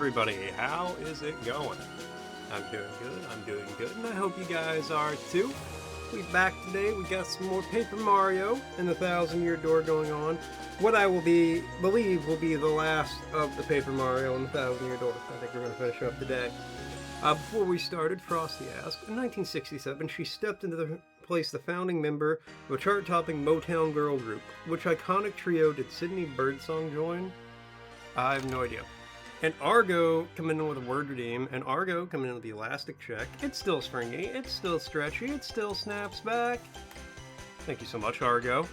everybody, how is it going? I'm doing good, and I hope you guys are too. We're back today, we got some more Paper Mario and the 1,000-Year Door going on. What I believe will be the last of the Paper Mario and the 1,000-Year Door. I think we're going to finish up today. Before we started, Frosty asked, in 1967 she stepped into the place the founding member of a chart-topping Motown girl group. Which iconic trio did Sydney Birdsong join? I have no idea. And Argo coming in with a word redeem, and Argo coming in with the elastic check. It's still springy, it's still stretchy, it still snaps back. Thank you so much, Argo.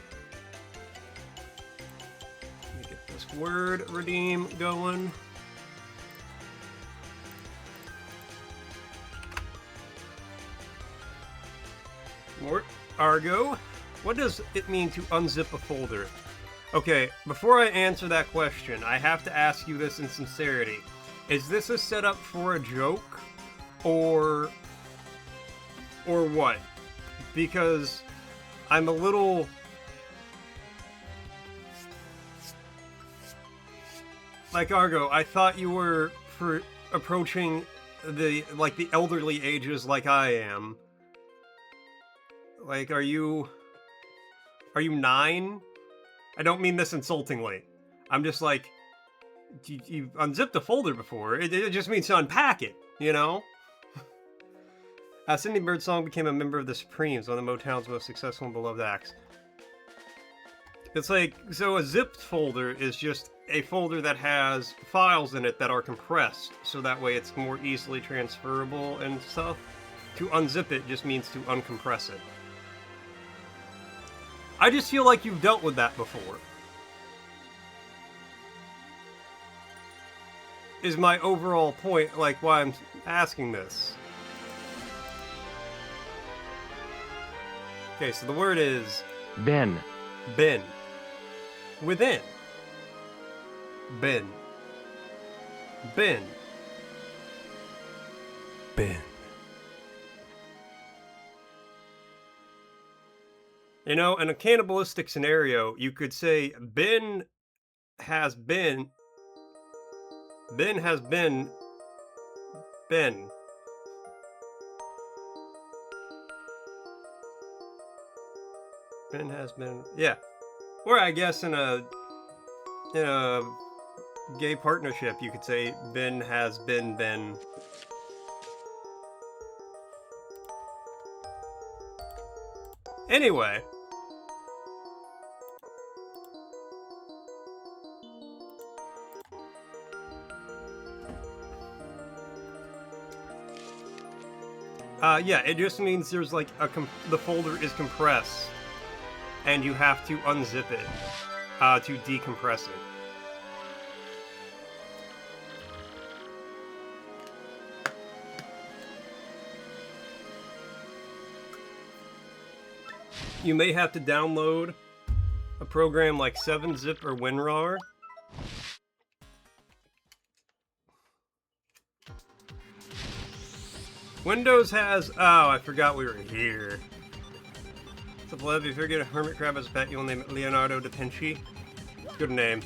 Let me get this word redeem going. Argo, what does it mean to unzip a folder? Okay, before I answer that question, I have to ask you this in sincerity. Is this a setup for a joke? Or what? Because I'm a little... Like, Argo, I thought you were approaching the elderly ages like I am. Like, are you 9? I don't mean this insultingly. I'm just like, you've unzipped a folder before. It just means to unpack it, you know? Sydney Birdsong became a member of the Supremes, one of Motown's most successful and beloved acts. It's like, so a zipped folder is just a folder that has files in it that are compressed, so that way it's more easily transferable and stuff. To unzip it just means to uncompress it. I just feel like you've dealt with that before. Is my overall point, like, why I'm asking this. Okay, so the word is... bin. Bin. Within. Bin. Bin. Bin. You know, in a cannibalistic scenario, you could say, bin has been... Bin has been... Ben. Ben has been... Yeah. Or I guess in a gay partnership, you could say, Ben has been Ben. Anyway... yeah, it just means there's like the folder is compressed, and you have to unzip it to decompress it. You may have to download a program like 7-Zip or WinRAR. Windows has... Oh, I forgot we were here. So, Lev, if you get a hermit crab as a pet, you'll name it Leonardo da Vinci. Good name.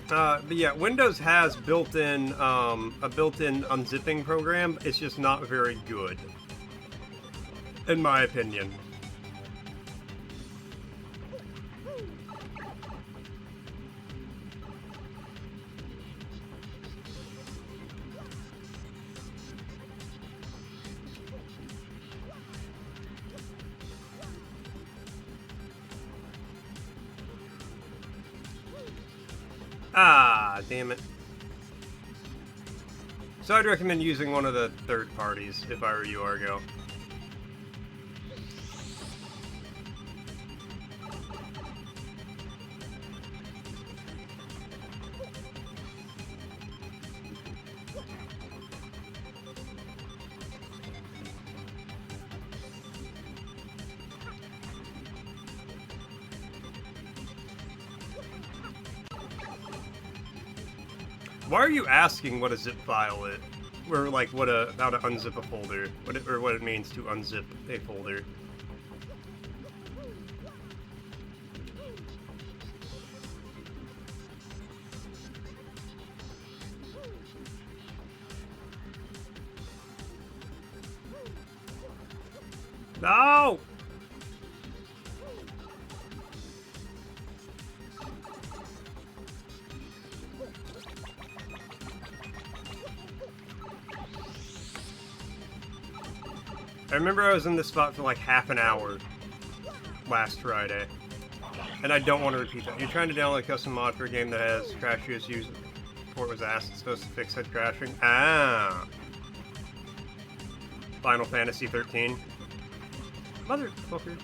But yeah, Windows has a built-in unzipping program. It's just not very good, in my opinion. Ah, damn it. So I'd recommend using one of the third parties if I were you, Argo. Why are you asking what a zip file is? Or like how to unzip a folder, what it means to unzip a folder. No! I remember I was in this spot for like half an hour last Friday, and I don't want to repeat that. You're trying to download a custom mod for a game that has crash issues before it was asked. It's supposed to fix head crashing. Ah! Final Fantasy 13. Motherfucker.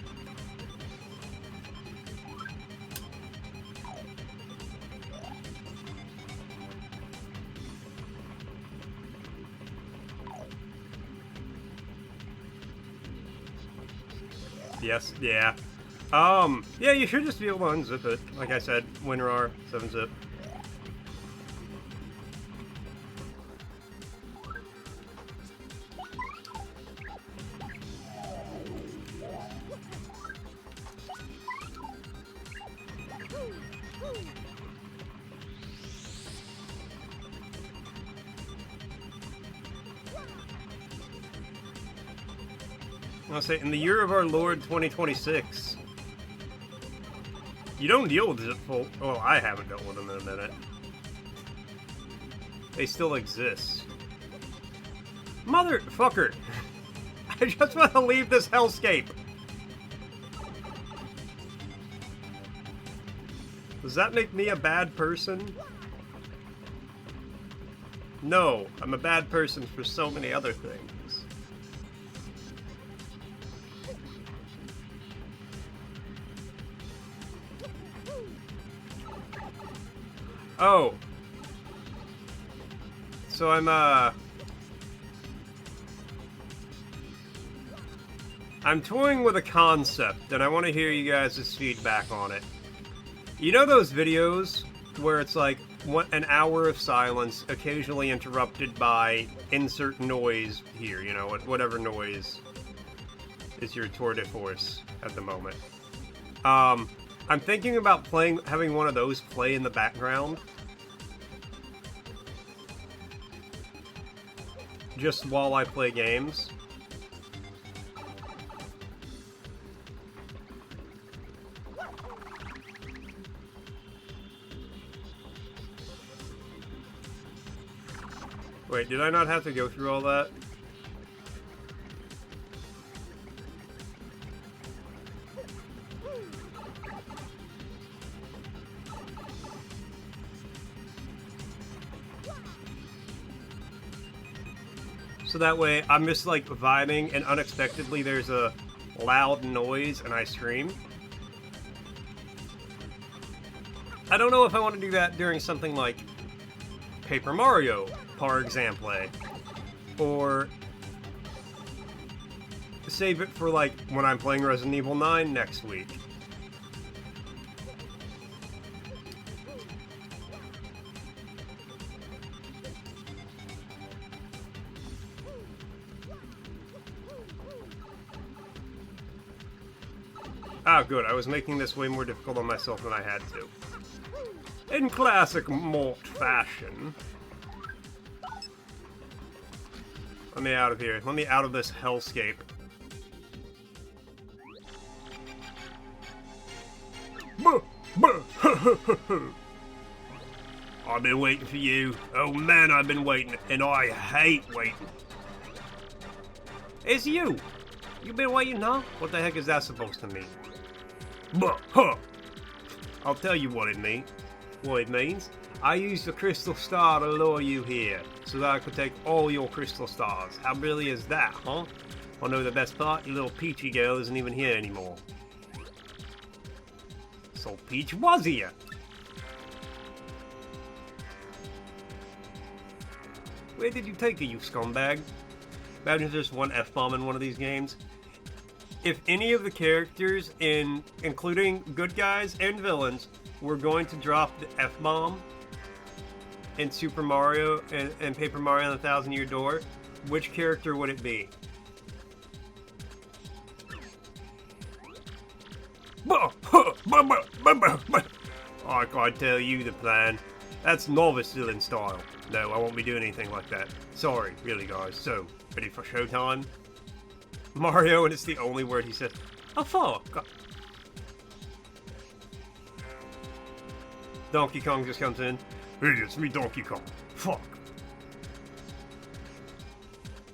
Yes, yeah. Yeah, you should just be able to unzip it. Like I said, WinRAR, 7-zip. I'll say, in the year of our Lord 2026, you don't deal with zip full. Well, I haven't dealt with them in a minute. They still exist. Motherfucker! I just want to leave this hellscape. Does that make me a bad person? No, I'm a bad person for so many other things. Oh. So I'm toying with a concept, and I want to hear you guys' feedback on it. You know those videos where it's like an hour of silence, occasionally interrupted by insert noise here, you know, whatever noise is your tour de force at the moment. I'm thinking about having one of those play in the background. Just while I play games. Wait, did I not have to go through all that? So that way, I'm just like vibing, and unexpectedly there's a loud noise and I scream. I don't know if I want to do that during something like Paper Mario, par example, or save it for like when I'm playing Resident Evil 9 next week. Ah, good. I was making this way more difficult on myself than I had to. In classic Mort fashion. Let me out of here. Let me out of this hellscape. I've been waiting for you. Oh man, I've been waiting, and I hate waiting. It's you! You've been waiting, huh? What the heck is that supposed to mean? I'll tell you what it means. What it means. I used the crystal star to lure you here, so that I could take all your crystal stars. How brilliant is that, huh? I know the best part, your little Peachy girl isn't even here anymore. So Peach was here. Where did you take her, you scumbag? Imagine if there's one F-bomb in one of these games. If any of the characters, including good guys and villains, were going to drop the F-bomb in Super Mario and Paper Mario and the 1,000-Year Door, which character would it be? I can't tell you the plan. That's novice villain style. No, I won't be doing anything like that. Sorry, really guys. So, ready for showtime? Mario, and it's the only word he said. Oh, fuck. Donkey Kong just comes in. Hey, it's me, Donkey Kong. Fuck.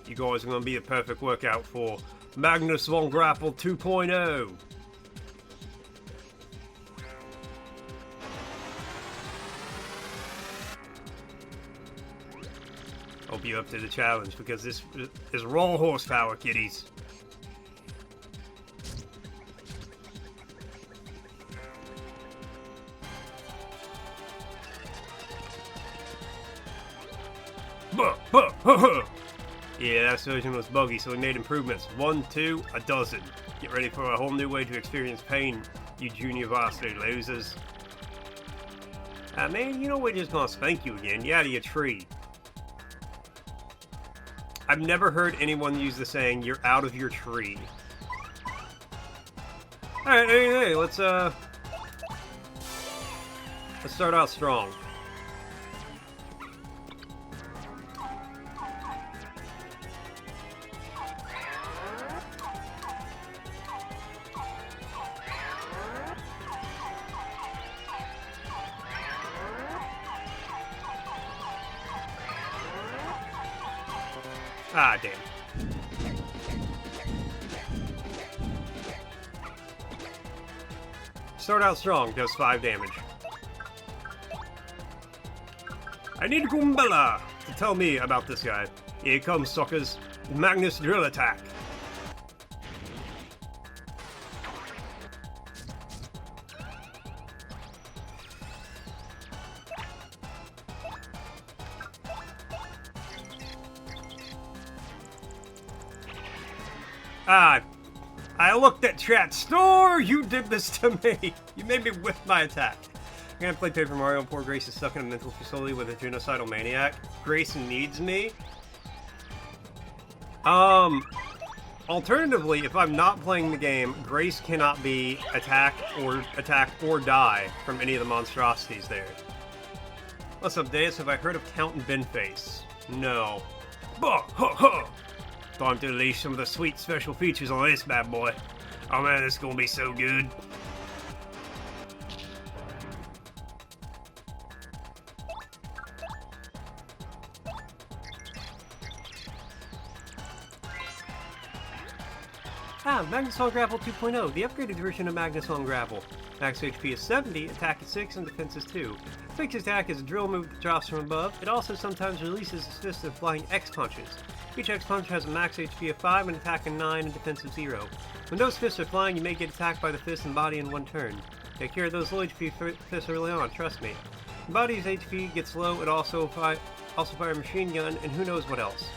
You guys are going to be a perfect workout for Magnus von Grapple 2.0. Hope you're up to the challenge, because this is raw horsepower, kiddies. Yeah, that version was buggy, so we made improvements. 1, 2, a dozen. Get ready for a whole new way to experience pain, you junior varsity losers. Man, you know we're just gonna spank you again. You out of your tree. I've never heard anyone use the saying, you're out of your tree. Alright, hey, let's start out strong. Ah, damn. Start out strong, does 5 damage. I need Goombella to tell me about this guy. Here comes, suckers. Magnus Drill Attack. I looked at chat store. You did this to me. You made me whiff my attack. I'm gonna play Paper Mario. Poor Grace is stuck in a mental facility with a genocidal maniac. Grace needs me. Alternatively, if I'm not playing the game, Grace cannot be attacked or die from any of the monstrosities there. What's up, Deus? Have I heard of Count Binface? No. Bah, ha, ha. Time to unleash some of the sweet special features on this bad boy. Oh man, this is gonna be so good. Magnus von Grapple 2.0, the upgraded version of Magnus von Grapple. Max HP is 70, attack is 6, and defense is 2. Fixed attack is a drill move that drops from above. It also sometimes releases its fist of flying X punches. Each X punch has a max HP of 5, an attack of 9, and defense of 0. When those fists are flying, you may get attacked by the fist and body in one turn. Take care of those low HP fists early on, trust me. When body's HP gets low, it also fire a machine gun, and who knows what else.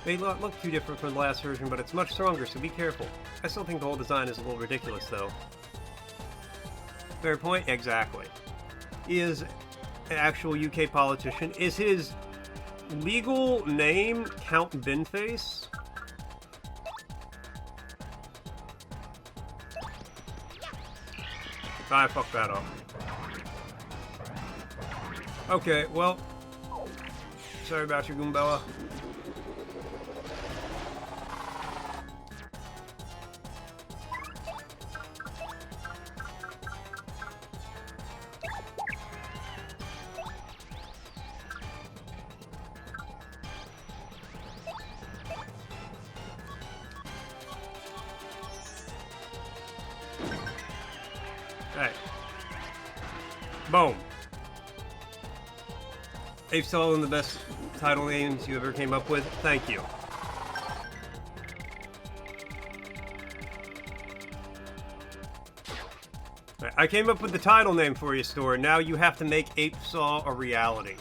May not look too different from the last version, but it's much stronger, so be careful. I still think the whole design is a little ridiculous, though. Fair point? Exactly. He is an actual UK politician. Is his legal name Count Binface? I fucked that up. Okay, well, sorry about your Goombella. Hey. Boom. They've still one of the best title names you ever came up with. Thank you. Right, I came up with the title name for your store. Now you have to make Ape Saw a reality.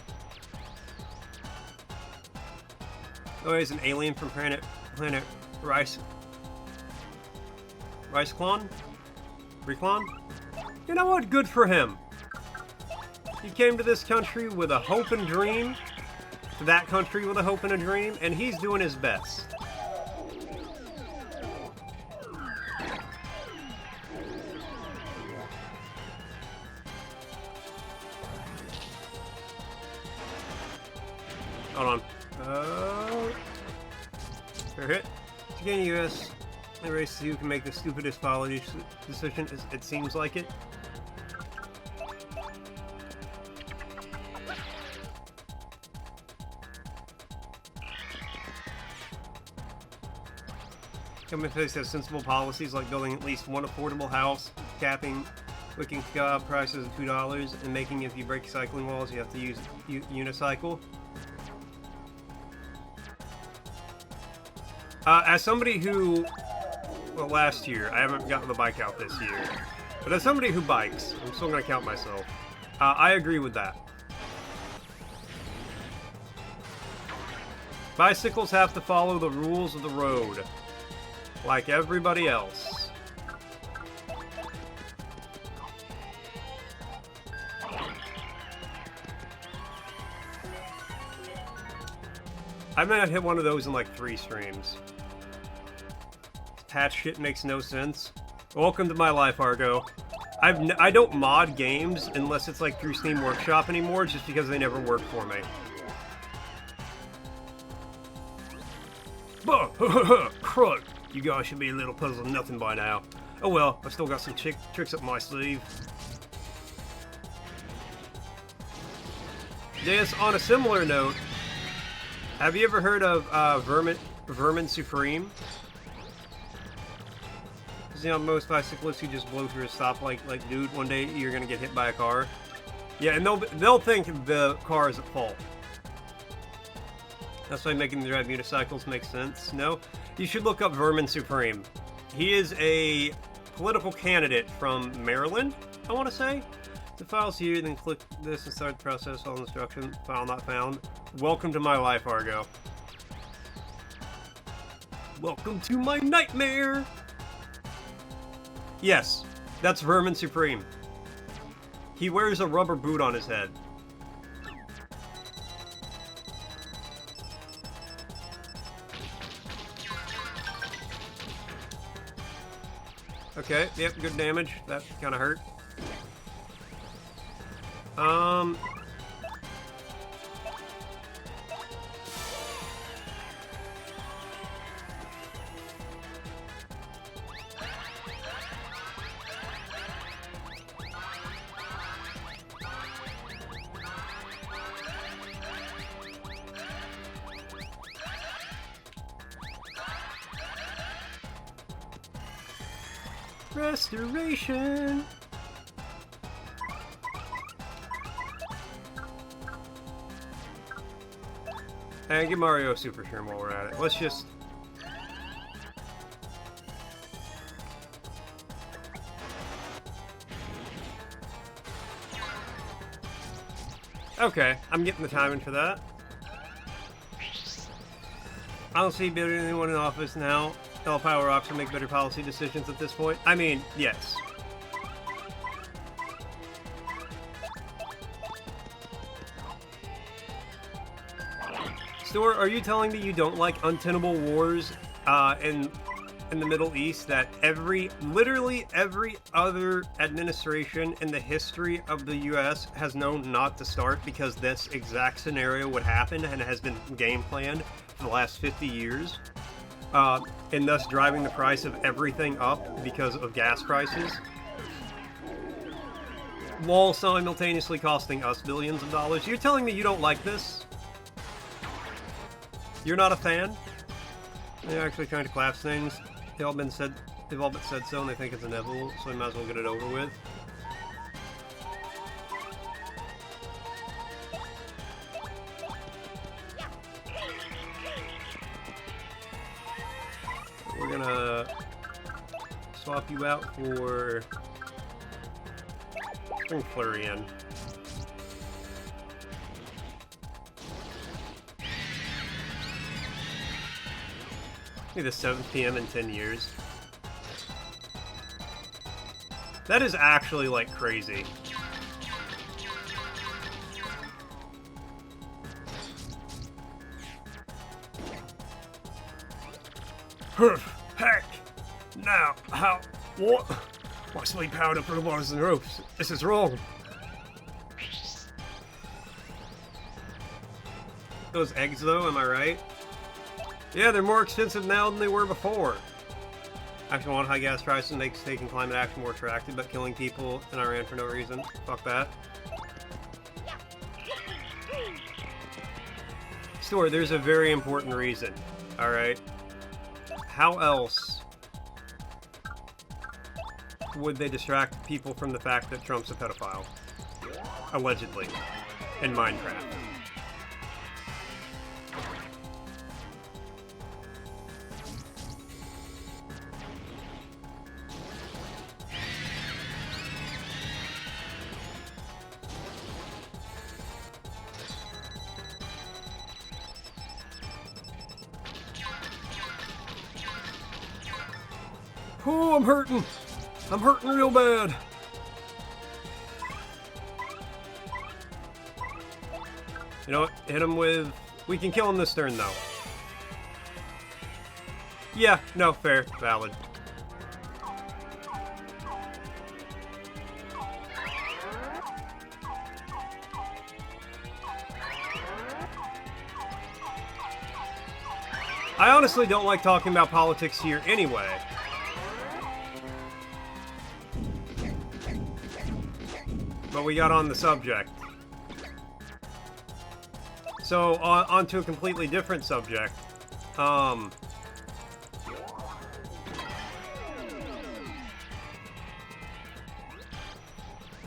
Oh, he's an alien from planet Rice. Riceclon? Reclon? You know what? Good for him. He came to this country with a hope and dream, to that country with a hope and a dream, and he's doing his best. Hold on. Fair hit. To gain US The race who can make the stupidest policy decision. It seems like it. Company face has sensible policies like building at least one affordable house, capping wicking prices at $2, and making if you break cycling walls you have to use unicycle. As somebody who, well, last year, I haven't gotten the bike out this year, but as somebody who bikes, I'm still going to count myself, I agree with that. Bicycles have to follow the rules of the road, like everybody else. I might have hit one of those in like 3 streams. Patch shit makes no sense. Welcome to my life, Argo. I don't mod games unless it's like through Steam Workshop anymore, just because they never work for me. Crud! You guys should be a little puzzled nothing by now. Oh well, I've still got some tricks up my sleeve. Just on a similar note, have you ever heard of Vermin Supreme? Because, you know, most bicyclists who just blow through a stop like, dude, one day you're gonna get hit by a car. Yeah, and they'll think the car is at fault. That's why making the drive unicycles makes sense. No? You should look up Vermin Supreme. He is a political candidate from Maryland, I want to say. The file's here, then click this and start the process. All instruction. File not found. Welcome to my life, Argo. Welcome to my nightmare! Yes, that's Vermin Supreme. He wears a rubber boot on his head. Okay, yep, good damage. That kind of hurt. Restoration! And give Mario a super shroom while we're at it. Let's just... Okay, I'm getting the timing for that. I don't see better than anyone in office now. All power ops will make better policy decisions at this point. I mean, yes. Stuart, are you telling me you don't like untenable wars in the Middle East that literally every other administration in the history of the US has known not to start because this exact scenario would happen and has been game planned for the last 50 years? And thus driving the price of everything up because of gas prices, while simultaneously costing us billions of dollars. You're telling me you don't like this? You're not a fan? They're actually trying to collapse things. They've all but said so, and they think it's inevitable, so we might as well get it over with. We're gonna swap you out for Florian. Maybe the 7 PM in 10 years. That is actually, like, crazy. Heck! Now, how? What? My sleep powder for the bars and ropes. This is wrong. Those eggs, though, am I right? Yeah, they're more expensive now than they were before. Action 1, high gas prices makes taking climate action more attractive, but killing people in Iran for no reason. Fuck that. Store, there's a very important reason, alright? How else would they distract people from the fact that Trump's a pedophile? Allegedly. In Minecraft. Oh, I'm hurting. I'm hurting real bad. You know what? Hit him with... We can kill him this turn, though. Yeah, no, fair. Valid. I honestly don't like talking about politics here anyway. But we got on the subject. So, on to a completely different subject.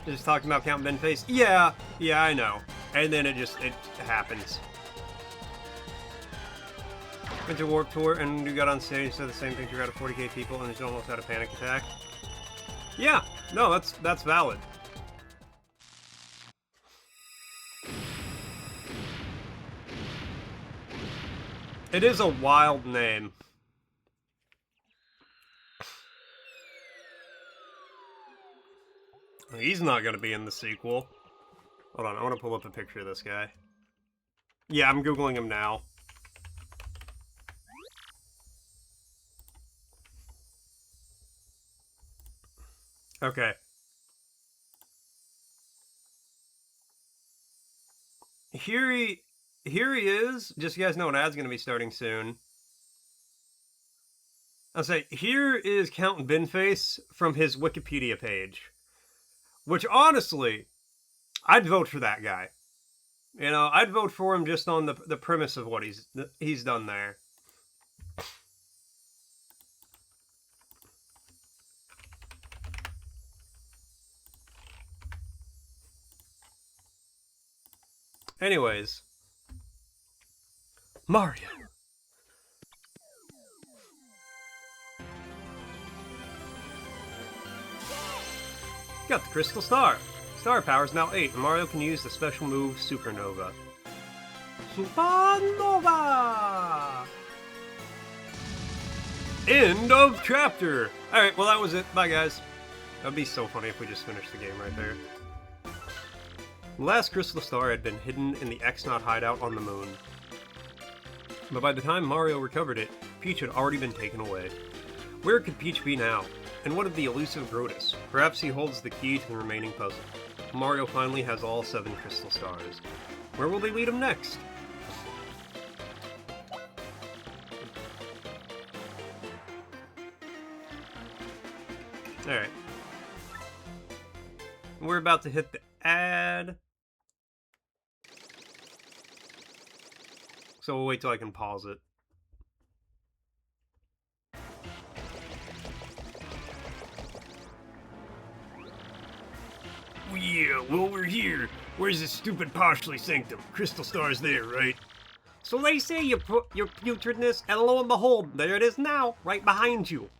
Just talking about Count Ben Face. Yeah, I know. And then it happens. Went to Warped Tour and you got on stage, said the same thing, you got 40k people and you almost had a panic attack. Yeah, no, that's valid. It is a wild name. He's not going to be in the sequel. Hold on, I want to pull up a picture of this guy. Yeah, I'm Googling him now. Okay. Here he is. Just so you guys know, an ad's going to be starting soon. I'll say, here is Count Binface from his Wikipedia page. Which, honestly, I'd vote for that guy. You know, I'd vote for him just on the premise of what he's done there. Anyways. Mario. Got the Crystal Star. Star power is now 8, and Mario can use the special move Supernova. Supernova! End of chapter! Alright, well that was it. Bye guys. That'd be so funny if we just finished the game right there. The last Crystal Star had been hidden in the X-Naut hideout on the moon. But by the time Mario recovered it, Peach had already been taken away. Where could Peach be now? And what of the elusive Grotus? Perhaps he holds the key to the remaining puzzle. Mario finally has all 7 Crystal Stars. Where will they lead him next? Alright. We're about to hit the ad. So we'll wait till I can pause it. Oh yeah, well we're here. Where's this stupid Poshly Sanctum? Crystal Star's there, right? So they say you put your putridness, and lo and behold, there it is now, right behind you.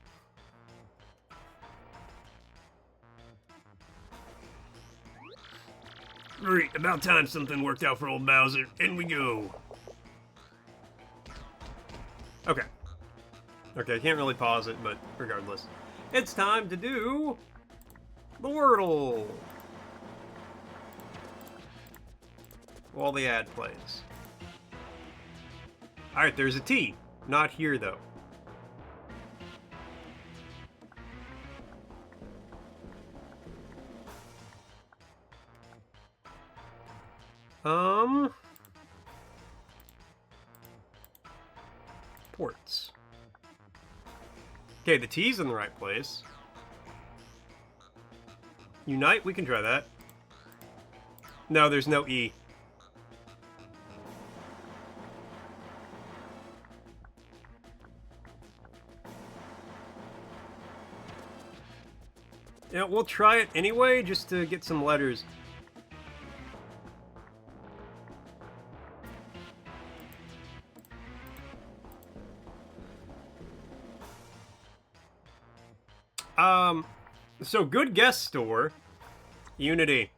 Great, about time something worked out for old Bowser. In we go. Okay. Okay, I can't really pause it, but regardless. It's time to do the Wordle. While the ad plays. Alright, there's a T. Not here, though. Ports. Okay, the T's in the right place. Unite, we can try that. No, there's no E. Yeah, we'll try it anyway, just to get some letters. So good guest store. Unity.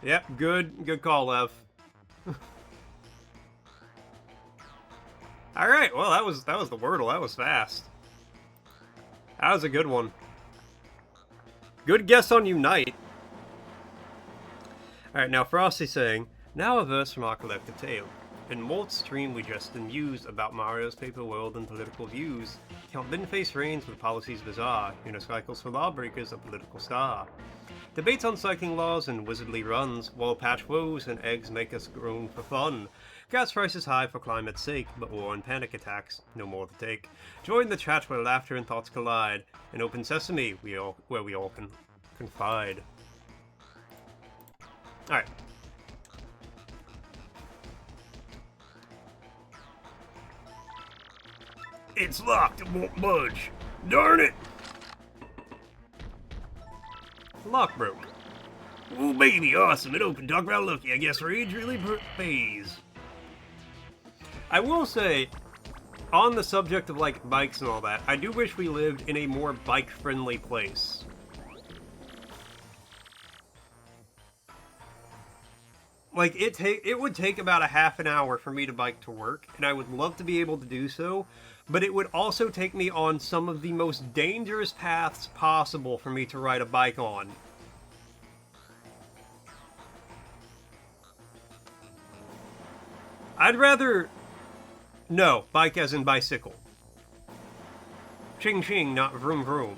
Yep, good call, Lev. Alright, well that was the Wordle, that was fast. That was a good one. Good guess on Unite. Alright, now Frosty saying, now a verse from our collective tale. In Molt's stream we just mused about Mario's paper world and political views. Count Binface reigns with policies bizarre, unicycles for lawbreakers a political star. Debates on cycling laws and wizardly runs, while patch woes and eggs make us groan for fun. Gas prices high for climate's sake, but war and panic attacks, no more to take. Join the chat where laughter and thoughts collide. An open sesame, where we all can confide. Alright. It's locked, it won't budge. Darn it! Lock broke. Ooh, baby, awesome. It opened. Talk about lucky. I guess rage really pays. I will say, on the subject of, like, bikes and all that, I do wish we lived in a more bike-friendly place. Like, it would take about a half an hour for me to bike to work, and I would love to be able to do so, but it would also take me on some of the most dangerous paths possible for me to ride a bike on. I'd rather... No, bike as in bicycle. Ching ching, not vroom vroom.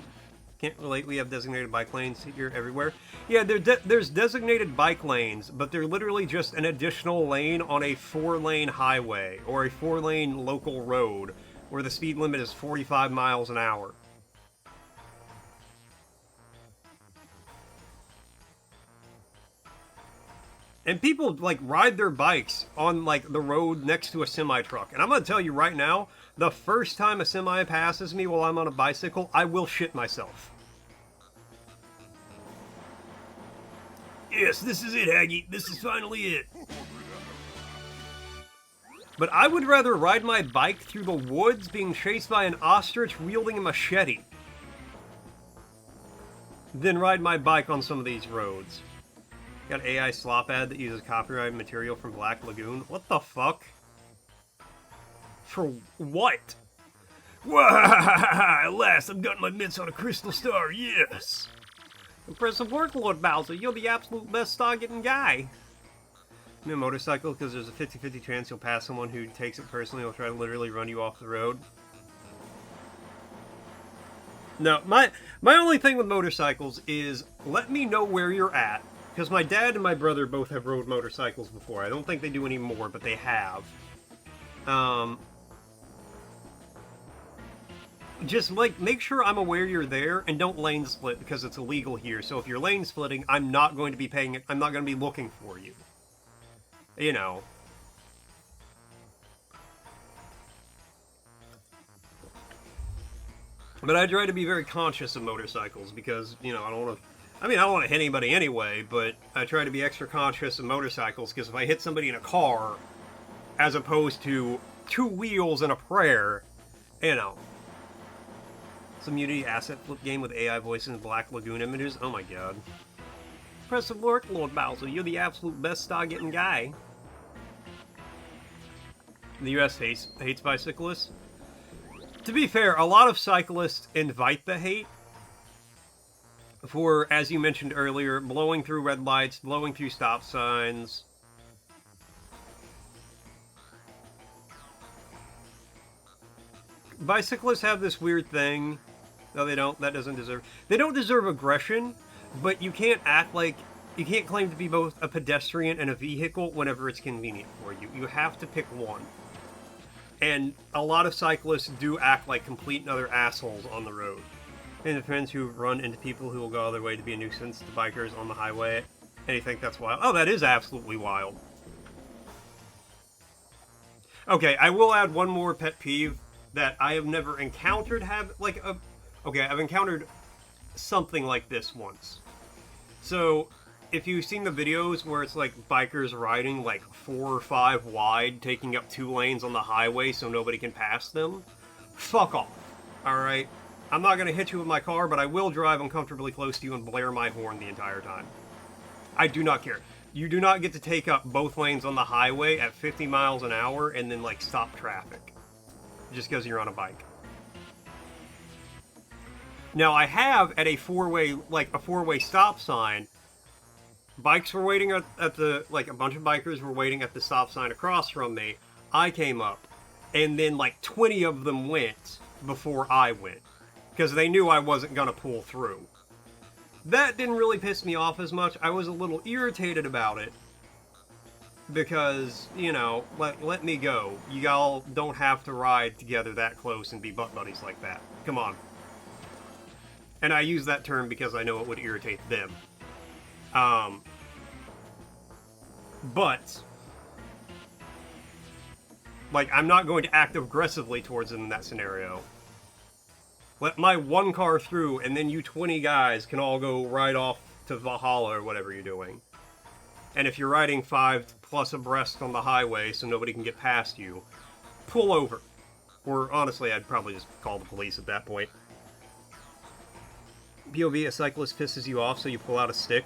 Can't relate, we have designated bike lanes here everywhere. Yeah, there's designated bike lanes, but they're literally just an additional lane on a 4-lane highway, or a 4-lane local road, where the speed limit is 45 miles an hour. And people, like, ride their bikes on, like, the road next to a semi-truck. And I'm gonna tell you right now, the first time a semi passes me while I'm on a bicycle, I will shit myself. Yes, this is it, Aggie. This is finally it. But I would rather ride my bike through the woods being chased by an ostrich wielding a machete than ride my bike on some of these roads. Got AI slop ad that uses copyrighted material from Black Lagoon. What the fuck? For what? Wah! Alas, I've got my mitts on a crystal star, yes! Impressive work, Lord Bowser. You're the absolute best star-getting guy. I'm a motorcycle because there's a 50-50 chance you'll pass someone who takes it personally will try to literally run you off the road. No, my only thing with motorcycles is let me know where you're at. Because my dad and my brother both have rode motorcycles before. I don't think they do anymore, but they have. Just, like, make sure I'm aware you're there, and don't lane split, because it's illegal here. So if you're lane splitting, I'm not going to be paying it. I'm not going to be looking for you. You know. But I try to be very conscious of motorcycles, because, you know, I don't want to... I mean, I don't want to hit anybody anyway, but I try to be extra conscious of motorcycles, because if I hit somebody in a car, as opposed to 2 wheels and a prayer, you know. Some Unity asset flip game with AI voices and Black Lagoon images, oh my god. Impressive work, Lord Bowser, you're the absolute best star-getting guy. The US hates bicyclists. To be fair, a lot of cyclists invite the hate, for, as you mentioned earlier, blowing through red lights, blowing through stop signs. Bicyclists have this weird thing. No, they don't. That doesn't deserve... They don't deserve aggression, but you can't act like... You can't claim to be both a pedestrian and a vehicle whenever it's convenient for you. You have to pick one. And a lot of cyclists do act like complete and utter assholes on the road. And the friends who run into people who will go all their way to be a nuisance to bikers on the highway, and you think that's wild. Oh, that is absolutely wild. Okay, I will add one more pet peeve that I have never encountered Okay, I've encountered something like this once. So, if you've seen the videos where it's like bikers riding like 4 or 5 wide, taking up 2 lanes on the highway so nobody can pass them, fuck off, alright? I'm not going to hit you with my car, but I will drive uncomfortably close to you and blare my horn the entire time. I do not care. You do not get to take up both lanes on the highway at 50 miles an hour and then, like, stop traffic. Just because you're on a bike. Now, I have at a 4-way stop sign, bikes were waiting at the, like, a bunch of bikers were waiting at the stop sign across from me. I came up, and then, like, 20 of them went before I went. Because they knew I wasn't going to pull through. That didn't really piss me off as much. I was a little irritated about it. Because, you know, let me go. You all don't have to ride together that close and be butt buddies like that. Come on. And I use that term because I know it would irritate them. But, like, I'm not going to act aggressively towards them in that scenario. Let my one car through, and then you 20 guys can all go right off to Valhalla or whatever you're doing. And if you're riding 5+ abreast on the highway so nobody can get past you, pull over. Or, honestly, I'd probably just call the police at that point. POV, a cyclist pisses you off, so you pull out a stick.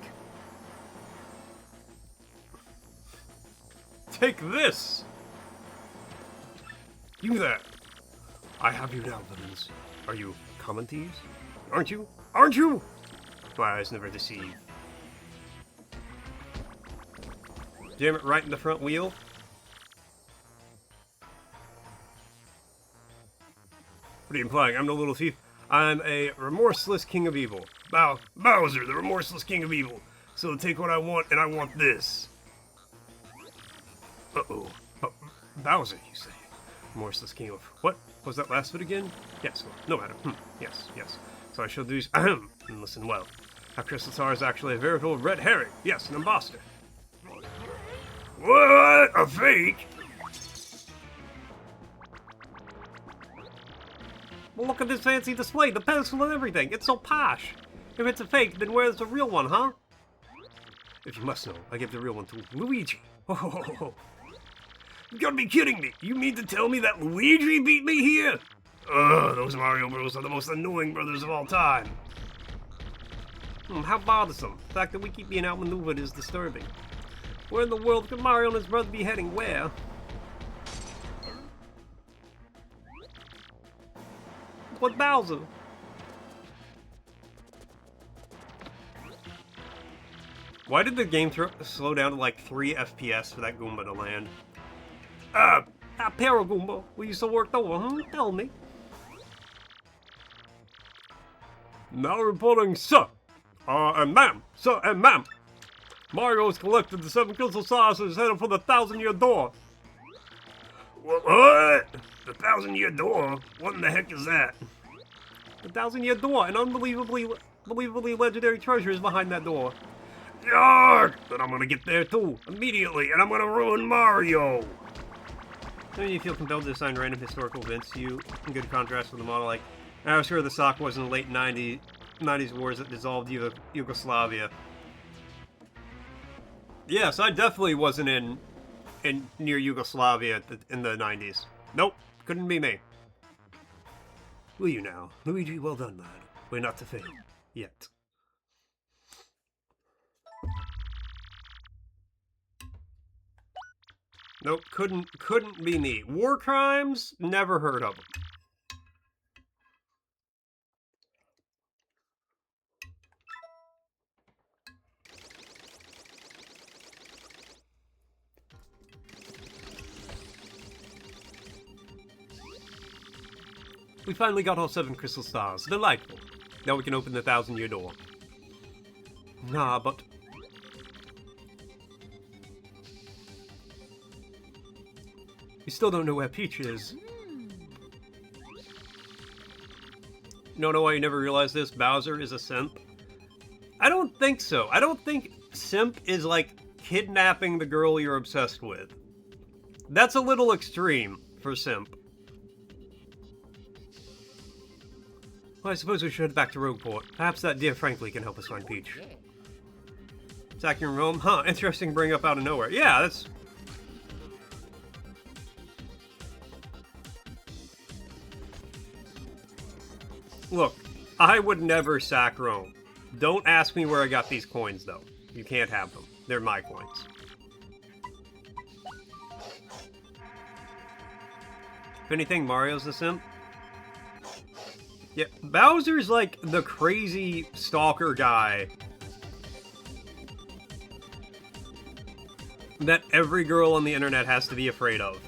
Take this! You there! I have you now, villains. Are you common thieves? Aren't you? Aren't you? My eyes never deceive. Jam it right in the front wheel. What are you implying? I'm no little thief. I'm a remorseless king of evil. Bowser, the remorseless king of evil. So take what I want, and I want this. Uh-oh. Bowser, you say? Remorseless king of... What? Was that last bit again? Yes, well, no matter. Yes. So I shall do... and listen well. Our crystal star is actually a veritable red herring. Yes, an imposter. What? A fake? Well, look at this fancy display, the pencil and everything. It's so posh. If it's a fake, then where's the real one, huh? If you must know, I gave the real one to Luigi. Oh. You gotta be kidding me! You mean to tell me that Luigi beat me here? Ugh, those Mario Bros are the most annoying brothers of all time. How bothersome. The fact that we keep being outmaneuvered is disturbing. Where in the world could Mario and his brother be heading? Where? What Bowser? Why did the game slow down to like 3 FPS for that Goomba to land? Paragoomba, we used to work over, huh? Tell me. Now reporting, sir. And ma'am. Sir and ma'am. Mario's collected the 7 crystal stars and is headed for the 1,000-year door. What? The 1,000-year door? What in the heck is that? The 1,000-year door. An unbelievably legendary treasure is behind that door. Yark! Then I'm gonna get there too, immediately, and I'm gonna ruin Mario! Then you feel compelled to assign random historical events to you, in good contrast with the model like, I was sure the SOC was in the late 90s wars that dissolved Yugoslavia. Yes, I definitely wasn't in near Yugoslavia in the 90s. Nope, couldn't be me. Will you now? Luigi, well done, lad. We're not to fail. Yet. Nope, couldn't be me. War crimes? Never heard of them. We finally got all 7 crystal stars. Delightful. Now we can open the 1,000-year door. Nah, but... We still don't know where Peach is. know why you never realized this? Bowser is a simp. I don't think so. I don't think simp is like kidnapping the girl you're obsessed with. That's a little extreme for simp. Well, I suppose we should head back to Rogueport. Perhaps that dear Frankly can help us find Peach. Attacking Rome? Huh, interesting bring up out of nowhere. Yeah, that's... Look, I would never sack Rome. Don't ask me where I got these coins, though. You can't have them. They're my coins. If anything, Mario's a simp. Yeah, Bowser's like the crazy stalker guy that every girl on the internet has to be afraid of.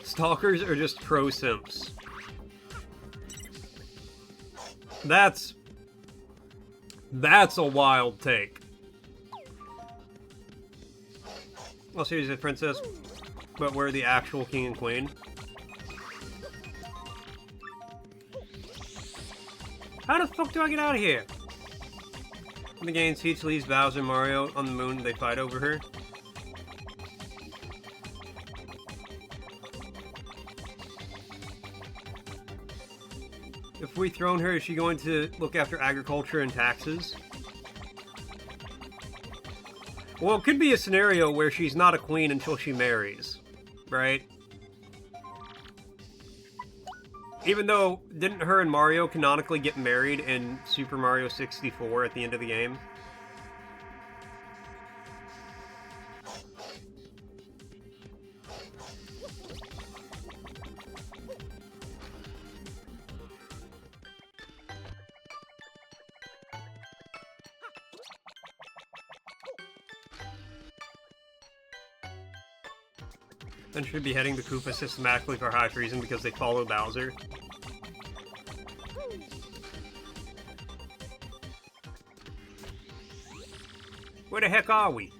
Stalkers are just pro simps. That's a wild take. Well, seriously, princess, but we're the actual king and queen. How the fuck do I get out of here? In the game, Peach leaves Bowser and Mario on the moon. They fight over her. If we throne her, is she going to look after agriculture and taxes? Well, it could be a scenario where she's not a queen until she marries, right? Even though, didn't her and Mario canonically get married in Super Mario 64 at the end of the game? Then should be heading to Koopa systematically for high treason because they follow Bowser. Where the heck are we?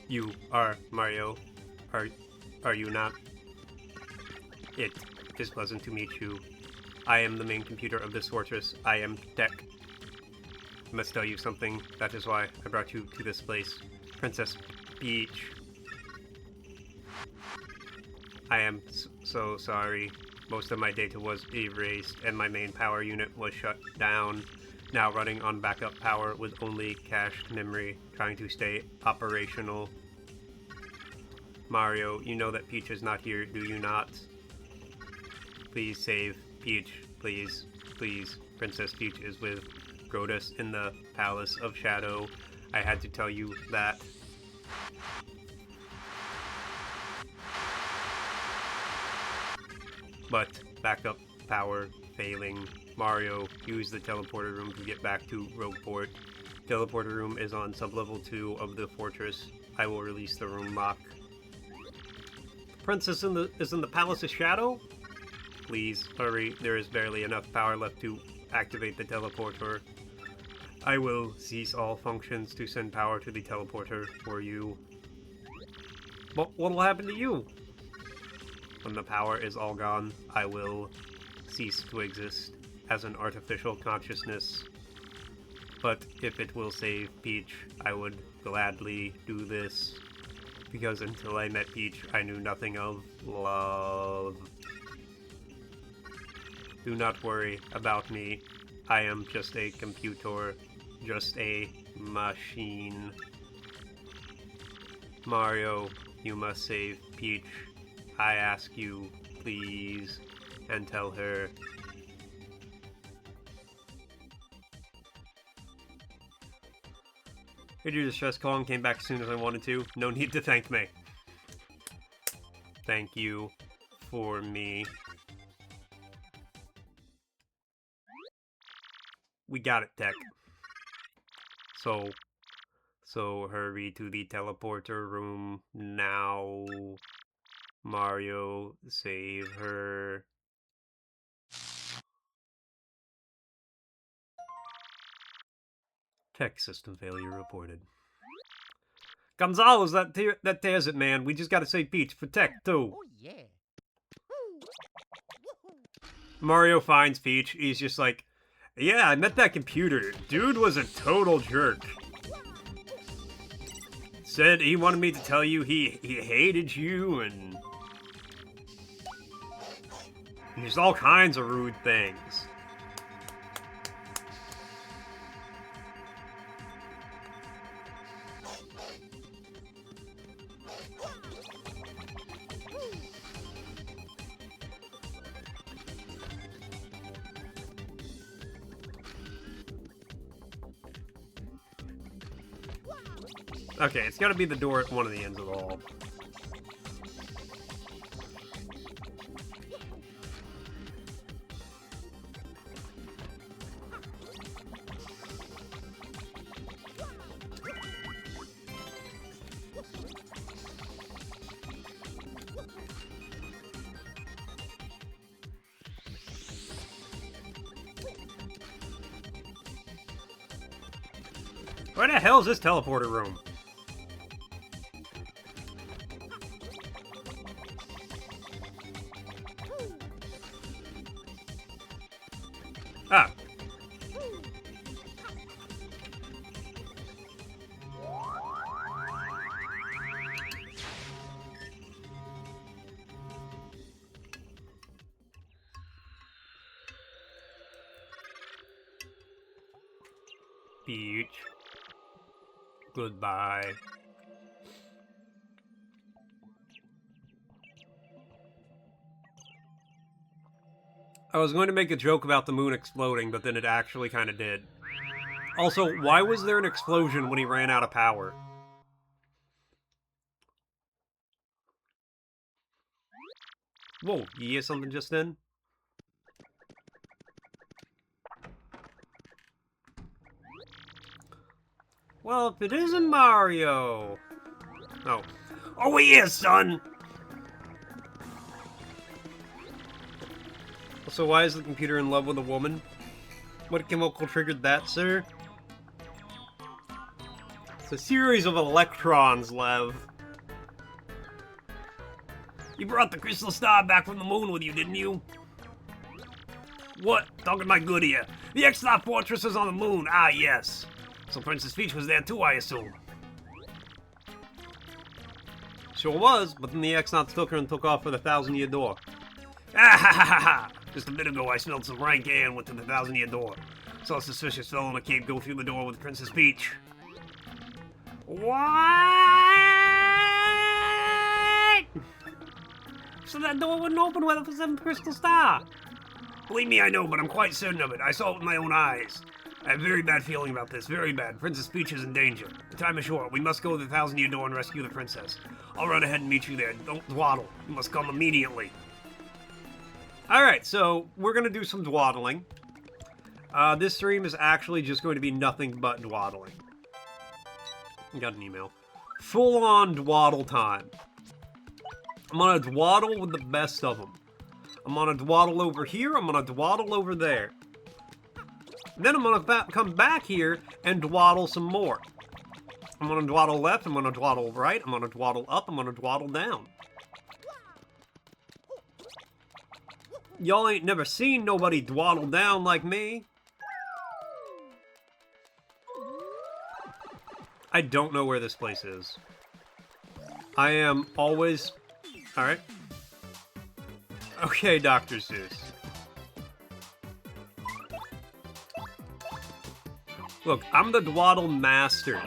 You are Mario. Are you not? It is pleasant to meet you. I am the main computer of this fortress. I am Tech. I must tell you something. That is why I brought you to this place. Princess Peach. I am so sorry. Most of my data was erased, and my main power unit was shut down. Now running on backup power with only cached memory, trying to stay operational. Mario, you know that Peach is not here, do you not? Please save Peach, please, please. Princess Peach is with Grotus in the Palace of Shadow. I had to tell you that. But backup power failing. Mario, use the teleporter room to get back to Rogueport. Teleporter room is on sublevel 2 of the fortress. I will release the room lock. Princess is in the Palace of Shadow? Please, hurry. There is barely enough power left to activate the teleporter. I will cease all functions to send power to the teleporter for you. What'll happen to you? When the power is all gone, I will cease to exist as an artificial consciousness. But if it will save Peach, I would gladly do this. Because until I met Peach, I knew nothing of love. Do not worry about me. I am just a computer, just a machine. Mario, you must save Peach. I ask you, please, and tell her. I drew the stress call and came back as soon as I wanted to. No need to thank me. Thank you for me. We got it, Tech. So So hurry to the teleporter room now. Mario, save her. Tech system failure reported. Gonzalez, that tears it, man. We just gotta save Peach for Tech, too. Oh, yeah. Mario finds Peach. He's just like, yeah, I met that computer. Dude was a total jerk. Said he wanted me to tell you he hated you and just all kinds of rude things. Okay, it's gotta be the door at one of the ends of the hall. Where the hell is this teleporter room? Ah. Peach. Goodbye. I was going to make a joke about the moon exploding, but then it actually kind of did. Also, why was there an explosion when he ran out of power? Whoa, you hear something just then? Well, if it isn't Mario... Oh. Oh, he is, son! So why is the computer in love with a woman? What chemical triggered that, sir? It's a series of electrons, Lev. You brought the crystal star back from the moon with you, didn't you? What? Talking my good ear. The X-Star Fortress is on the moon. Ah, yes. So Princess Peach was there too, I assume. Sure was, but then the X-Nauts took her and took off for the 1,000-year door. Ah ha ha ha ha! Just a bit ago I smelled some rank air and went to the 1,000-year door. Saw a suspicious fellow in a cape go through the door with Princess Peach. What? So that door wouldn't open without the crystal star. Believe me, I know, but I'm quite certain of it. I saw it with my own eyes. I have a very bad feeling about this, very bad. Princess Peach is in danger. The time is short. We must go to the 1,000-year door and rescue the princess. I'll run ahead and meet you there. Don't dawdle. You must come immediately. Alright, so we're going to do some dwaddling. This stream is actually just going to be nothing but dwaddling. Got an email. Full-on dwaddle time. I'm going to dwaddle with the best of them. I'm going to dwaddle over here. I'm going to dwaddle over there. Then I'm going to come back here and dwaddle some more. I'm going to dwaddle left. I'm going to dwaddle right. I'm going to dwaddle up. I'm going to dwaddle down. Y'all ain't never seen nobody dwaddle down like me. I don't know where this place is. I am always... Alright. Okay, Dr. Seuss. Look, I'm the dwaddle master.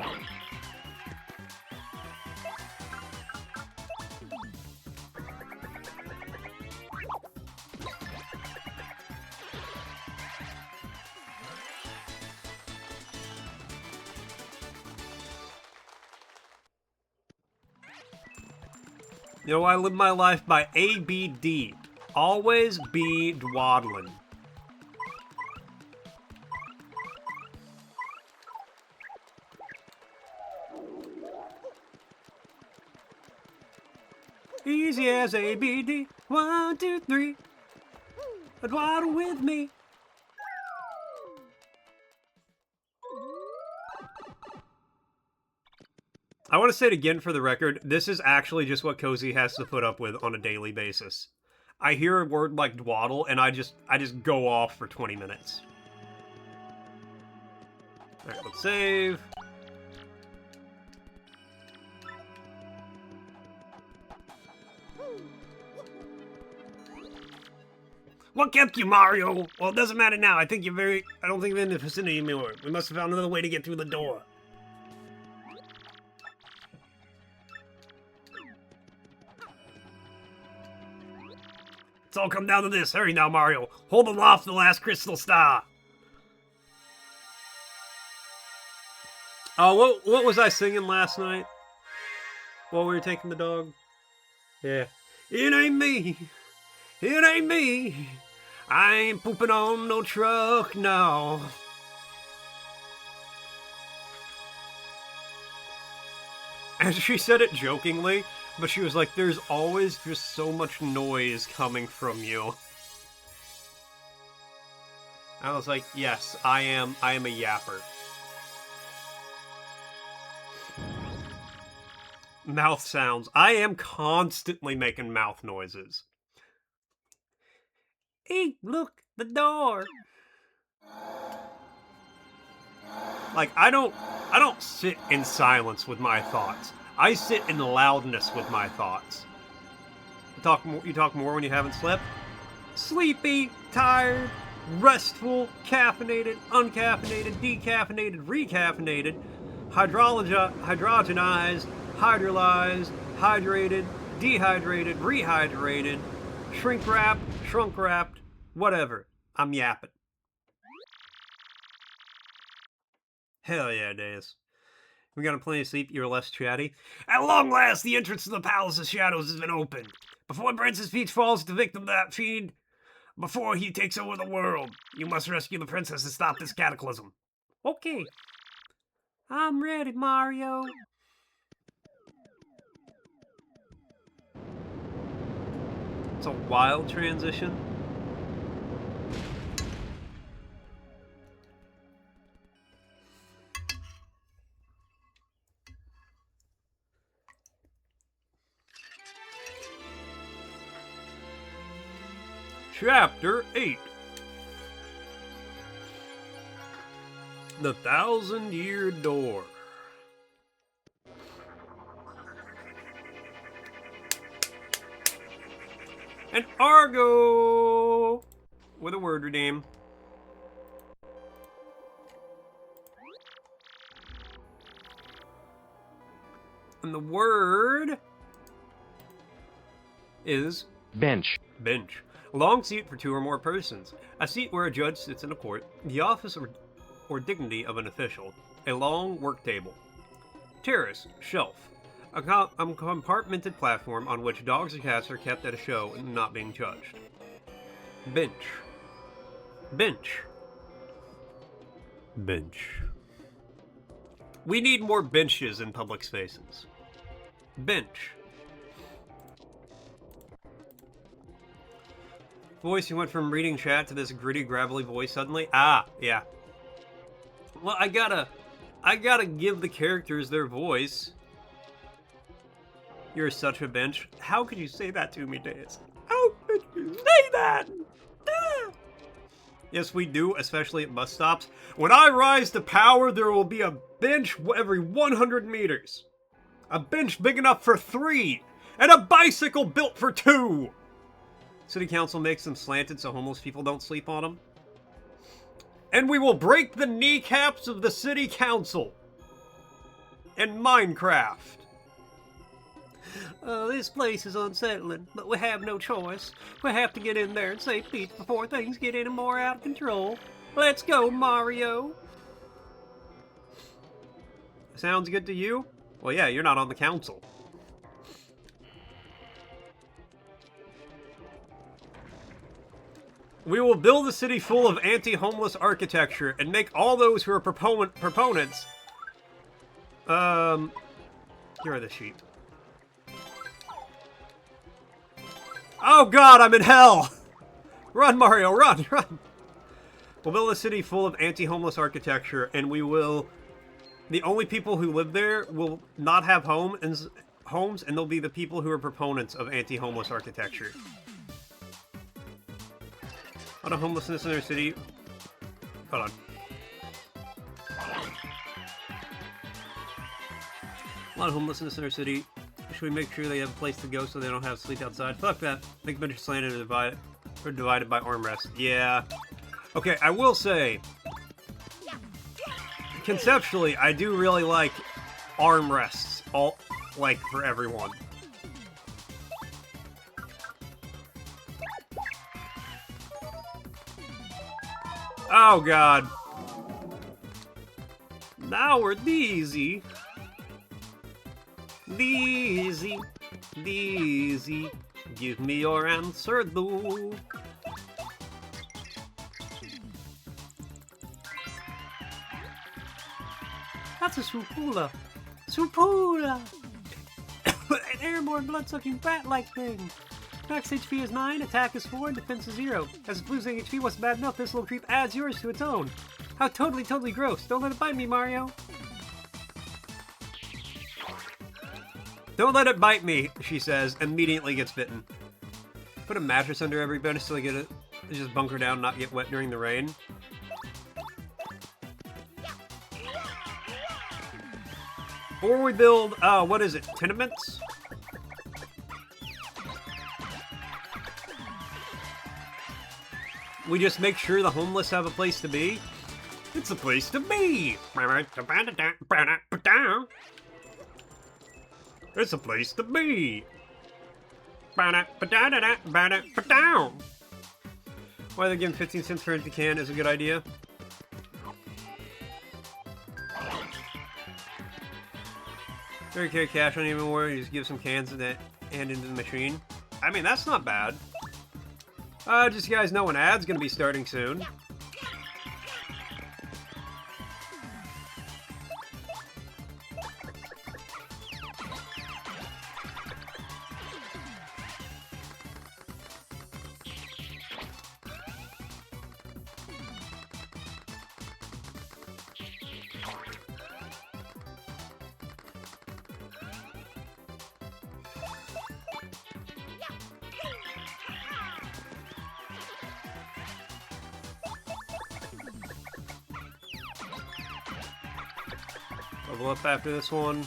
You know, I live my life by ABD. Always be dwaddling. Easy as ABD. 1, 2, 3. Dwaddle with me. I want to say it again for the record. This is actually just what Cozy has to put up with on a daily basis. I hear a word like dwaddle, and I just go off for 20 minutes. Alright, let's save. What kept you, Mario? Well, it doesn't matter now. I don't think you're in the vicinity anymore. We must have found another way to get through the door. It's all come down to this. Hurry now, Mario. Hold aloft the last crystal star. Oh, what was I singing last night? While we were taking the dog? Yeah. It ain't me. It ain't me. I ain't pooping on no truck, no. And she said it jokingly, but she was like, there's always just so much noise coming from you. I was like, yes, I am a yapper. Mouth sounds. I am constantly making mouth noises. Hey, look, the door. Like, I don't sit in silence with my thoughts. I sit in loudness with my thoughts. You talk more when you haven't slept? Sleepy, tired, restful, caffeinated, uncaffeinated, decaffeinated, recaffeinated, hydrogenized, hydrolyzed, hydrated, dehydrated, rehydrated, shrink-wrapped, shrunk-wrapped, whatever. I'm yapping. Hell yeah, Days. We got plenty of sleep, you're less chatty. At long last, the entrance to the Palace of Shadows has been opened. Before Princess Peach falls to victim to that fiend, before he takes over the world, you must rescue the princess and stop this cataclysm. Okay. I'm ready, Mario. It's a wild transition. Chapter 8. The 1,000-Year Door. And Argo! With a word redeem. And the word is bench. Bench. A long seat for 2 or more persons. A seat where a judge sits in a court. The office or dignity of an official. A long work table. Terrace. Shelf. A compartmented platform on which dogs and cats are kept at a show and not being judged. Bench. Bench. Bench. We need more benches in public spaces. Bench. Voice, you went from reading chat to this gritty, gravelly voice suddenly? Ah, yeah. Well, I gotta give the characters their voice. You're such a bench. How could you say that to me, Days? How could you say that? Ah. Yes, we do, especially at bus stops. When I rise to power, there will be a bench every 100 meters. A bench big enough for 3. And a bicycle built for 2. City Council makes them slanted so homeless people don't sleep on them. And we will break the kneecaps of the City Council. In Minecraft. This place is unsettling, but we have no choice. We have to get in there and save Peach before things get any more out of control. Let's go, Mario. Sounds good to you? Well, yeah, you're not on the council. We will build a city full of anti-homeless architecture and make all those who are proponents. Here are the sheep. Oh god, I'm in hell! Run, Mario, run, run! We'll build a city full of anti-homeless architecture, and we will... The only people who live there will not have homes, and they'll be the people who are proponents of anti-homeless architecture. A lot of homelessness in our city. Hold on. A lot of homelessness in our city. Should we make sure they have a place to go so they don't have to sleep outside? Fuck that. Make a bunch of slanted or divided by armrests. Yeah. Okay, I will say, conceptually, I do really like armrests, like, for everyone. Oh, God. Now we're easy. Easy. Easy. Give me your answer, though. That's a Supula. Supula! An airborne blood-sucking bat-like thing. Max HP is 9, attack is 4, and defense is 0. As it's losing HP wasn't bad enough, this little creep adds yours to its own. How totally gross. Don't let it bite me, Mario. Don't let it bite me, she says, immediately gets bitten. Put a mattress under every bed so they get it. Just bunker down, not get wet during the rain. Or we build, what is it, tenements? We just make sure the homeless have a place to be. It's a place to be! It's a place to be! Why they're giving 15 cents for an empty can is a good idea. Very carry cash on even more, you just give some cans and into the machine. I mean, that's not bad. Just so you guys know, an ad's gonna be starting soon. Level up after this one.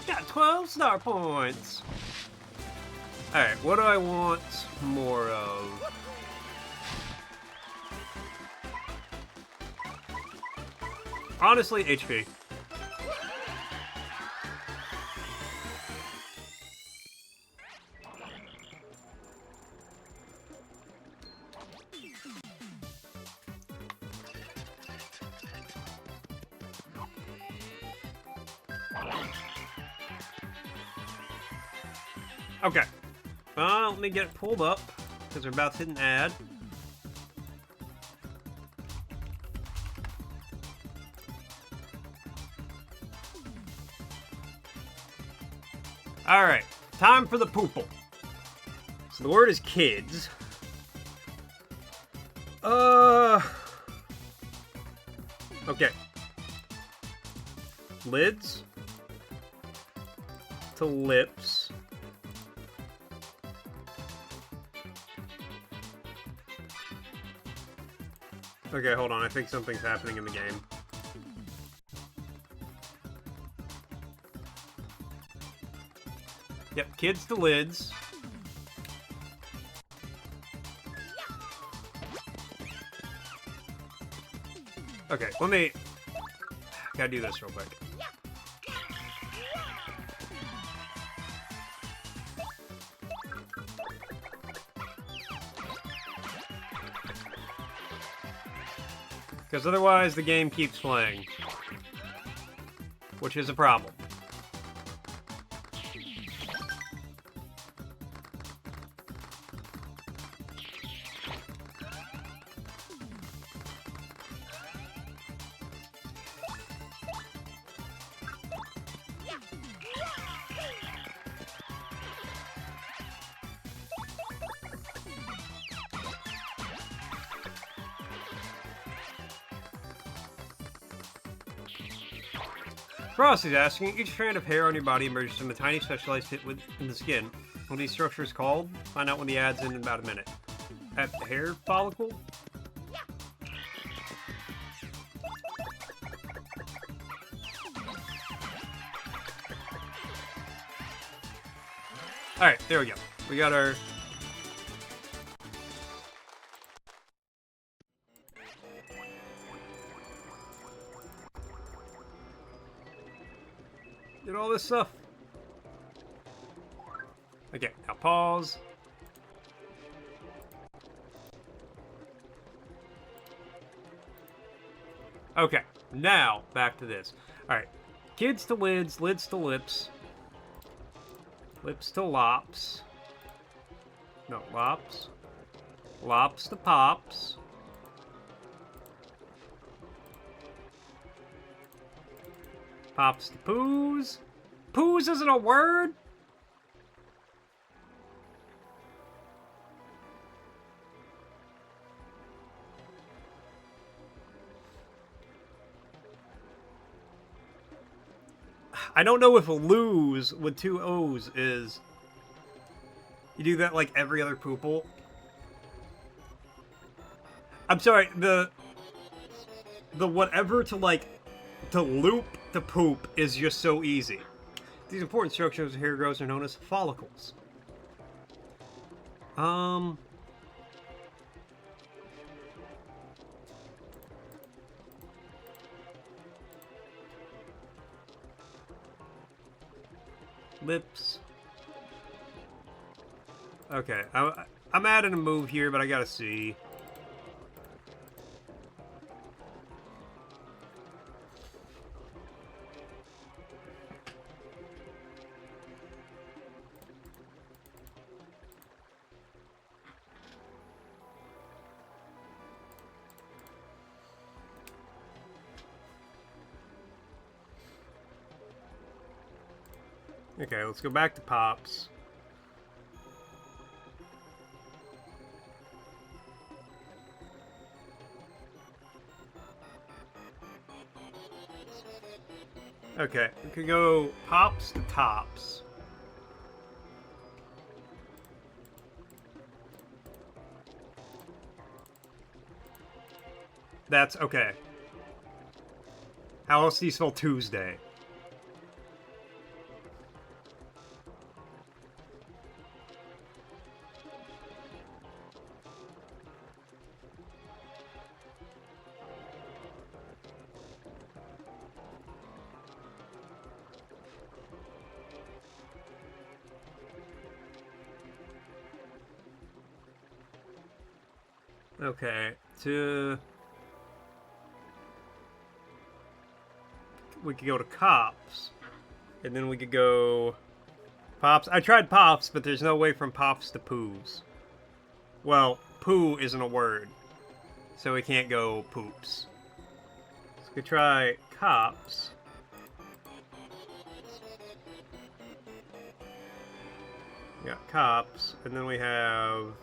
Got 12 star points. Alright, what do I want more of? Honestly, HP. Okay. Let me get it pulled up, because we're about to hit an ad. Alright, time for the poople. So the word is kids. Okay. Lids. To lips. Okay, hold on. I think something's happening in the game. Yep, kids to lids. Okay, let me... Gotta do this real quick. Because otherwise the game keeps playing. Which is a problem. Frosty's asking, each strand of hair on your body emerges from a tiny specialized tip within the skin. What are these structures called? Find out when the ad's in about a minute. At hair follicle? Alright, there we go. We got our... Did all this stuff. Okay, now pause. Okay, now back to this. Alright, kids to lids, lids to lips. Lips to lops. No, lops. Lops to pops. Pops to poos. Poos isn't a word? I don't know if lose with 2 O's is... You do that like every other poople? I'm sorry, the whatever to like... To loop to poop is just so easy. These important structures of hair growth are known as follicles. Lips. Okay, I'm adding a move here, but I gotta see. Okay, let's go back to Pops. Okay, we could go Pops to Tops. That's okay. How else do you spell Tuesday? Okay, we could go to Cops, and then we could go Pops. I tried Pops, but there's no way from Pops to Poos. Well, poo isn't a word, so we can't go Poops. So we could try Cops. We got Cops, and then we have...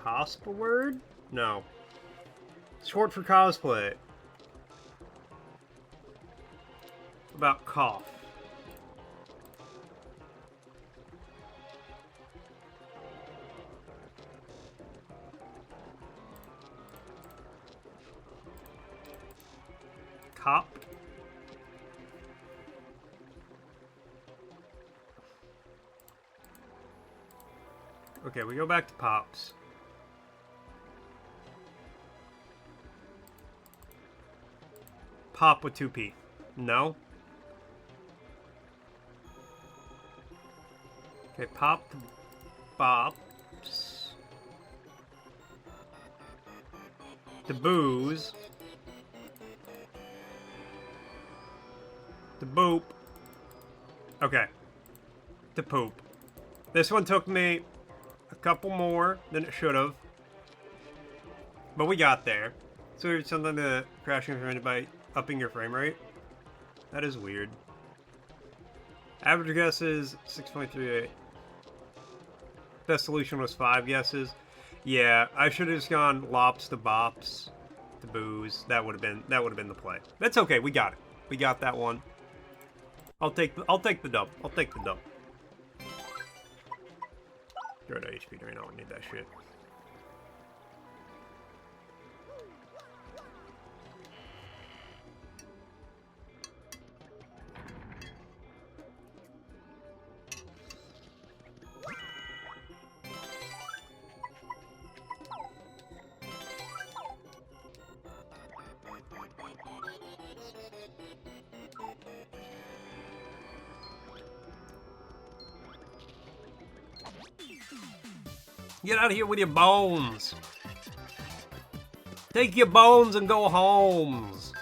Cospa word? No. Short for cosplay. About cough. Cop. Okay, we go back to Pops. Pop with 2 P. No. Okay, Pop to Bops. To Booze. To Boop. Okay. To Poop. This one took me a couple more than it should have. But we got there. So it's something to crashing prevented by upping your frame rate. That is weird. Average guess is 6.38. Best solution was 5 guesses. Yeah, I should have just gone lops to bops to booze. That would have been the play. That's okay. We got it. We got that one. I'll take the dub. I'll take the dub. Get rid of HP drain. I don't need that shit. Get out of here with your bones. Take your bones and go homes.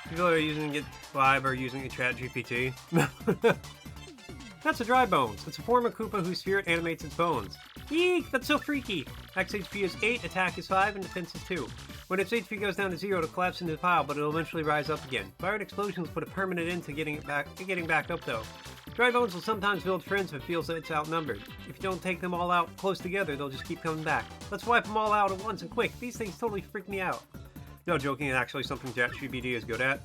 People are using it live or using a chat GPT. That's a dry bones. It's a form of Koopa whose spirit animates its bones. Eek, that's so freaky. Max HP is 8, attack is 5, and defense is 2. When its HP goes down to 0, it'll collapse into the pile, but it'll eventually rise up again. Fire and explosions put a permanent end to getting back up though. Dry bones will sometimes build friends if it feels that it's outnumbered. If you don't take them all out close together, they'll just keep coming back. Let's wipe them all out at once and quick. These things totally freak me out. No joking, it's actually something ChatGPT is good at.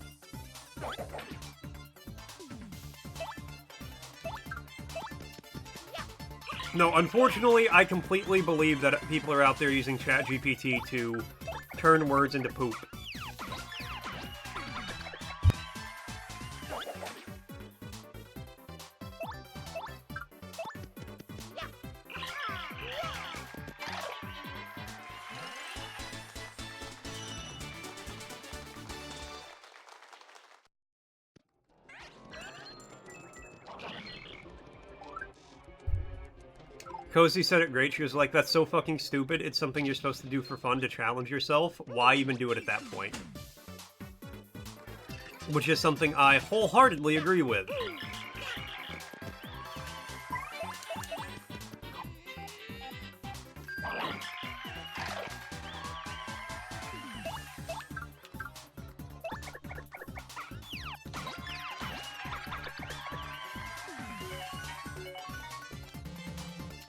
No, unfortunately, I completely believe that people are out there using ChatGPT to turn words into poop. Cozy said it great. She was like, that's so fucking stupid. It's something you're supposed to do for fun to challenge yourself. Why even do it at that point? Which is something I wholeheartedly agree with.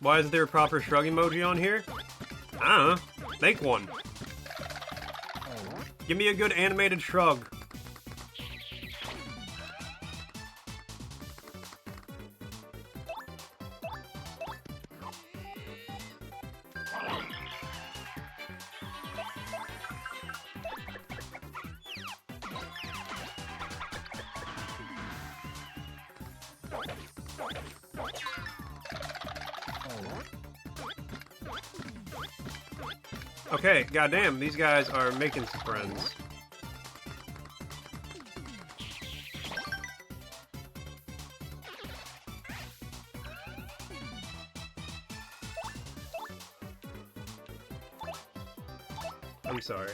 Why isn't there a proper shrug emoji on here? I don't know. Make one. Give me a good animated shrug. Okay, goddamn, these guys are making some friends. I'm sorry.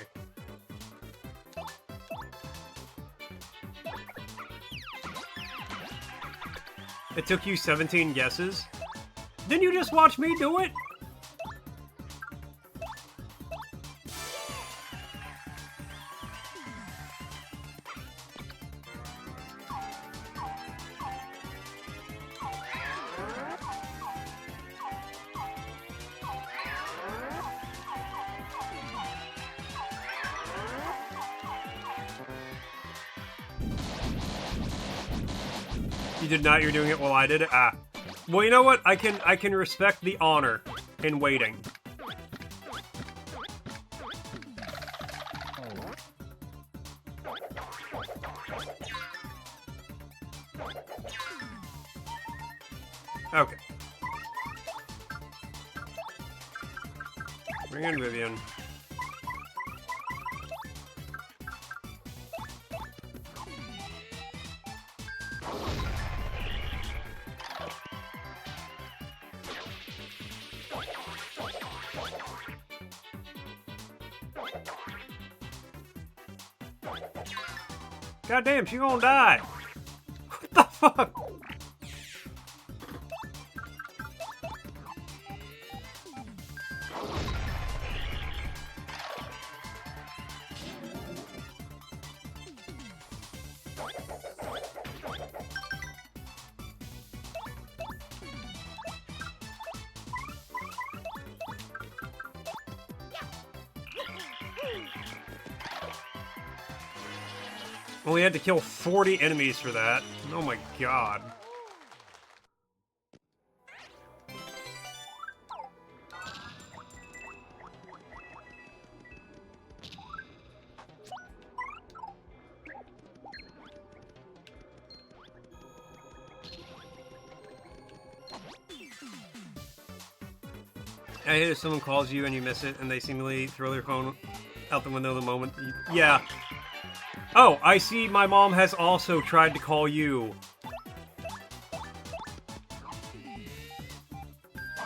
It took you 17 guesses? Didn't you just watch me do it? You did not, you're doing it while I did it? Ah. Well, you know what? I can respect the honor in waiting. Okay. Bring in Vivian. God damn, she gonna die. What the fuck? Only had to kill 40 enemies for that. Oh my god. I hate if someone calls you and you miss it and they seemingly throw their phone out the window the moment. Yeah. Oh, I see my mom has also tried to call you.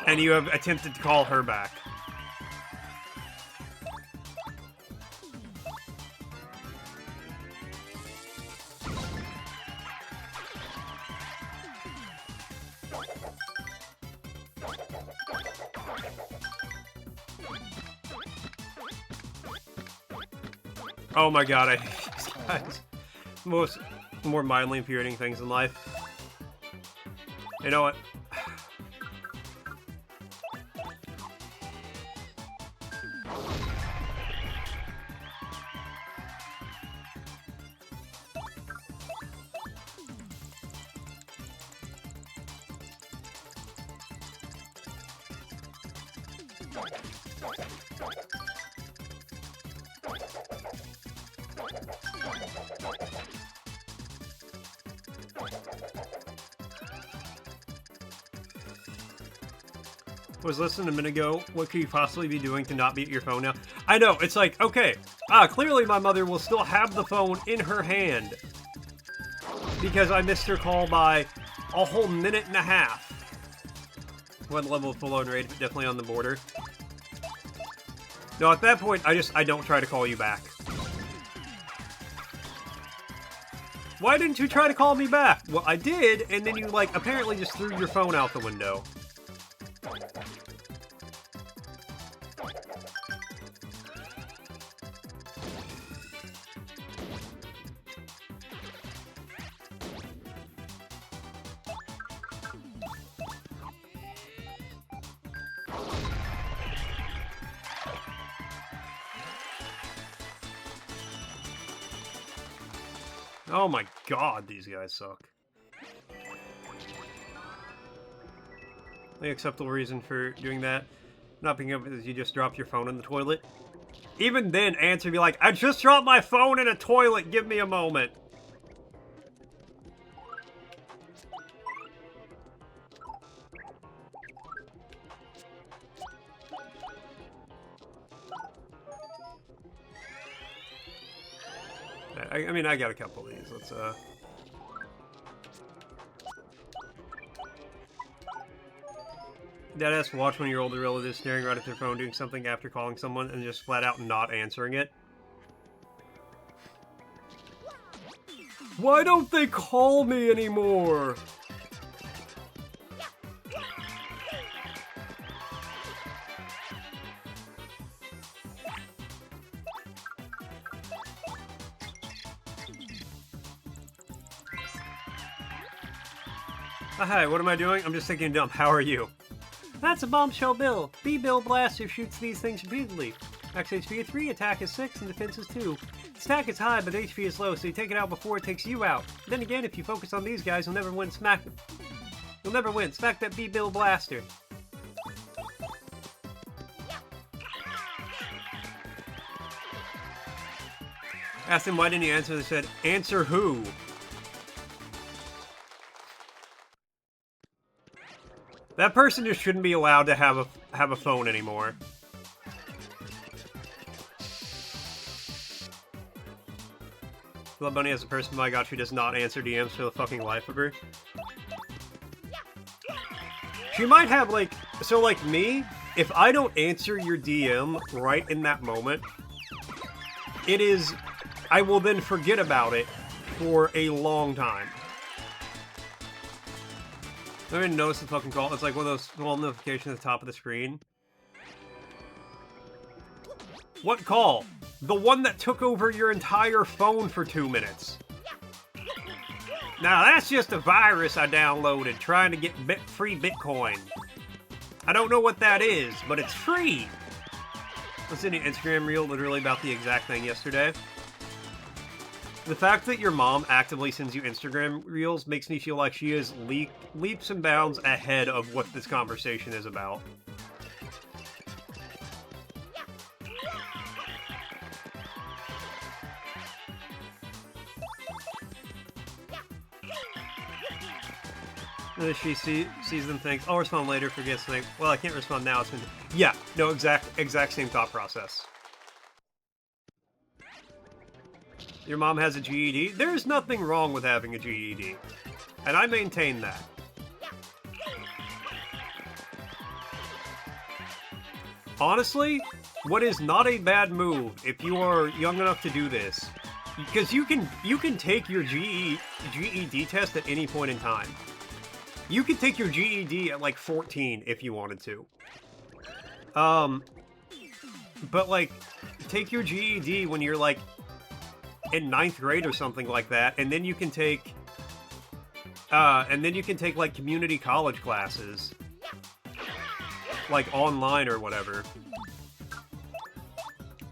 And you have attempted to call her back. Oh my god, I hate these guys. More mildly infuriating things in life. You know what? Was listening a minute ago. What could you possibly be doing to not be at your phone now? I know, it's like, okay. Clearly my mother will still have the phone in her hand. Because I missed her call by a whole minute and a half. What level of full-on rage, but definitely on the border. No, at that point, I don't try to call you back. Why didn't you try to call me back? Well, I did, and then you, like, apparently just threw your phone out the window. Oh my god, these guys suck. The acceptable reason for doing that, not picking up, is you just drop your phone in the toilet. Even then, answer be like, I just dropped my phone in a toilet, give me a moment. I mean, I got a couple of these. Let's, Deadass watch one of your older relatives staring right at their phone doing something after calling someone and just flat out not answering it. Why don't they call me anymore? Hi, what am I doing? I'm just taking a dump. How are you? That's a bombshell bill. B-Bill Blaster shoots these things repeatedly. Max HP is 3, attack is 6, and defense is 2. Stack is high, but HP is low, so you take it out before it takes you out. Then again, if you focus on these guys, you'll never win. You'll never win. Smack that B-Bill Blaster. Asked him why didn't he answer. They said, answer who? That person just shouldn't be allowed to have a phone anymore. Love Bunny as a person, my god, she does not answer DMs for the fucking life of her. She might have, like... So, like me, if I don't answer your DM right in that moment, it is... I will then forget about it for a long time. I didn't notice the fucking call. It's like one of those small notifications at the top of the screen. What call? The one that took over your entire phone for 2 minutes. Now that's just a virus I downloaded trying to get free Bitcoin. I don't know what that is, but it's free. I was in an Instagram reel literally about the exact thing yesterday. The fact that your mom actively sends you Instagram reels makes me feel like she is leaps and bounds ahead of what this conversation is about. And then she sees them, thinks, I'll respond later, forgets to think, well, I can't respond now. It's been... Yeah, no, exact same thought process. Your mom has a GED? There's nothing wrong with having a GED. And I maintain that. Honestly, what is not a bad move if you are young enough to do this, because you can take your GED test at any point in time. You could take your GED at like 14 if you wanted to. But like, take your GED when you're like in 9th grade or something like that, and then you can take like community college classes, like online or whatever.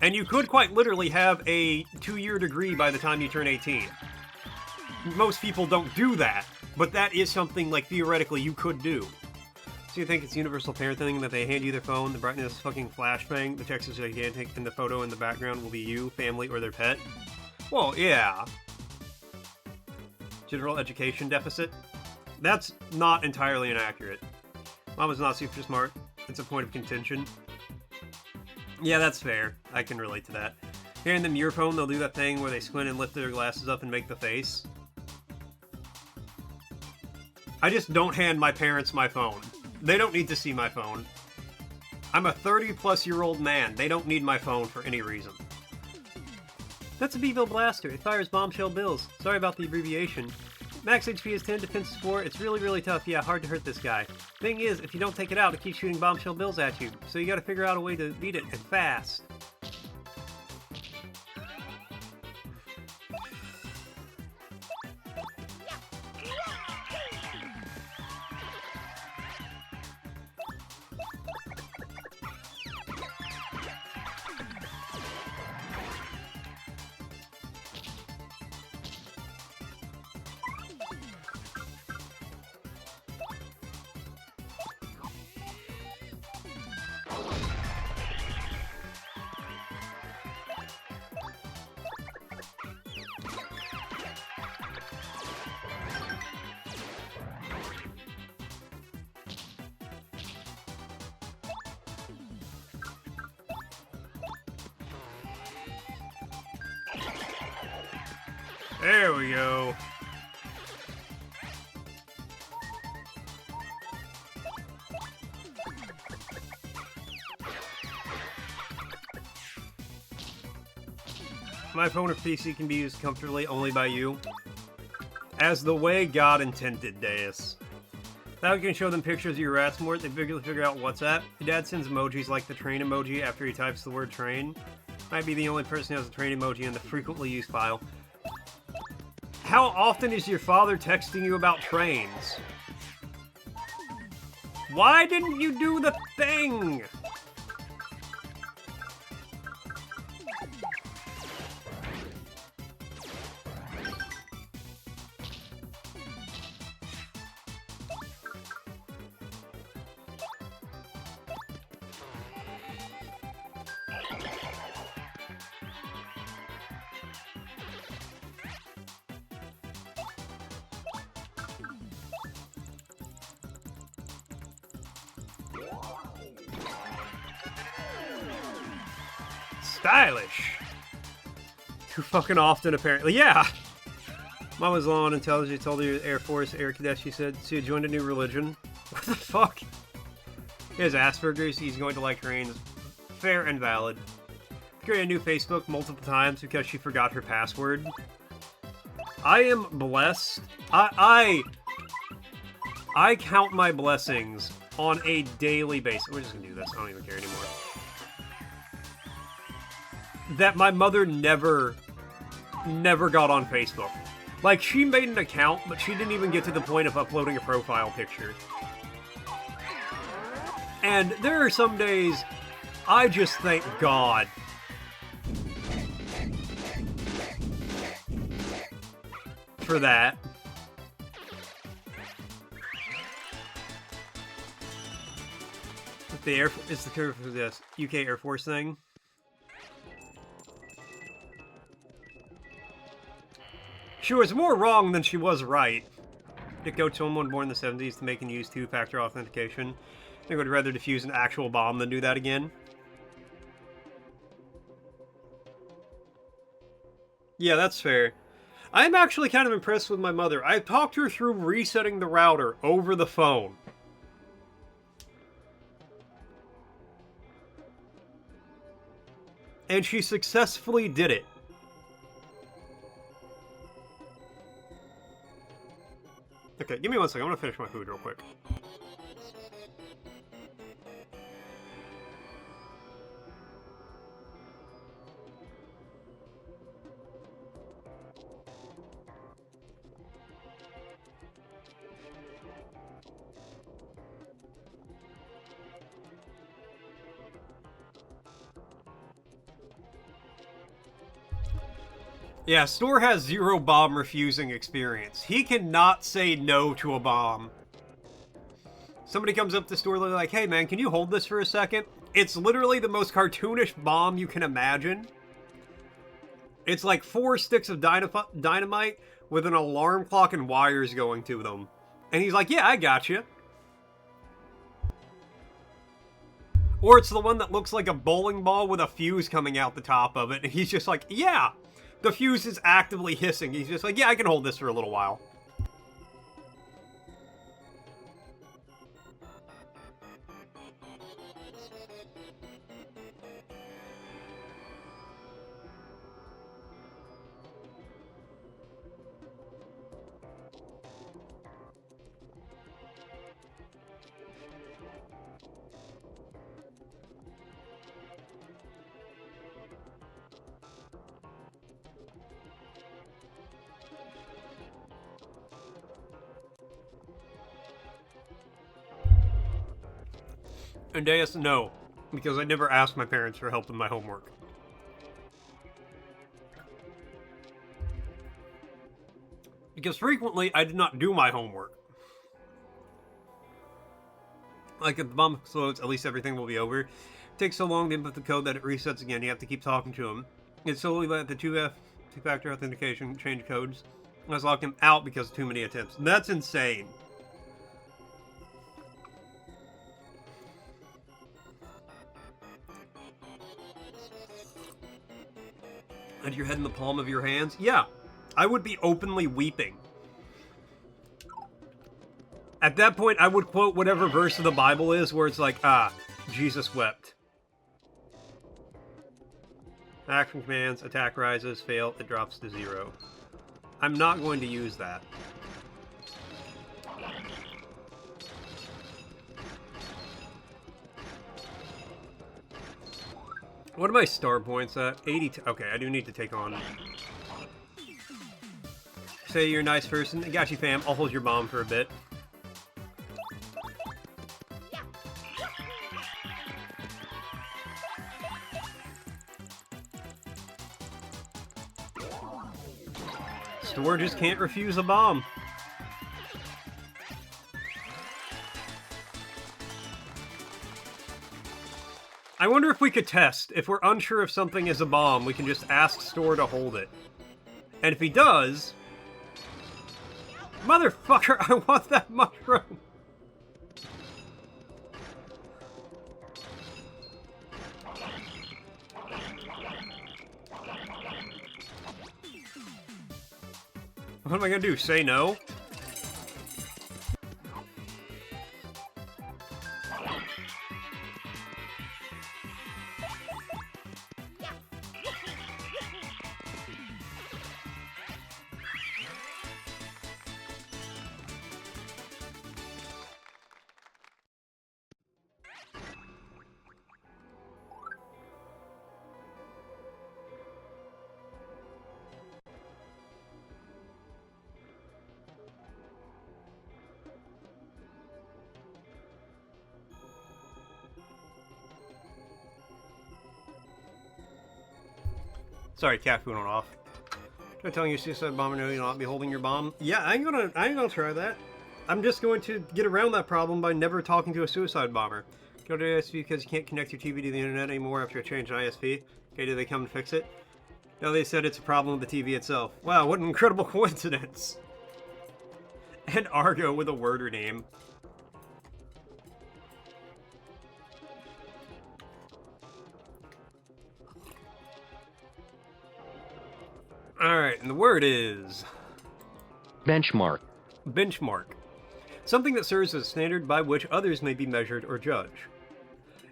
And you could quite literally have a 2-year degree by the time you turn 18. Most people don't do that, but that is something, like, theoretically you could do. So you think it's universal parenting that they hand you their phone, the brightness fucking flashbang, the text is gigantic, and the photo in the background will be you, family, or their pet? Well, yeah. General education deficit? That's not entirely inaccurate. Mom is not super smart. It's a point of contention. Yeah, that's fair. I can relate to that. Here in the mirror phone, they'll do that thing where they squint and lift their glasses up and make the face. I just don't hand my parents my phone. They don't need to see my phone. I'm a 30-plus-year-old man. They don't need my phone for any reason. That's a Beeville blaster. It fires bombshell bills. Sorry about the abbreviation. Max HP is 10, defense is 4. It's really, really tough. Yeah, hard to hurt this guy. Thing is, if you don't take it out, it keeps shooting bombshell bills at you. So you gotta figure out a way to beat it, and fast. There we go. My phone or PC can be used comfortably only by you. As the way God intended, Deus. Now you can show them pictures of your rats more. They figure out WhatsApp. Your dad sends emojis like the train emoji after he types the word train. Might be the only person who has a train emoji in the frequently used file. How often is your father texting you about trains? Why didn't you do the thing? Stylish. Too fucking often, apparently. Yeah! Mom was long and intelligent, told her Air Force, Air Cadet, she said she had joined a new religion. What the fuck? He has Asperger's, he's going to like trains. Fair and valid. Created a new Facebook multiple times because she forgot her password. I am blessed. I count my blessings on a daily basis. We're just gonna do this. I don't even care anymore. That my mother never got on Facebook. Like, she made an account, but she didn't even get to the point of uploading a profile picture. And there are some days I just thank God. for that. The Air is the curve for this UK Air Force thing. She was more wrong than she was right. To coach someone born in the 70s to make and use two-factor authentication. I think I would rather defuse an actual bomb than do that again. Yeah, that's fair. I'm actually kind of impressed with my mother. I talked her through resetting the router over the phone. And she successfully did it. Okay, give me 1 second. I'm gonna finish my food real quick. Yeah, Store has zero bomb refusing experience. He cannot say no to a bomb. Somebody comes up to Store, they're like, hey man, can you hold this for a second? It's literally the most cartoonish bomb you can imagine. It's like 4 sticks of dynamite with an alarm clock and wires going to them. And he's like, yeah, I got you. Or it's the one that looks like a bowling ball with a fuse coming out the top of it. And he's just like, yeah. The fuse is actively hissing. He's just like, yeah, I can hold this for a little while. And Deus, no, because I never asked my parents for help with my homework. Because frequently, I did not do my homework. Like, if the bomb explodes, at least everything will be over. It takes so long to input the code that it resets again. You have to keep talking to him. It's solely let the two-factor authentication change codes. Let's lock him out because of too many attempts. That's insane. And your head in the palm of your hands? Yeah, I would be openly weeping. At that point, I would quote whatever verse of the Bible is where it's like, ah, Jesus wept. Action commands, attack rises, fail, it drops to 0. I'm not going to use that. What are my star points at? 82. Okay, I do need to take on. Say you're a nice person. I got you, fam. I'll hold your bomb for a bit. Store just can't refuse a bomb. I wonder if we could test. If we're unsure if something is a bomb, we can just ask Store to hold it. And if he does... Motherfucker, I want that mushroom! What am I gonna do? Say no? Sorry, cat food went off. Try telling your suicide bomber no, you'll not be holding your bomb. Yeah, I ain't gonna try that. I'm just going to get around that problem by never talking to a suicide bomber. Go to ISP because you can't connect your TV to the internet anymore after I changed ISP. Okay, did they come and fix it? No, they said it's a problem with the TV itself. Wow, what an incredible coincidence. And Argo with a worder name. Alright, and the word is... benchmark. Benchmark. Something that serves as a standard by which others may be measured or judged.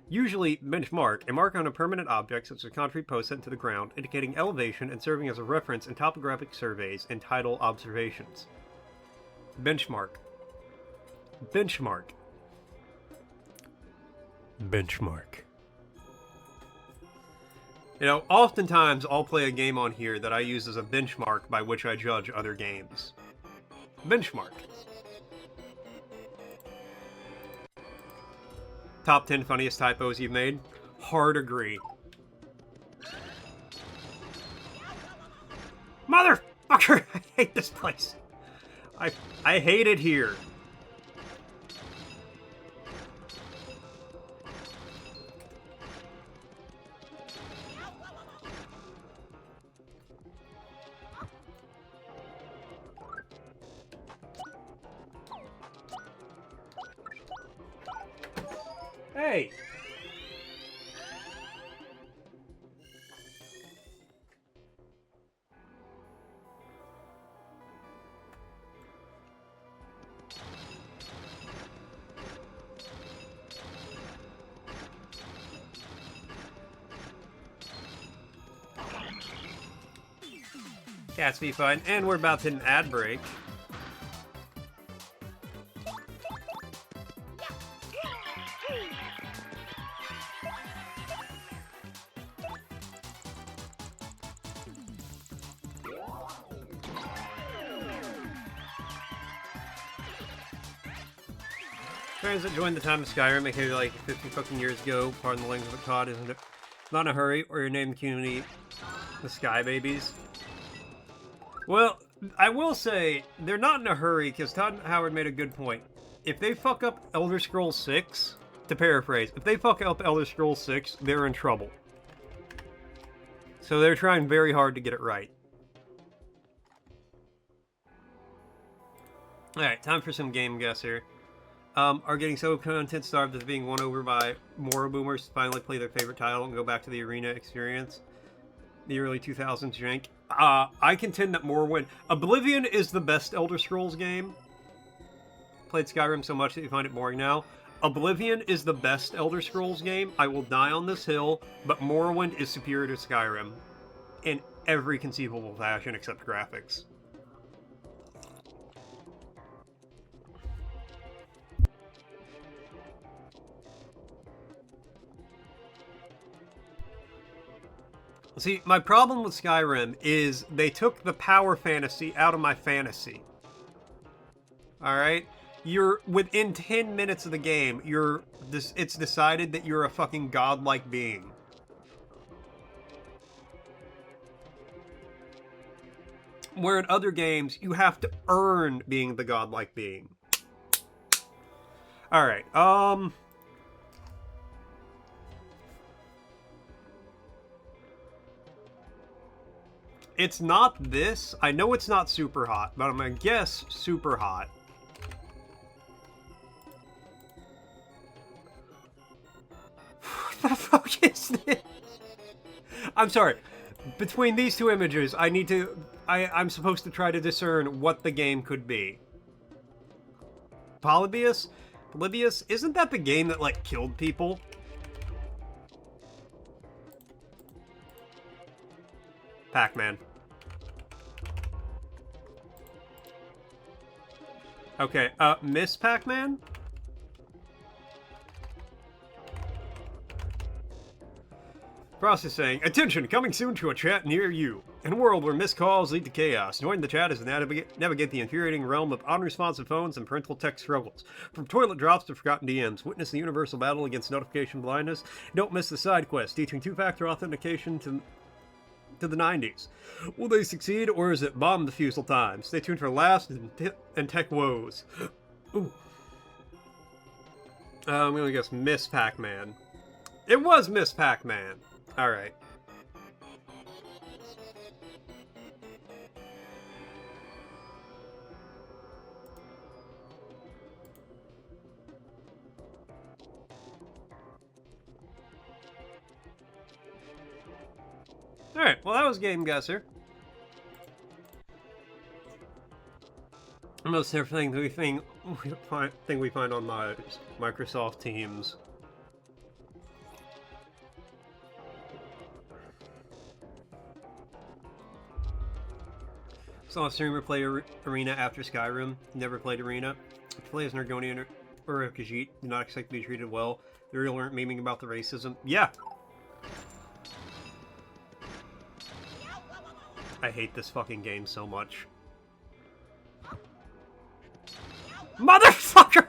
Usually, benchmark, a mark on a permanent object such as a concrete post set into the ground, indicating elevation and serving as a reference in topographic surveys and tidal observations. Benchmark. Benchmark. Benchmark. You know, oftentimes I'll play a game on here that I use as a benchmark by which I judge other games. Benchmark. Top 10 funniest typos you've made? Hard agree. Motherfucker! I hate this place. I hate it here. Hey! Cats be fine, and we're about to hit an ad break. Fans that joined the time of Skyrim, aka like 50 fucking years ago, pardon the language of the COD, isn't it? Not in a hurry, or your name in the community, the Sky Babies. Well, I will say, they're not in a hurry, because Todd Howard made a good point. If they fuck up Elder Scrolls 6, to paraphrase, if they fuck up Elder Scrolls 6, they're in trouble. So they're trying very hard to get it right. Alright, time for some game guess here. Are getting so content starved as being won over by more boomers to finally play their favorite title and go back to the arena experience. The early 2000s jank. I contend that Morrowind... Oblivion is the best Elder Scrolls game. Played Skyrim so much that you find it boring now. Oblivion is the best Elder Scrolls game. I will die on this hill, but Morrowind is superior to Skyrim. In every conceivable fashion except graphics. See, my problem with Skyrim is they took the power fantasy out of my fantasy. Alright? You're, within 10 minutes of the game, it's decided that you're a fucking godlike being. Where in other games, you have to earn being the godlike being. Alright, it's not this. I know it's not super hot, but I'm gonna guess super hot. What the fuck is this? I'm sorry. Between these two images, I'm supposed to try to discern what the game could be. Polybius? Polybius? Isn't that the game that, like, killed people? Pac-Man. Okay, Miss Pac-Man? Processing. Attention, coming soon to a chat near you. In a world where missed calls lead to chaos, join the chat as navigate the infuriating realm of unresponsive phones and parental tech struggles. From toilet drops to forgotten DMs, witness the universal battle against notification blindness. Don't miss the side quest, teaching two-factor authentication to to the 90s. Will they succeed, or is it bomb defusal time? Stay tuned for last and tech woes. Ooh. I'm gonna guess Miss Pac-Man. It was Miss Pac-Man. Alright. Alright, well that was Game Guesser. Almost everything we find on my Microsoft Teams. Saw a streamer play Arena after Skyrim. Never played Arena. To play as an Argonian or a Khajiit, do not expect to be treated well. They really aren't memeing about the racism. Yeah! I hate this fucking game so much. Motherfucker!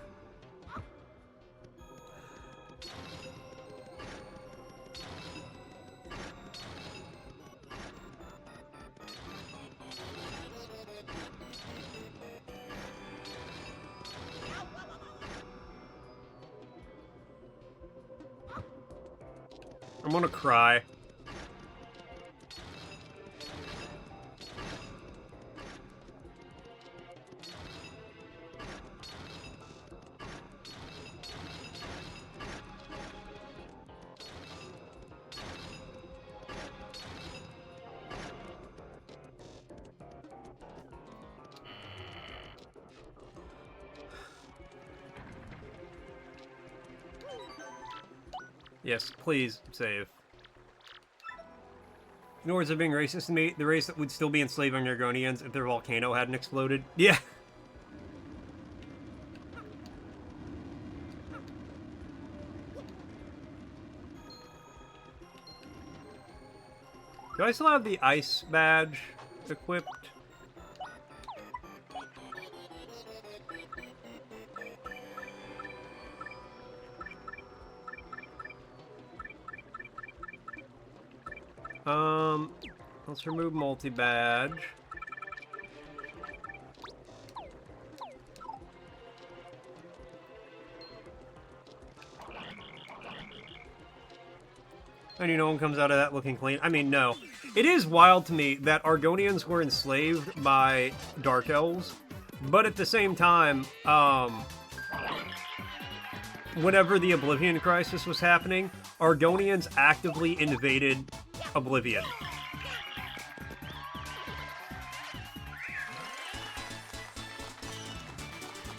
I'm gonna cry. Yes, please save. In words of being racist to me, the race that would still be enslaving Argonians if their volcano hadn't exploded. Yeah. Do I still have the ice badge equipped? Let's remove multi-badge. And no one comes out of that looking clean. I mean, no. It is wild to me that Argonians were enslaved by Dark Elves, but at the same time, whenever the Oblivion Crisis was happening, Argonians actively invaded Oblivion.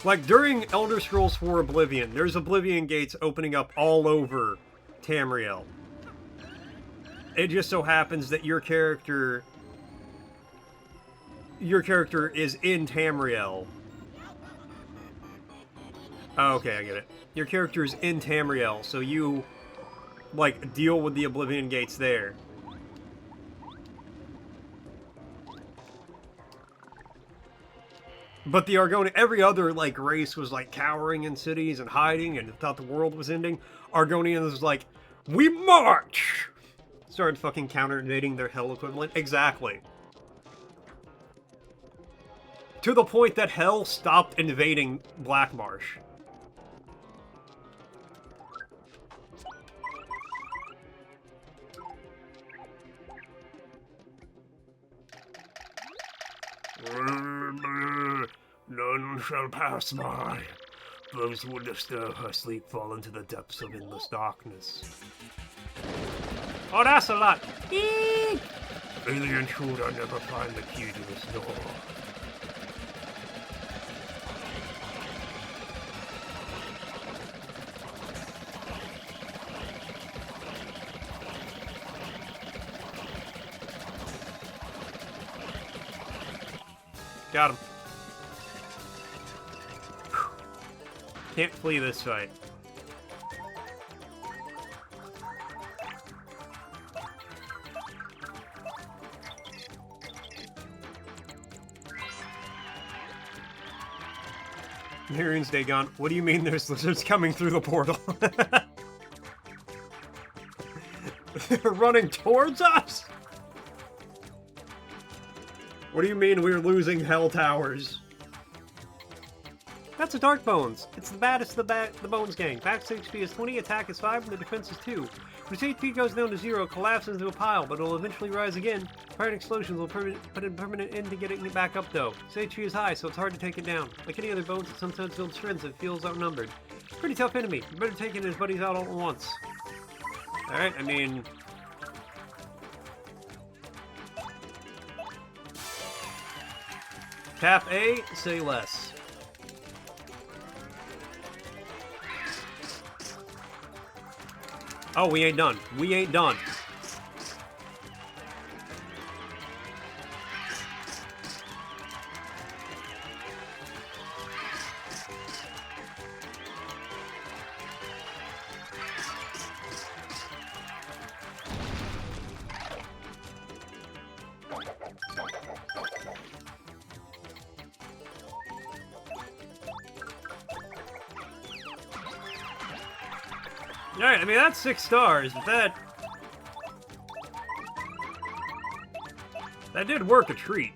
Like, during Elder Scrolls 4 Oblivion, there's Oblivion gates opening up all over Tamriel. It just so happens that your character is in Tamriel. Oh, okay, I get it. Your character is in Tamriel, so you, like, deal with the Oblivion gates there. But the Argonian, every other, like, race was, like, cowering in cities and hiding and thought the world was ending. Argonians was like, we march! Started fucking counter-invading their Hell equivalent. Exactly. To the point that Hell stopped invading Blackmarsh. None shall pass by. Those who would disturb her sleep fall into the depths of endless darkness. Oh, that's a lot. Eek! The intruder never find the key to this door. Got him. Can't flee this fight. Marion's Day gone. What do you mean there's lizards coming through the portal? They're running towards us? What do you mean we're losing Hell Towers? That's a Dark Bones. It's the baddest of the Bones gang. Max HP is 20, attack is 5, and the defense is 2. When its HP goes down to 0, it collapses into a pile, but it will eventually rise again. Fire and explosions will put a permanent end to getting it back up, though. Its HP is high, so it's hard to take it down. Like any other bones, it sometimes builds shreds that feels outnumbered. Pretty tough enemy. You better take it and his buddies out all at once. Alright, I mean... Tap A, say less. Oh, we ain't done. We ain't done. Alright, I mean, that's 6 stars, but that did work a treat.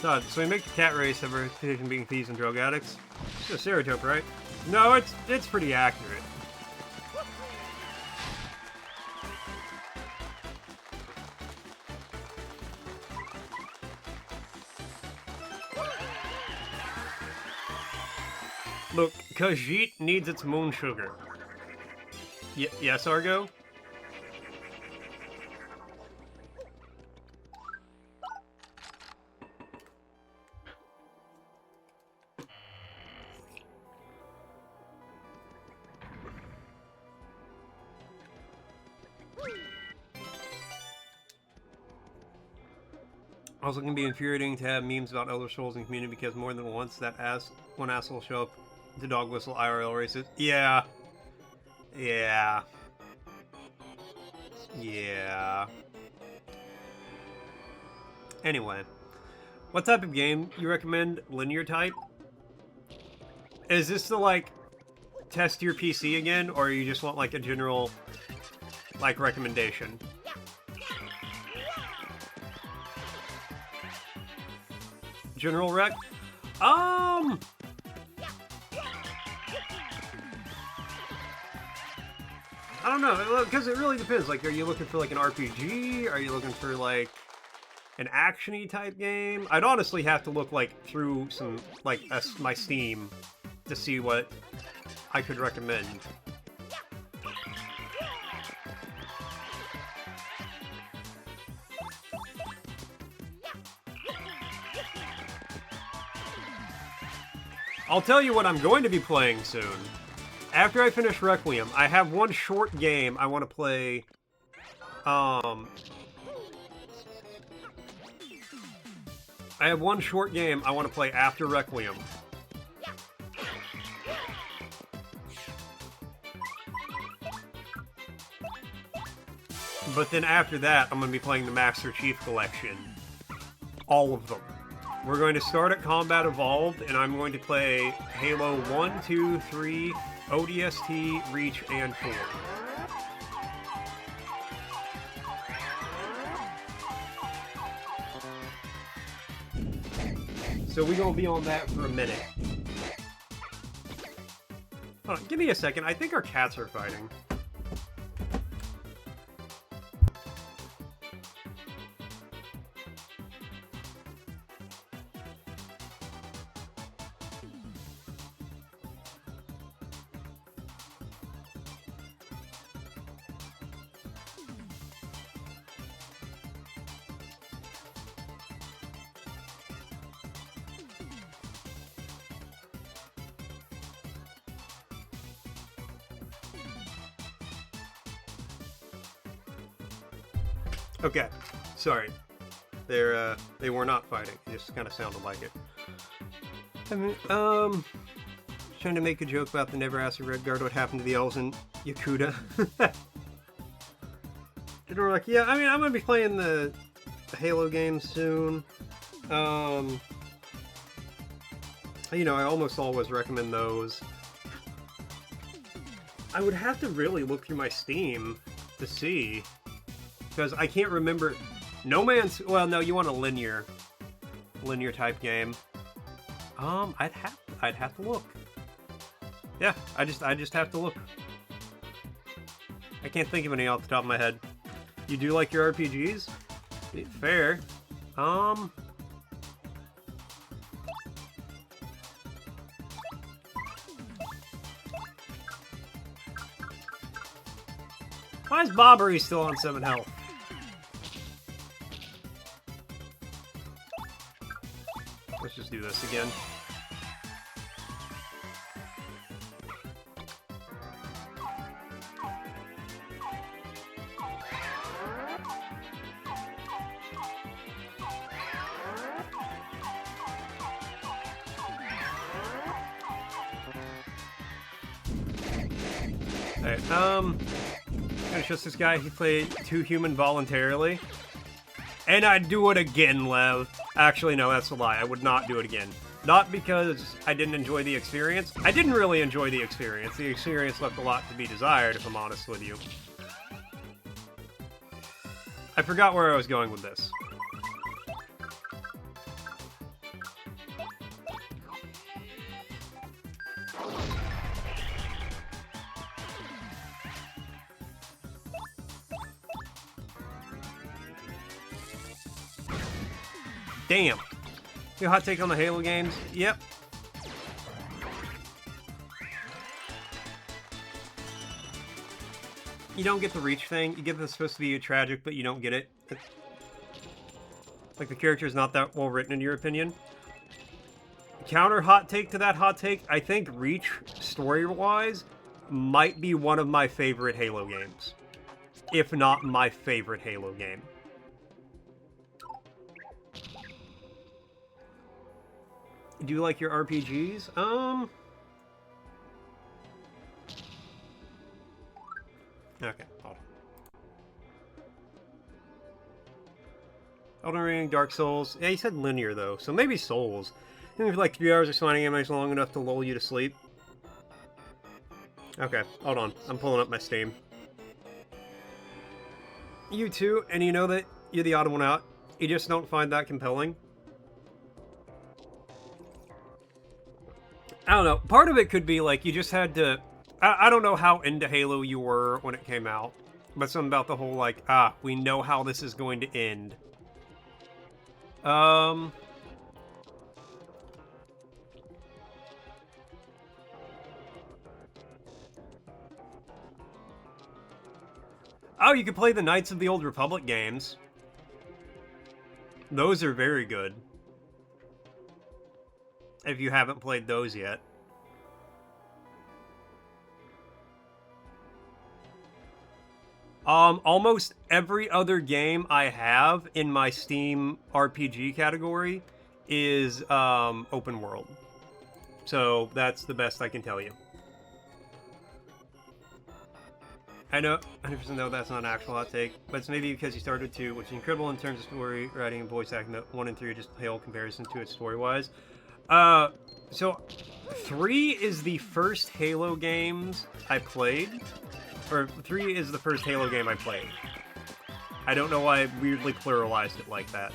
So we make the cat race of our reputation being thieves and drug addicts. It's a stereotype, right? No, it's pretty accurate. Look, Khajiit needs its moon sugar. Yes, Argo? Also, it can be infuriating to have memes about Elder Scrolls in the community because more than once one asshole will show up to dog whistle IRL races. Yeah. Yeah. Yeah. Anyway. What type of game you recommend? Linear type? Is this to, like, test your PC again, or you just want, like, a general, like, recommendation? General rec? I don't know, because it really depends. Like, are you looking for, like, an RPG? Are you looking for, like, an action-y type game? I'd honestly have to look, like, through some, like, my Steam to see what I could recommend. I'll tell you what I'm going to be playing soon. After I finish Requiem, I have one short game I want to play. I have one short game I want to play after Requiem. But then after that, I'm going to be playing the Master Chief Collection. All of them. We're going to start at Combat Evolved, and I'm going to play Halo 1, 2, 3, ODST, Reach, and 4. So we're going to be on that for a minute. Hold on, give me a second. I think our cats are fighting. Okay, sorry. They were not fighting. It just kind of sounded like it. I mean, trying to make a joke about the never asked Redguard what happened to the elves in Yakuta. And we're like, yeah, I mean, I'm gonna be playing the Halo game soon. You know, I almost always recommend those. I would have to really look through my Steam to see, because I can't remember. No Man's... Well, no, you want a linear type game. I'd have to look. Yeah, I just have to look. I can't think of any off the top of my head. You do like your RPGs? Fair. Why is Bobbery still on 7 health? Let's just do this again. Alright, gonna trust this guy. He played 2 human voluntarily. And I'd do it again, Lev. Actually, no, that's a lie. I would not do it again. Not because I didn't enjoy the experience. I didn't really enjoy the experience. The experience left a lot to be desired, if I'm honest with you. I forgot where I was going with this. Damn. Your hot take on the Halo games? Yep. You don't get the reach thing. You get that it's supposed to be tragic, but you don't get it. Like, the character is not that well written, in your opinion. Counter hot take to that hot take, I think Reach, story-wise, might be one of my favorite Halo games. If not my favorite Halo game. Do you like your RPGs? Okay, hold on. Elden Ring, Dark Souls. Yeah, you said linear, though, so maybe Souls. I think for like 3 hours of spawning enemies long enough to lull you to sleep. Okay, hold on. I'm pulling up my Steam. You too, and you know that you're the odd one out. You just don't find that compelling. I don't know. Part of it could be, like, you just had to... I don't know how into Halo you were when it came out. But something about the whole, like, we know how this is going to end. Oh, you could play the Knights of the Old Republic games. Those are very good. If you haven't played those yet. Almost every other game I have in my Steam RPG category is open world. So that's the best I can tell you. I know, 100% know that's not an actual hot take, but it's maybe because you started 2, which is incredible in terms of story, writing, and voice acting. 1 and 3 are just pale comparison to it story-wise. So 3 is the first Halo games I played. Or 3 is the first Halo game I played. I don't know why I weirdly pluralized it like that.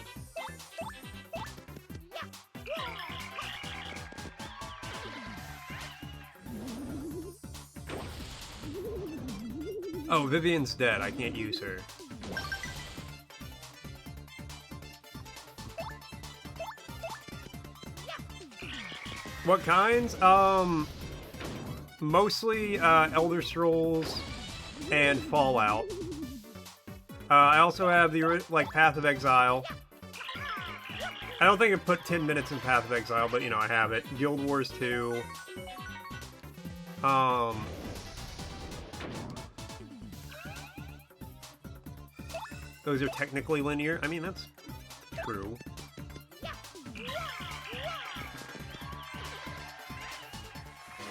Oh, Vivian's dead. I can't use her. What kinds? Mostly Elder Scrolls and Fallout. I also have the, like, Path of Exile. I don't think I put 10 minutes in Path of Exile, but, you know, I have it. Guild Wars 2. Those are technically linear. I mean, that's true.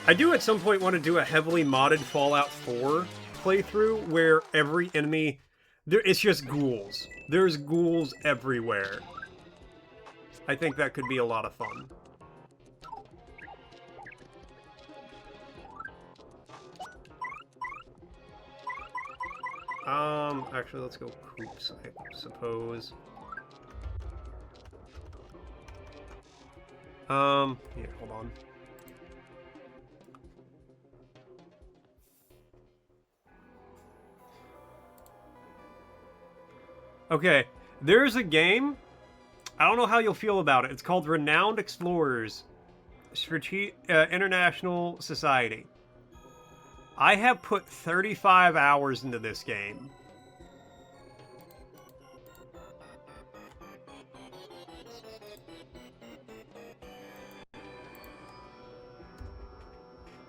I do at some point want to do a heavily modded Fallout 4 playthrough where every enemy... it's just ghouls. There's ghouls everywhere. I think that could be a lot of fun. Actually, let's go creeps, I suppose. Here, hold on. Okay, there's a game. I don't know how you'll feel about it. It's called Renowned Explorers International Society. I have put 35 hours into this game.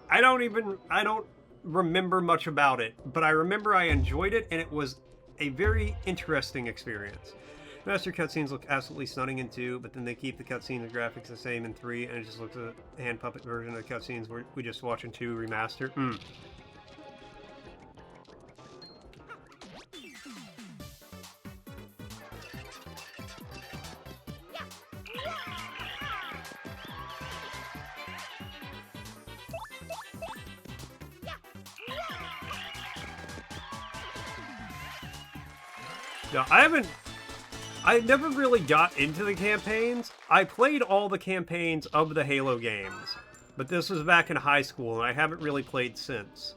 I don't remember much about it, but I remember I enjoyed it, and it was a very interesting experience. Master cutscenes look absolutely stunning in 2, but then they keep the cutscenes and graphics the same in 3, and it just looks like a hand puppet version of the cutscenes we just watched in 2 remastered. No, I never really got into the campaigns. I played all the campaigns of the Halo games, but this was back in high school, and I haven't really played since.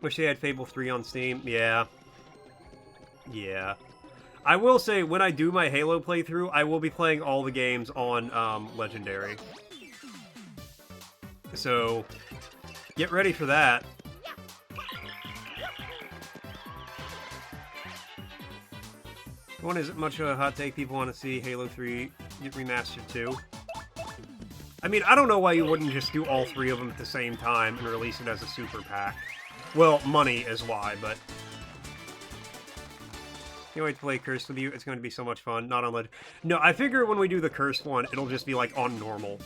Wish they had Fable 3 on Steam. Yeah. Yeah. I will say, when I do my Halo playthrough, I will be playing all the games on Legendary. So, get ready for that. One isn't much of a hot take. People want to see Halo 3 get remastered too. I mean, I don't know why you wouldn't just do all 3 of them at the same time and release it as a super pack. Well, money is why, but... Can't wait to play Cursed with you. It's going to be so much fun. Not on Legend. No, I figure when we do the Cursed one, it'll just be like on normal.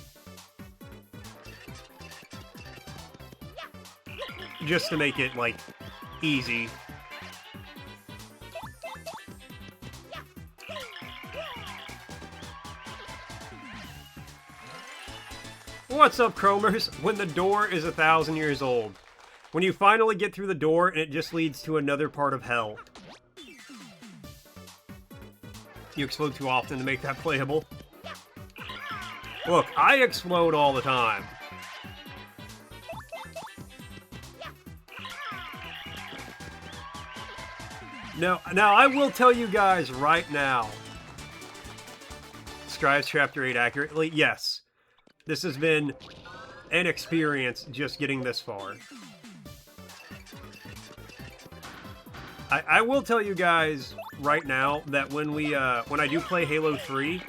Just to make it, like, easy. What's up, Chromers? When the door is 1,000 years old. When you finally get through the door and it just leads to another part of hell. You explode too often to make that playable. Look, I explode all the time. Now I will tell you guys right now. Describes Chapter 8 accurately? Yes. This has been an experience just getting this far. I will tell you guys right now that when I do play Halo 3,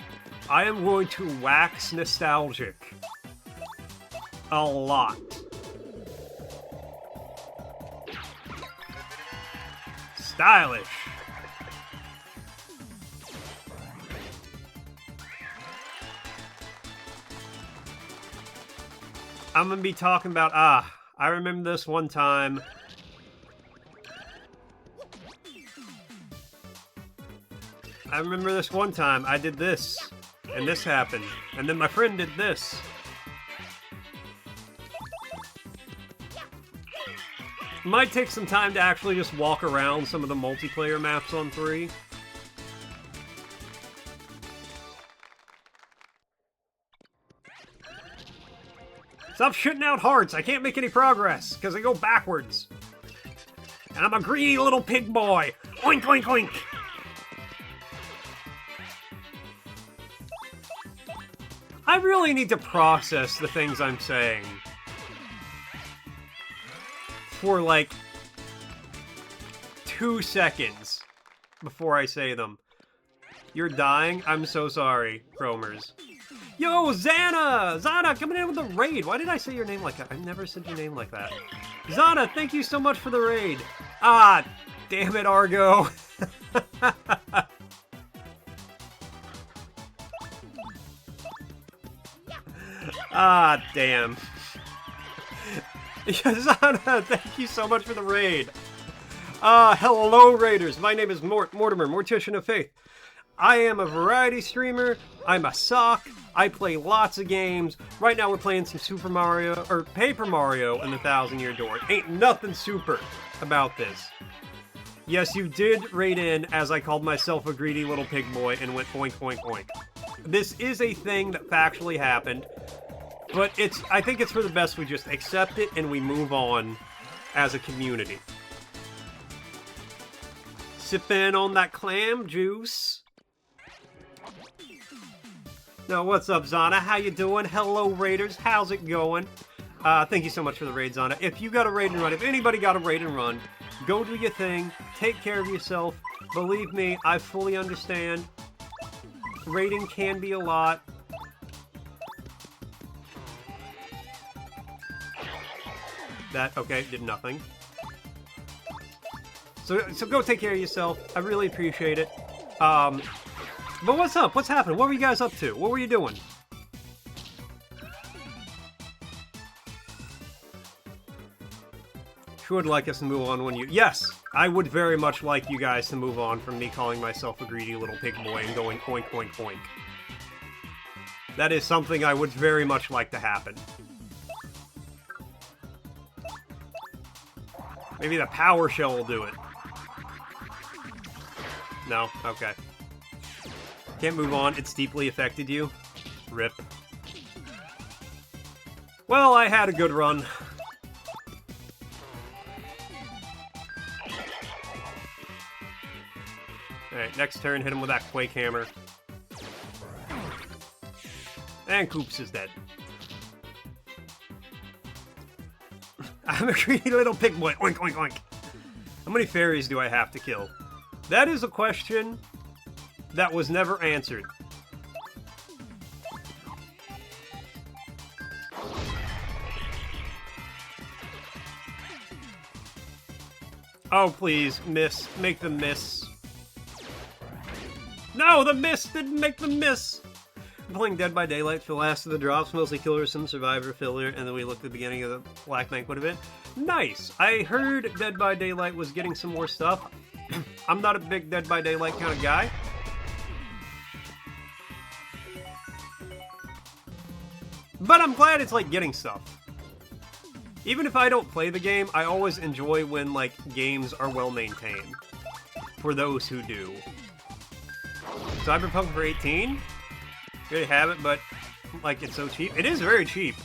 I am going to wax nostalgic. A lot. Stylish. I'm gonna be talking about, I remember this one time. I remember this one time I did this, and this happened, and then my friend did this. Might take some time to actually just walk around some of the multiplayer maps on 3. Stop shooting out hearts. I can't make any progress because I go backwards. And I'm a greedy little pig boy. Oink, oink, oink. I really need to process the things I'm saying. For like 2 seconds before I say them. You're dying? I'm so sorry, Chromers. Yo, Xana! Xana, coming in with a raid! Why did I say your name like that? I've never said your name like that. Xana, thank you so much for the raid! Ah, damn it, Argo! Ah, damn. Xana, thank you so much for the raid! Hello, Raiders! My name is Mortimer, Mortician of Faith. I am a variety streamer, I'm a sock, I play lots of games. Right now we're playing some Super Mario, or Paper Mario and the 1,000 Year Door. Ain't nothing super about this. Yes, you did raid in as I called myself a greedy little pig boy and went oink, oink, oink. This is a thing that factually happened, but I think it's for the best we just accept it and we move on as a community. Sipping on that clam juice. Now, what's up, Zana? How you doing? Hello, Raiders. How's it going? Thank you so much for the raid, Zana. If you got a raid and run, if anybody got a raid and run, go do your thing. Take care of yourself. Believe me, I fully understand. Raiding can be a lot. That, okay, did nothing. So go take care of yourself. I really appreciate it. But what's up? What's happening? What were you guys up to? What were you doing? Sure would like us to move on when you... Yes! I would very much like you guys to move on from me calling myself a greedy little pig boy and going oink, oink, oink. That is something I would very much like to happen. Maybe the power shell will do it. No? Okay. Can't move on. It's deeply affected you. RIP. Well, I had a good run. Alright, next turn, hit him with that Quake Hammer. And Koops is dead. I'm a greedy little pig boy. Oink, oink, oink. How many fairies do I have to kill? That is a question that was never answered. Oh, please, miss. Make them miss. No, the miss didn't make them miss! I'm playing Dead by Daylight for the last of the drops, mostly killer, some survivor filler, and then we looked at the beginning of the Black Banquet event. Nice! I heard Dead by Daylight was getting some more stuff. I'm not a big Dead by Daylight kind of guy. But I'm glad it's, like, getting stuff. Even if I don't play the game, I always enjoy when, like, games are well-maintained. For those who do. Cyberpunk for 18? Good to have it, but, like, it's so cheap. It is very cheap.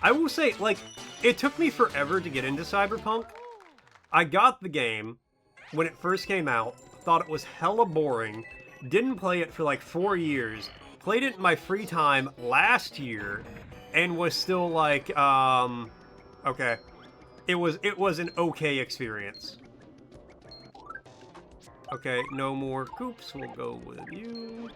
I will say, like, it took me forever to get into Cyberpunk. I got the game when it first came out, thought it was hella boring, didn't play it for, like, 4 years, played it in my free time last year, and was still like, okay. It was an okay experience. Okay, no more Koops. We'll go with you.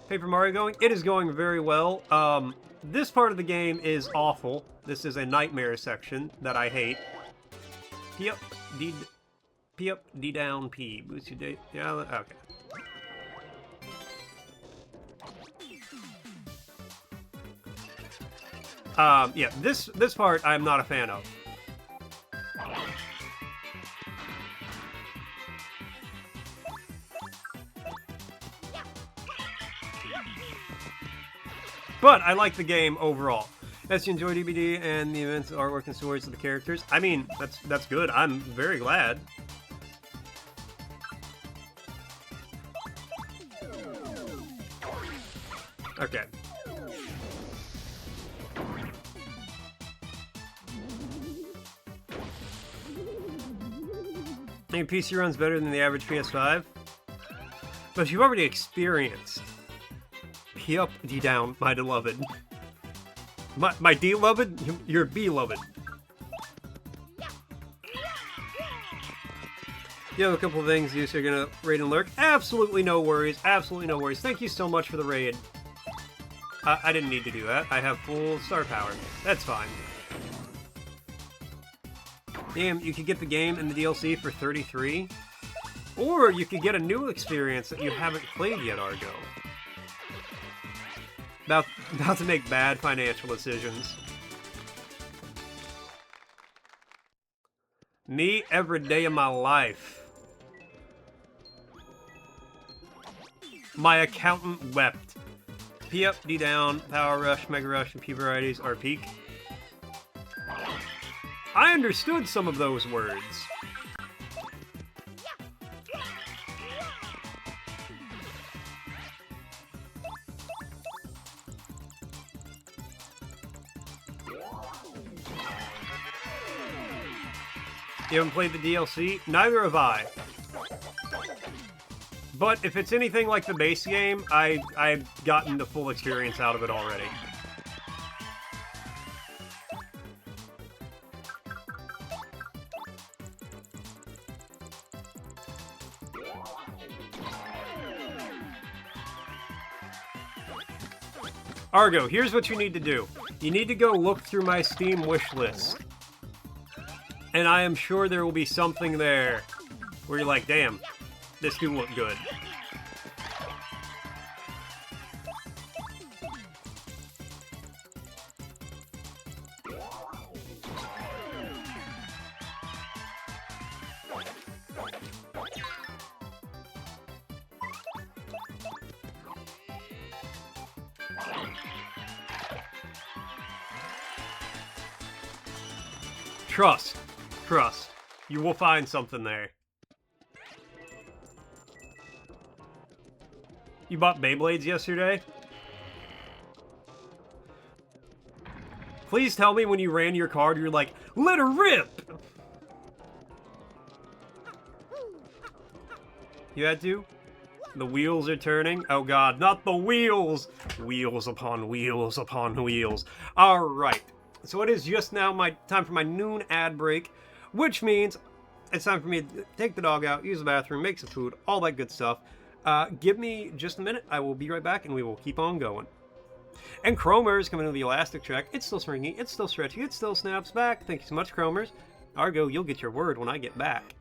Paper Mario going? It is going very well. This part of the game is awful. This is a nightmare section that I hate. P up, D down, P. Boost your day. Yeah, okay. Yeah, this part I'm not a fan of. But I like the game overall. As you enjoy DBD and the events, artwork, and stories of the characters. I mean, that's good. I'm very glad. Okay. I think PC runs better than the average PS5. But you've already experienced. P up, D down, my beloved. My D-loved? You're B-loved. You have a couple of things you are gonna raid and lurk. Absolutely no worries. Absolutely no worries. Thank you so much for the raid. I didn't need to do that. I have full star power. That's fine. Damn, you could get the game and the DLC for $33. Or you could get a new experience that you haven't played yet, Argo. About to make bad financial decisions. Me every day of my life. My accountant wept. P up, D down, Power Rush, Mega Rush, and P varieties are peak. I understood some of those words. You haven't played the DLC? Neither have I. But if it's anything like the base game, I've gotten the full experience out of it already. Argo, here's what you need to do. You need to go look through my Steam wish list. And I am sure there will be something there where you're like, damn, this do look good. Trust. You will find something there. You bought Beyblades yesterday? Please tell me when you ran your card, you're like, let her rip! You had to? The wheels are turning? Oh god, not the wheels! Wheels upon wheels upon wheels. Alright. So it is just now time for my noon ad break, which means it's time for me to take the dog out, use the bathroom, make some food, all that good stuff. Give me just a minute. I will be right back, and we will keep on going. And Chromers coming into the elastic track. It's still springy, it's still stretchy, it still snaps back. Thank you so much, Chromers. Argo, you'll get your word when I get back.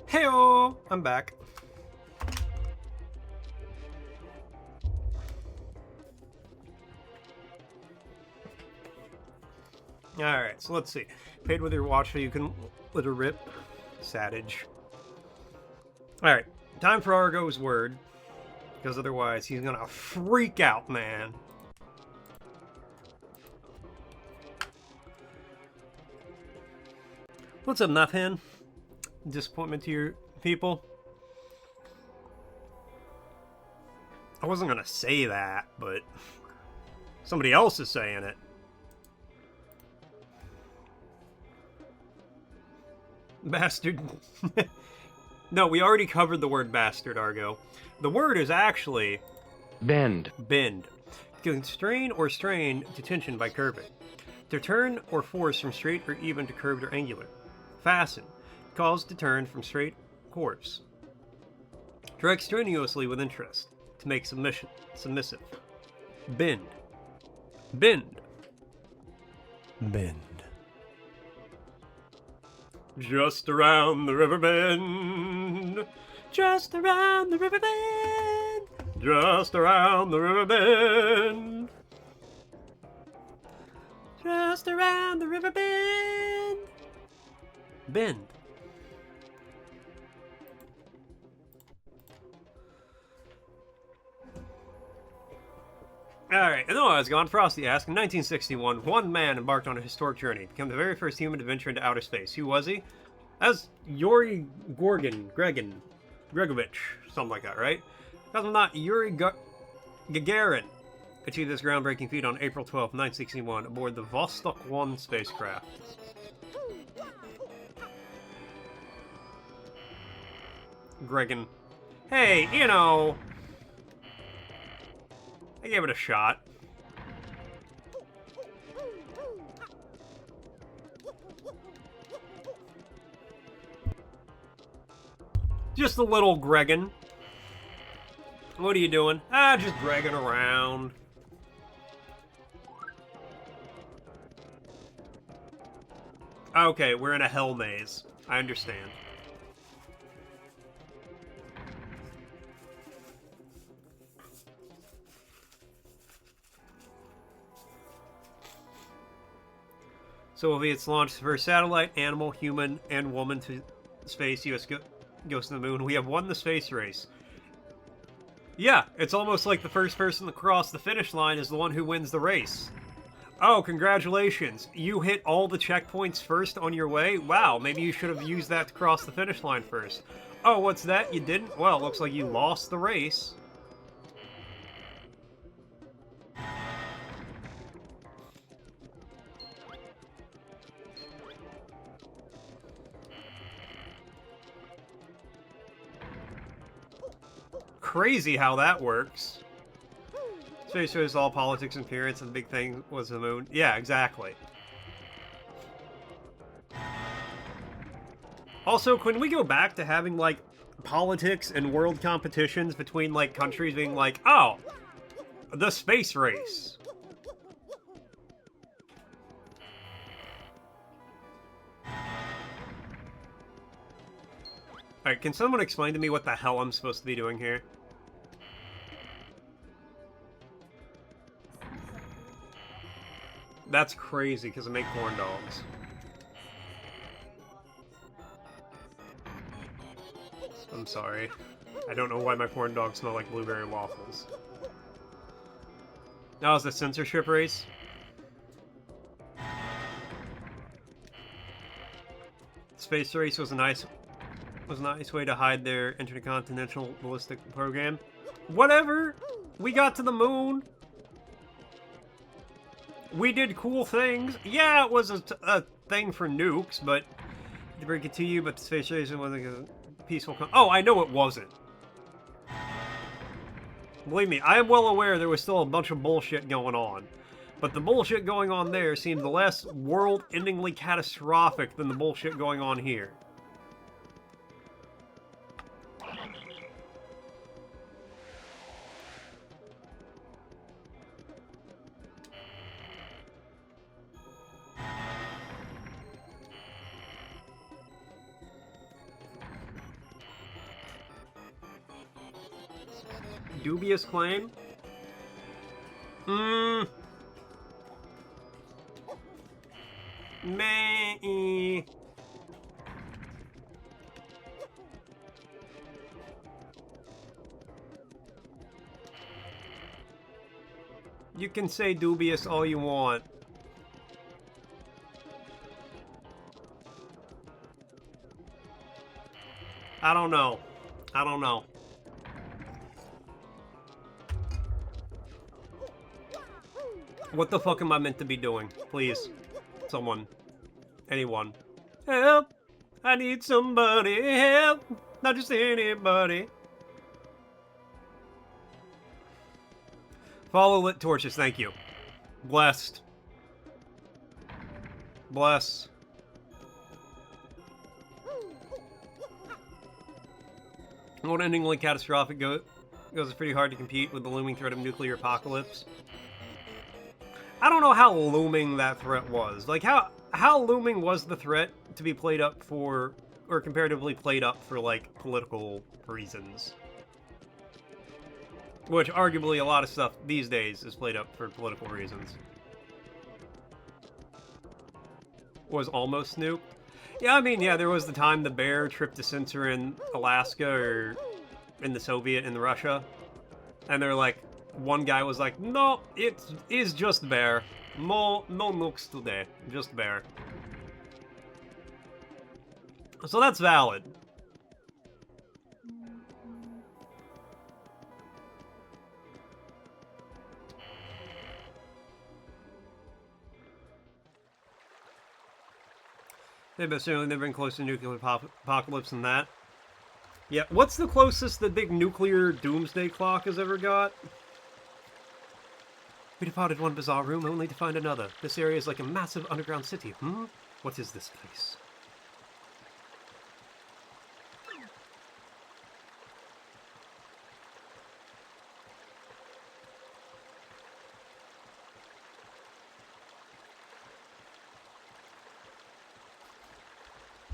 Heyo! I'm back. Alright, so let's see. Paid with your watch so you can let her rip. Savage. Alright, time for Argo's word. Because otherwise he's gonna freak out, man. What's up, Nothing? Disappointment to your people? I wasn't gonna say that, but somebody else is saying it. Bastard. No, we already covered the word bastard, Argo. The word is actually... Bend. Bend. Constrain or strain to tension by curving. To turn or force from straight or even to curved or angular. Fasten. Cause to turn from straight course. Direct strenuously with interest. To make submissive. Bend. Bend. Bend. Just around the river bend. Just around the river bend. Just around the river bend. Just around the river bend. Bend. Alright, and though I was gone, Frosty asked, in 1961, one man embarked on a historic journey, became the very first human to venture into outer space. Who was he? That's Yuri Gregovich, something like that, right? That's not Yuri Gagarin. Achieved this groundbreaking feat on April 12, 1961, aboard the Vostok 1 spacecraft. Gregan. Hey, you know... I gave it a shot. Just a little Gregan. What are you doing? Ah, just dragging around. Okay, we're in a hell maze. I understand. Soviets launched the first satellite, animal, human, and woman to space. US goes to the moon. We have won the space race. Yeah, it's almost like the first person to cross the finish line is the one who wins the race. Oh, congratulations. You hit all the checkpoints first on your way? Wow, maybe you should have used that to cross the finish line first. Oh, what's that? You didn't? Well, looks like you lost the race. Crazy how that works. Space shows all politics and appearance, and the big thing was the moon. Yeah, exactly. Also, can we go back to having, like, politics and world competitions between, like, countries being like, oh, the space race. Alright, can someone explain to me what the hell I'm supposed to be doing here? That's crazy, because I make corn dogs. I'm sorry. I don't know why my corn dogs smell like blueberry waffles. That was the censorship race. Space race was a nice way to hide their intercontinental ballistic program. Whatever! We got to the moon! We did cool things. Yeah, it was a thing for nukes, but to break it to you, but the space station wasn't a peaceful. Oh, I know it wasn't. Believe me, I am well aware there was still a bunch of bullshit going on. But the bullshit going on there seemed less world-endingly catastrophic than the bullshit going on here. Dubious claim? Meh. You can say dubious all you want. I don't know. I don't know. What the fuck am I meant to be doing? Please. Someone. Anyone. Help! I need somebody. Help! Not just anybody. Follow lit torches, thank you. Blessed. Bless. World-endingly catastrophic goes pretty hard to compete with the looming threat of nuclear apocalypse. I don't know how looming that threat was. Like, how looming was the threat to be played up for, or comparatively played up for, like, political reasons? Which, arguably, a lot of stuff these days is played up for political reasons. Was almost Snoop? Yeah, I mean, yeah, there was the time the bear tripped a sensor in Alaska, or in the Soviet, in Russia. And they're like, one guy was like, no, it is just bear. No nukes today. Just bear. So that's valid. They've certainly never been closer to nuclear apocalypse than that. Yeah, what's the closest the big nuclear doomsday clock has ever got? We departed one bizarre room only to find another. This area is like a massive underground city. What is this place?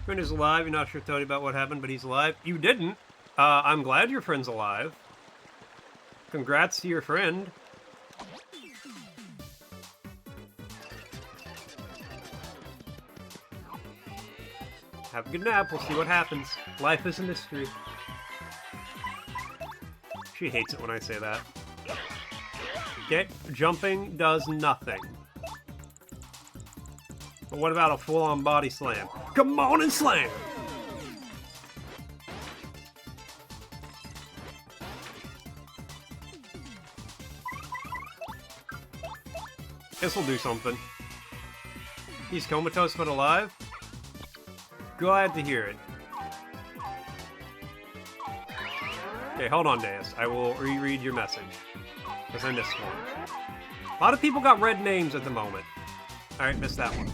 Friend is alive. You're not sure Tony about what happened, but he's alive. You didn't. I'm glad your friend's alive. Congrats to your friend. Have a good nap. We'll see what happens. Life is a mystery. She hates it when I say that. Okay, jumping does nothing. But what about a full-on body slam? Come on and slam! This'll do something. He's comatose but alive? Glad to hear it. Okay, hold on, Deus. I will reread your message. Because I missed one. A lot of people got red names at the moment. Alright, missed that one.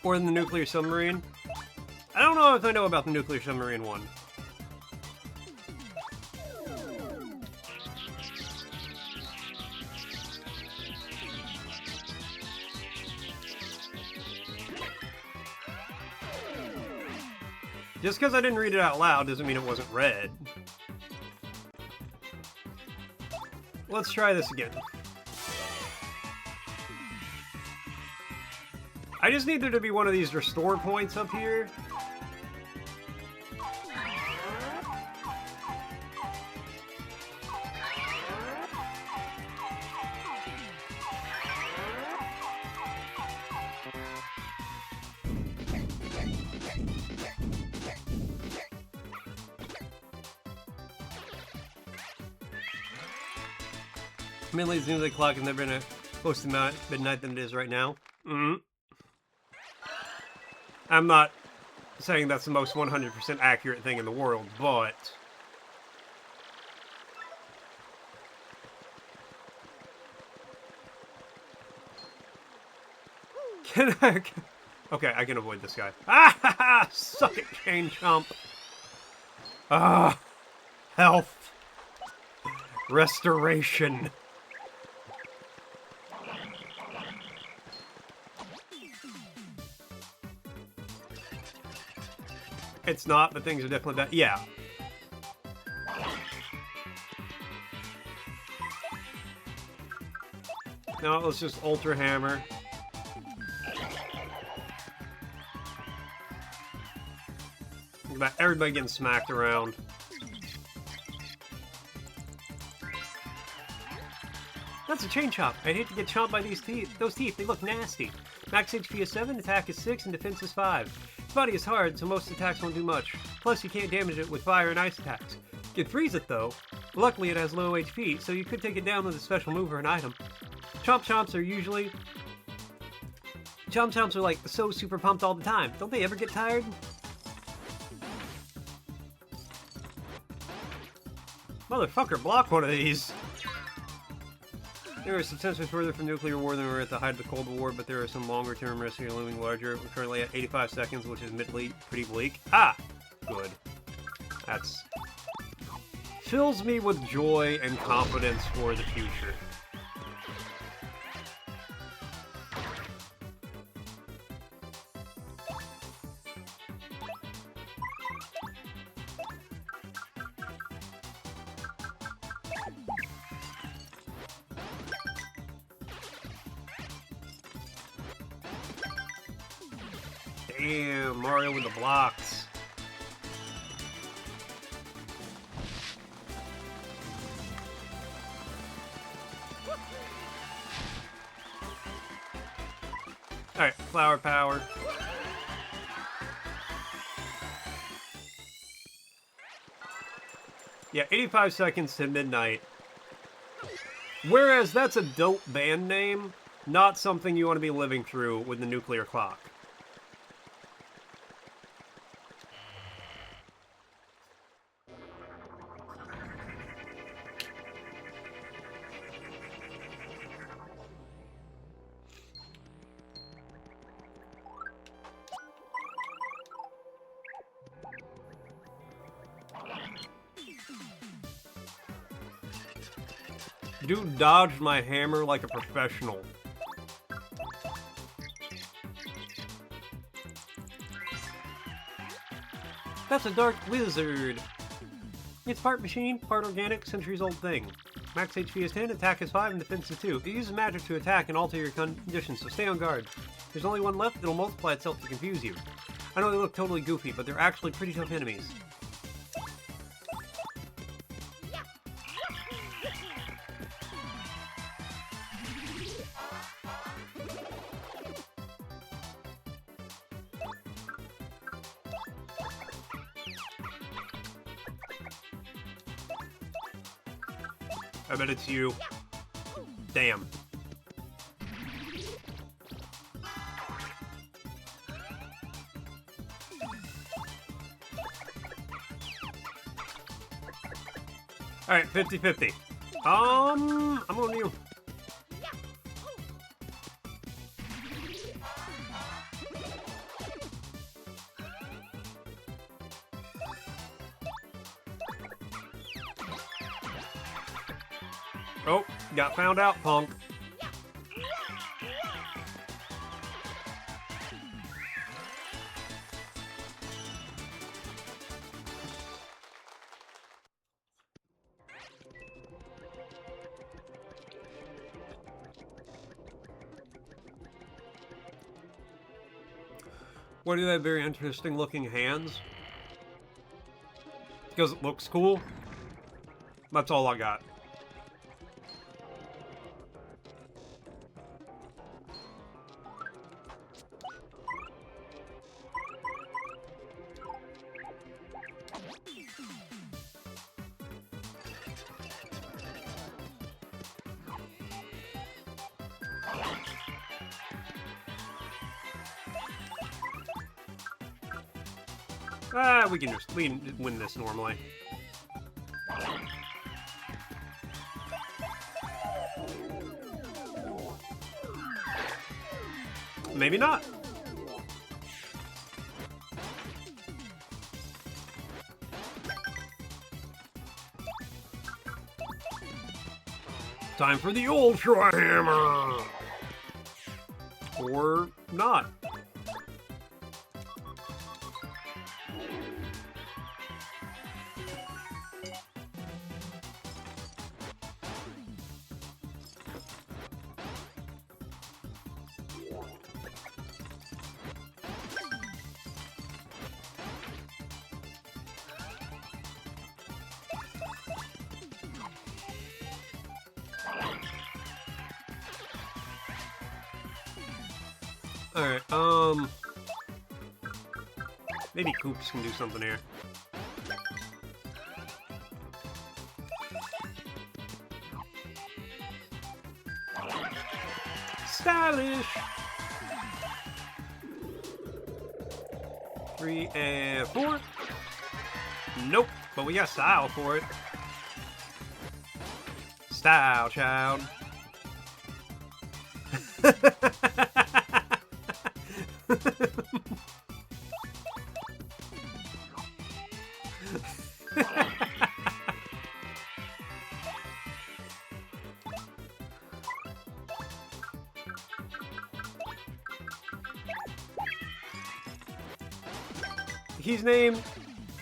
Or in the nuclear submarine. I don't know if I know about the nuclear submarine one. Just because I didn't read it out loud doesn't mean it wasn't read. Let's try this again. I just need there to be one of these restore points up here. Mainly as soon as the clock has never been close to midnight than it is right now. I'm not saying that's the most 100% accurate thing in the world, but... Can I... Okay, I can avoid this guy. Ah ha ha! Suck it, chain chomp! Ah! Health! Restoration! It's not, but things are definitely better. Yeah. No, let's just Ultra Hammer. Think about everybody getting smacked around. That's a chain chomp. I'd hate to get chomped by these teeth. Those teeth, they look nasty. Max HP is 7, attack is 6, and defense is 5. Its body is hard, so most attacks won't do much. Plus, you can't damage it with fire and ice attacks. You can freeze it, though. Luckily, it has low HP, so you could take it down with a special move or an item. Chomp Chomps are usually... Chomp Chomps are, like, so super pumped all the time. Don't they ever get tired? Motherfucker, block one of these! They are substantially further from nuclear war than we were at the height of the Cold War, but there are some longer-term risks here looming larger. We're currently at 85 seconds, which is admittedly pretty bleak. Ah! Good. That's... fills me with joy and confidence for the future. Damn, Mario with the blocks. Alright, flower power. Yeah, 85 seconds to midnight. Whereas that's a dope band name, not something you want to be living through with the nuclear clock. Dude dodged my hammer like a professional. That's a dark wizard. It's part machine, part organic, centuries-old thing. Max HP is 10, attack is 5, and defense is 2. It uses magic to attack and alter your conditions, so stay on guard. There's only one left, it'll multiply itself to confuse you. I know they look totally goofy, but they're actually pretty tough enemies. I bet it's you. Damn. Alright, 50-50. I'm on you. Oh, got found out, punk. Why do they have very interesting looking hands? Because it looks cool. That's all I got. We can just win this normally. Maybe not. Time for the Ultra Hammer! Or not. Alright, maybe Koops can do something here. Stylish! 3 and 4. Nope, but we got style for it. Style, child.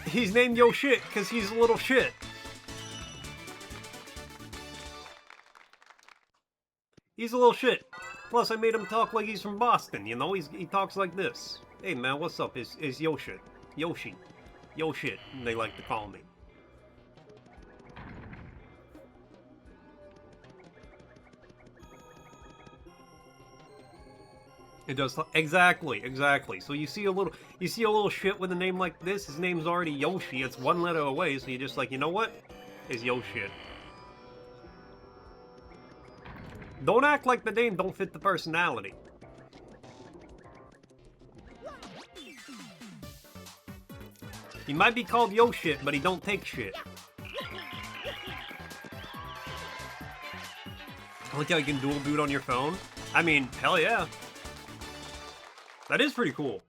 He's named Yo Shit because he's a little shit. He's a little shit. Plus, I made him talk like he's from Boston, you know? He talks like this. Hey, man, what's up? Is Yo Shit. Yoshi. Yo Shit, they like to call me. It does exactly. So you see a little shit with a name like this. His name's already Yoshi. It's one letter away. So you're just like, you know what? It's Yo Shit. Don't act like the name don't fit the personality. He might be called Yo Shit, but he don't take shit. I like how you can dual boot on your phone. I mean, hell yeah. That is pretty cool.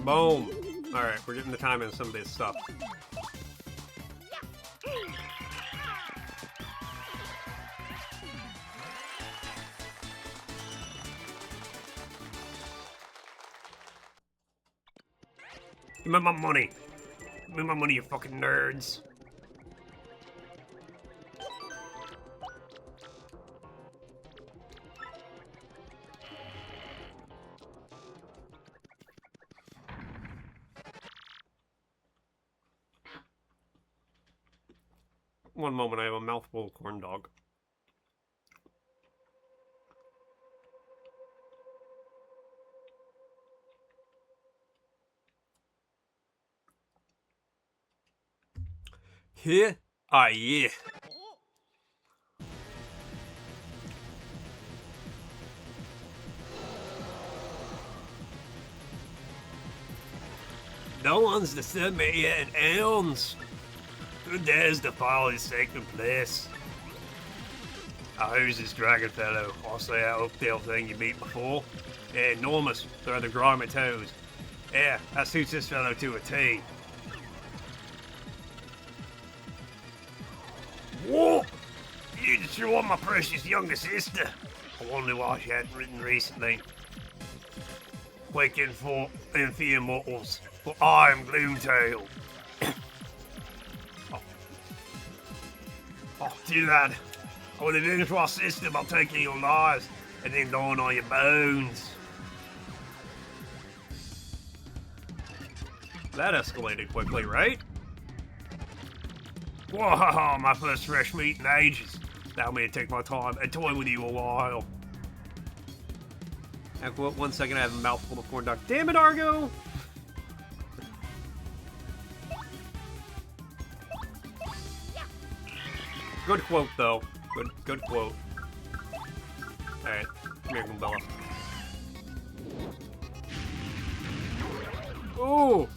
Boom. Alright, we're getting the time in some of this stuff. Give me my money. Give me my money, you fucking nerds. One moment, I have a mouthful of corn dog. Here? Ah, yeah. No one's disturbed me yet, Elms. Who dares defile his sacred place? Who's this dragon fellow? I say that Oakdale thing you beat before. Yeah, enormous. They're the grimy toes. Yeah, that suits this fellow to a T. Whoa! You destroyed my precious younger sister. I wonder why she hadn't written recently. Quaking for and fear mortals, for I am Gloomtail. Oh, too bad. I would have avenged my sister by taking your lives and then gnawing on your bones. That escalated quickly, right? Whoa, my first fresh meat in ages. Allow me to take my time and toy with you a while. Quote, 1 second, I have a mouthful of corn dog. Damn it, Argo! Good quote, though. Good quote. Alright, come here, Goombella. Ooh!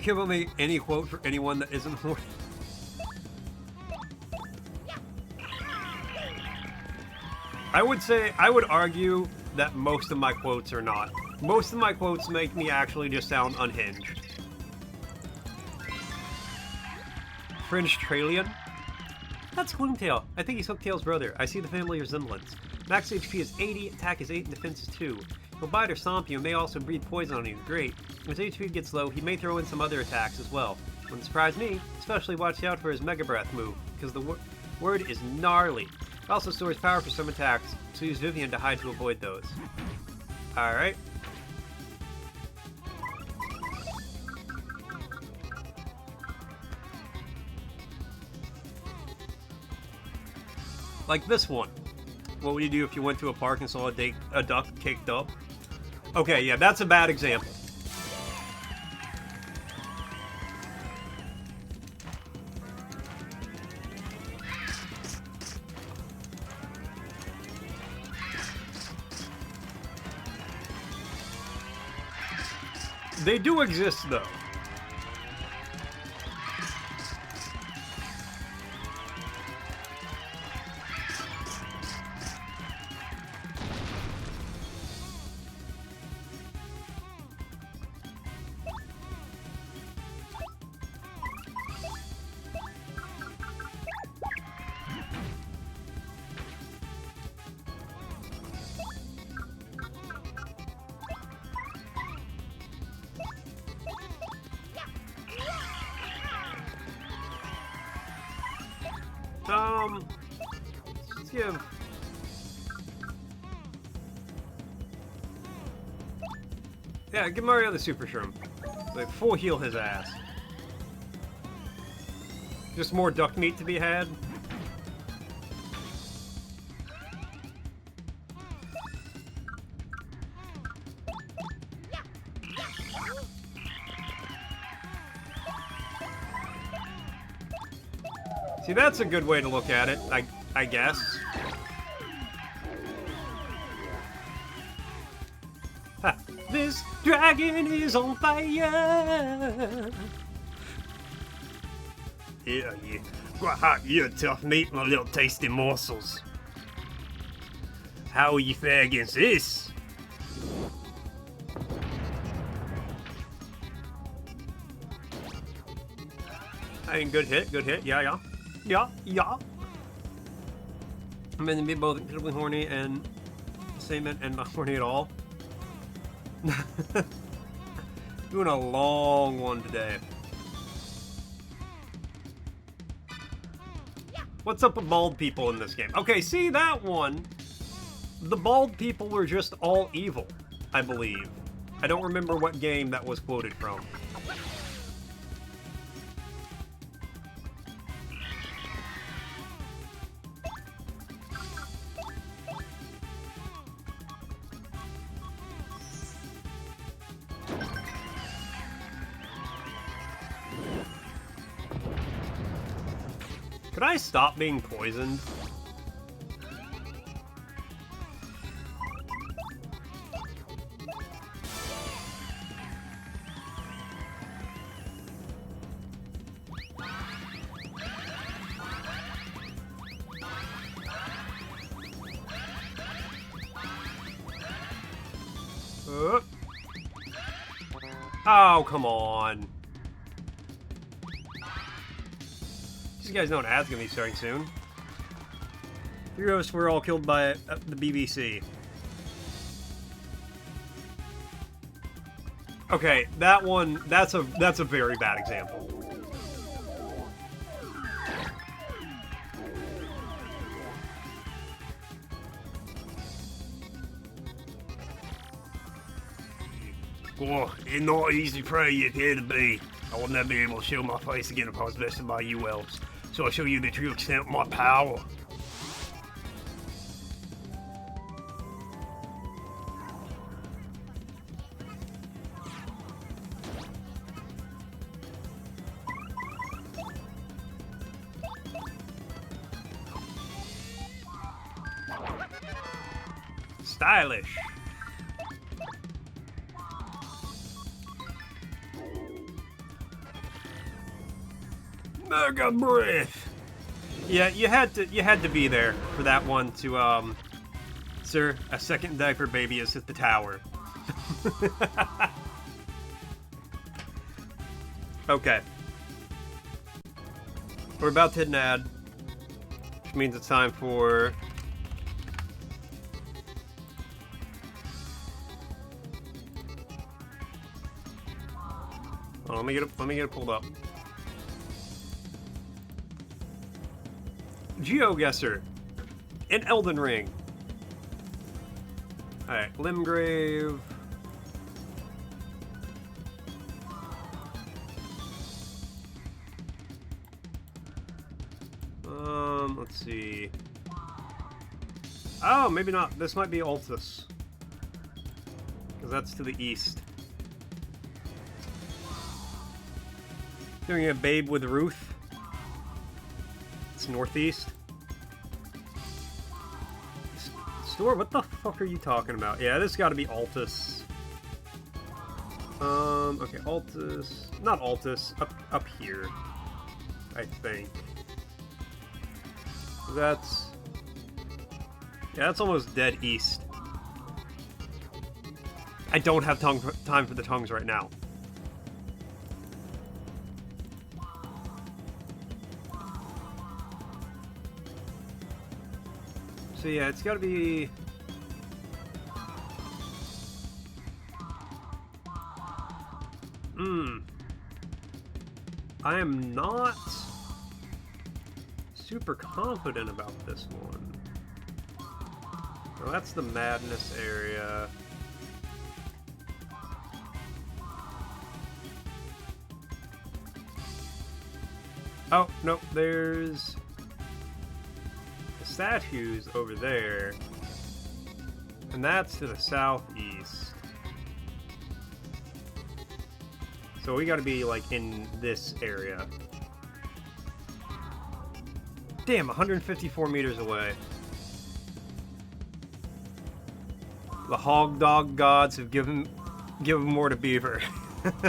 Give me any quote for anyone that isn't horny. I would argue that most of my quotes are not. Most of my quotes make me actually just sound unhinged. Fringe Tralian? That's Gloomtail. I think he's Hooktail's brother. I see the family resemblance. Max HP is 80, attack is 8, and defense is 2. He'll bite or stomp you and may also breathe poison on you. Great. When his HP gets low, he may throw in some other attacks as well. Wouldn't surprise me, especially watch out for his Mega Breath move, because the word is gnarly. It also stores power for some attacks, so use Vivian to hide to avoid those. Alright. Like this one. What would you do if you went to a park and saw a duck caked up? Okay, yeah, that's a bad example. They do exist, though. Let's give... Yeah, give Mario the Super Shroom. Like, full heal his ass. Just more duck meat to be had. See, that's a good way to look at it, I guess. Ha. This dragon is on fire! Yeah, you're tough meat, my little tasty morsels. How will you fare against this? I mean, good hit, yeah. Yeah. I'm gonna be both incredibly horny and same and not horny at all. Doing a long one today. What's up with bald people in this game? Okay, see that one? The bald people were just all evil, I believe. I don't remember what game that was quoted from. Could I stop being poisoned? Oh, come on. These guys know an ad's gonna be starting soon. 3 of us were all killed by the BBC. Okay, that one, that's a very bad example. Oh, it's not easy prey you appear to be. I will never be able to show my face again if I was bested by you elves. So I'll show you the true extent of my power. Stylish. Mega breath. Yeah, you had to be there for that one to sir, a second diaper baby is at the tower. Okay. We're about to hit an ad, which means it's time for oh, let me get it pulled up. GeoGuessr in Elden Ring. Alright, Limgrave. Let's see. Oh, maybe not. This might be Altus. Because that's to the east. Doing a Babe with Ruth. It's northeast. Store? What the fuck are you talking about? Yeah, this got to be Altus. Okay, Altus. Not Altus. Up here. I think. That's... yeah, that's almost dead east. I don't have time for the tongues right now. So yeah, it's gotta be... I am not super confident about this one. Well, that's the Madness area. Oh, no, there's the statues over there. And that's to the southeast. So we gotta be, like, in this area. Damn, 154 meters away. The hog dog gods have given more to Beaver. There's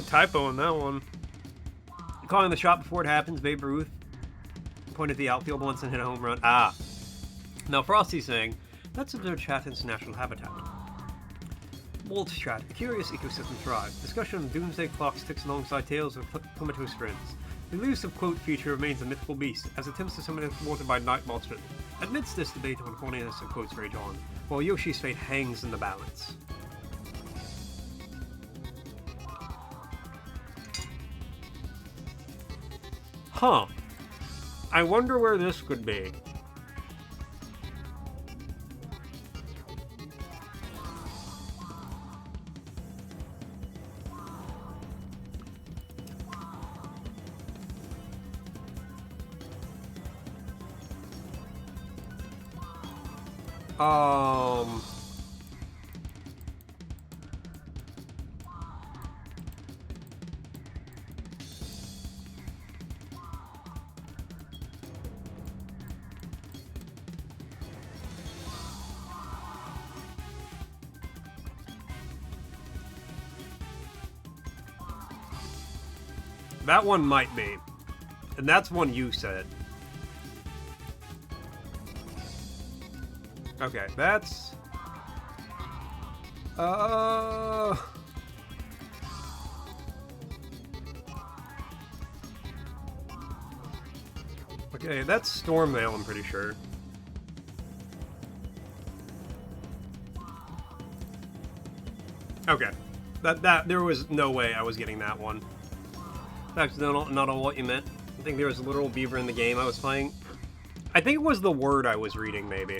a typo in that one. Calling the shot before it happens, Babe Ruth pointed the outfield once and hit a home run. Ah. Now Frosty's saying, let's observe Chatton's natural habitat. Wolf's Chat, a curious ecosystem thrives. Discussion of doomsday clocks ticks alongside tales of comatose friends. The elusive quote feature remains a mythical beast, as attempts to summon it thwarted by night monsters. Amidst this debate on corniness of quotes rage on, while Yoshi's fate hangs in the balance. Huh. I wonder where this could be. That one might be. And that's one you said. Okay, that's... Okay, that's Stormvale, I'm pretty sure. Okay. There was no way I was getting that one. That's not all what you meant. I think there was a literal beaver in the game I was playing. I think it was the word I was reading, maybe.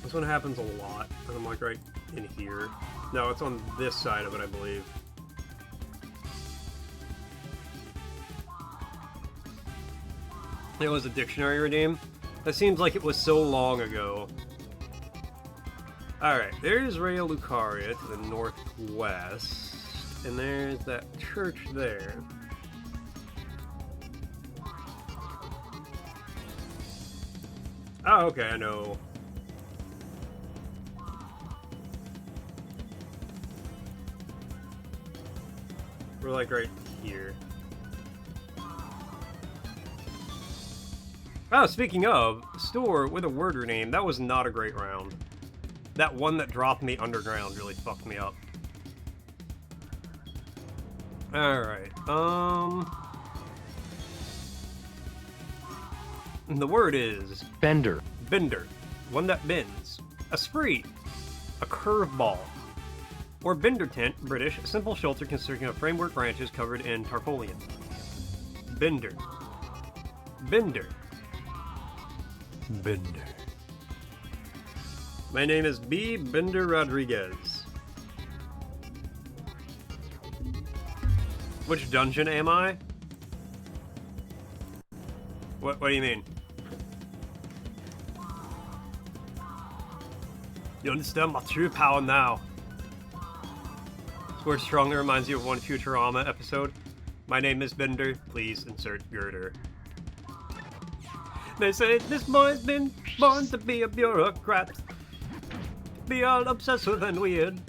This one happens a lot, and I'm like right in here. No, it's on this side of it, I believe. It was a dictionary redeem. That seems like it was so long ago. Alright, there's Rea Lucaria to the northwest, and there's that church there. Oh, okay, I know. We're like right here. Oh, speaking of, store with a word rename, that was not a great round. That one that dropped me underground really fucked me up. Alright, the word is... Bender. Bender. One that bends. A spree. A curveball. Or Bender tent, British, a simple shelter consisting of framework branches covered in tarpaulin. Bender. Bender. Bender. My name is B. Bender Rodriguez. Which dungeon am I? What do you mean? You understand my true power now. This word strongly reminds you of one Futurama episode. My name is Bender, please insert girder. They say this boy's been born to be a bureaucrat. Be all obsessed with and weird.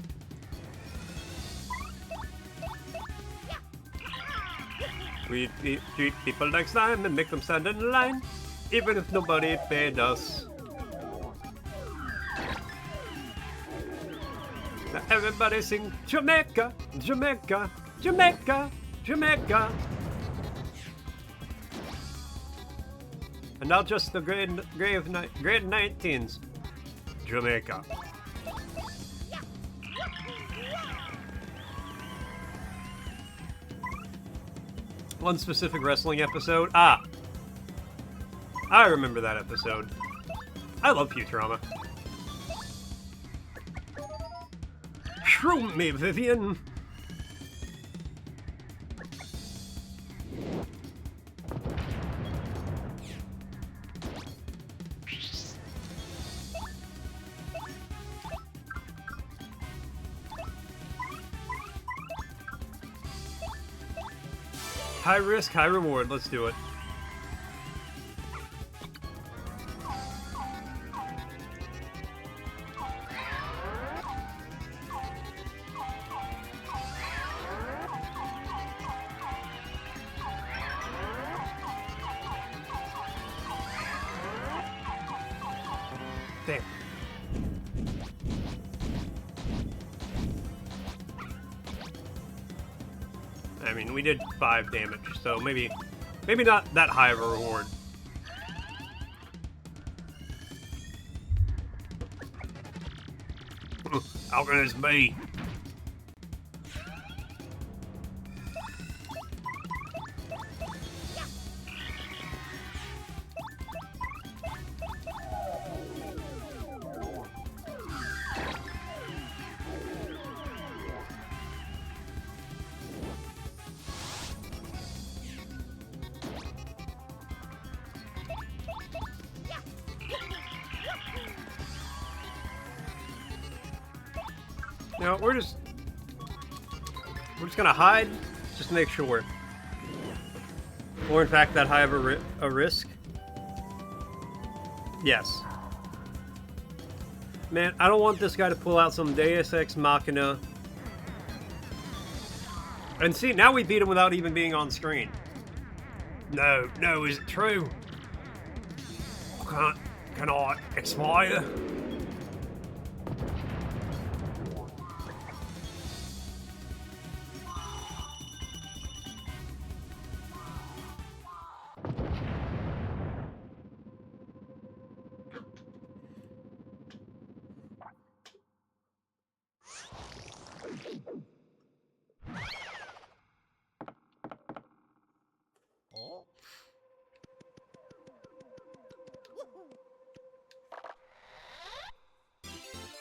We treat people next time and make them stand in line, even if nobody paid us. Now everybody sing Jamaica, Jamaica, Jamaica, Jamaica. And not just the grade 19s. Jamaica. One specific wrestling episode. Ah! I remember that episode. I love Futurama. Shroom me, Vivian! High risk, high reward. Let's do it. Damn. I mean, we did 5 damage, so maybe not that high of a reward. How can this be? No, we're just gonna hide, just to make sure. Or in fact, that high of a risk. Yes. Man, I don't want this guy to pull out some Deus Ex Machina And see, now we beat him without even being on screen. No, no, is it true? Can I expire?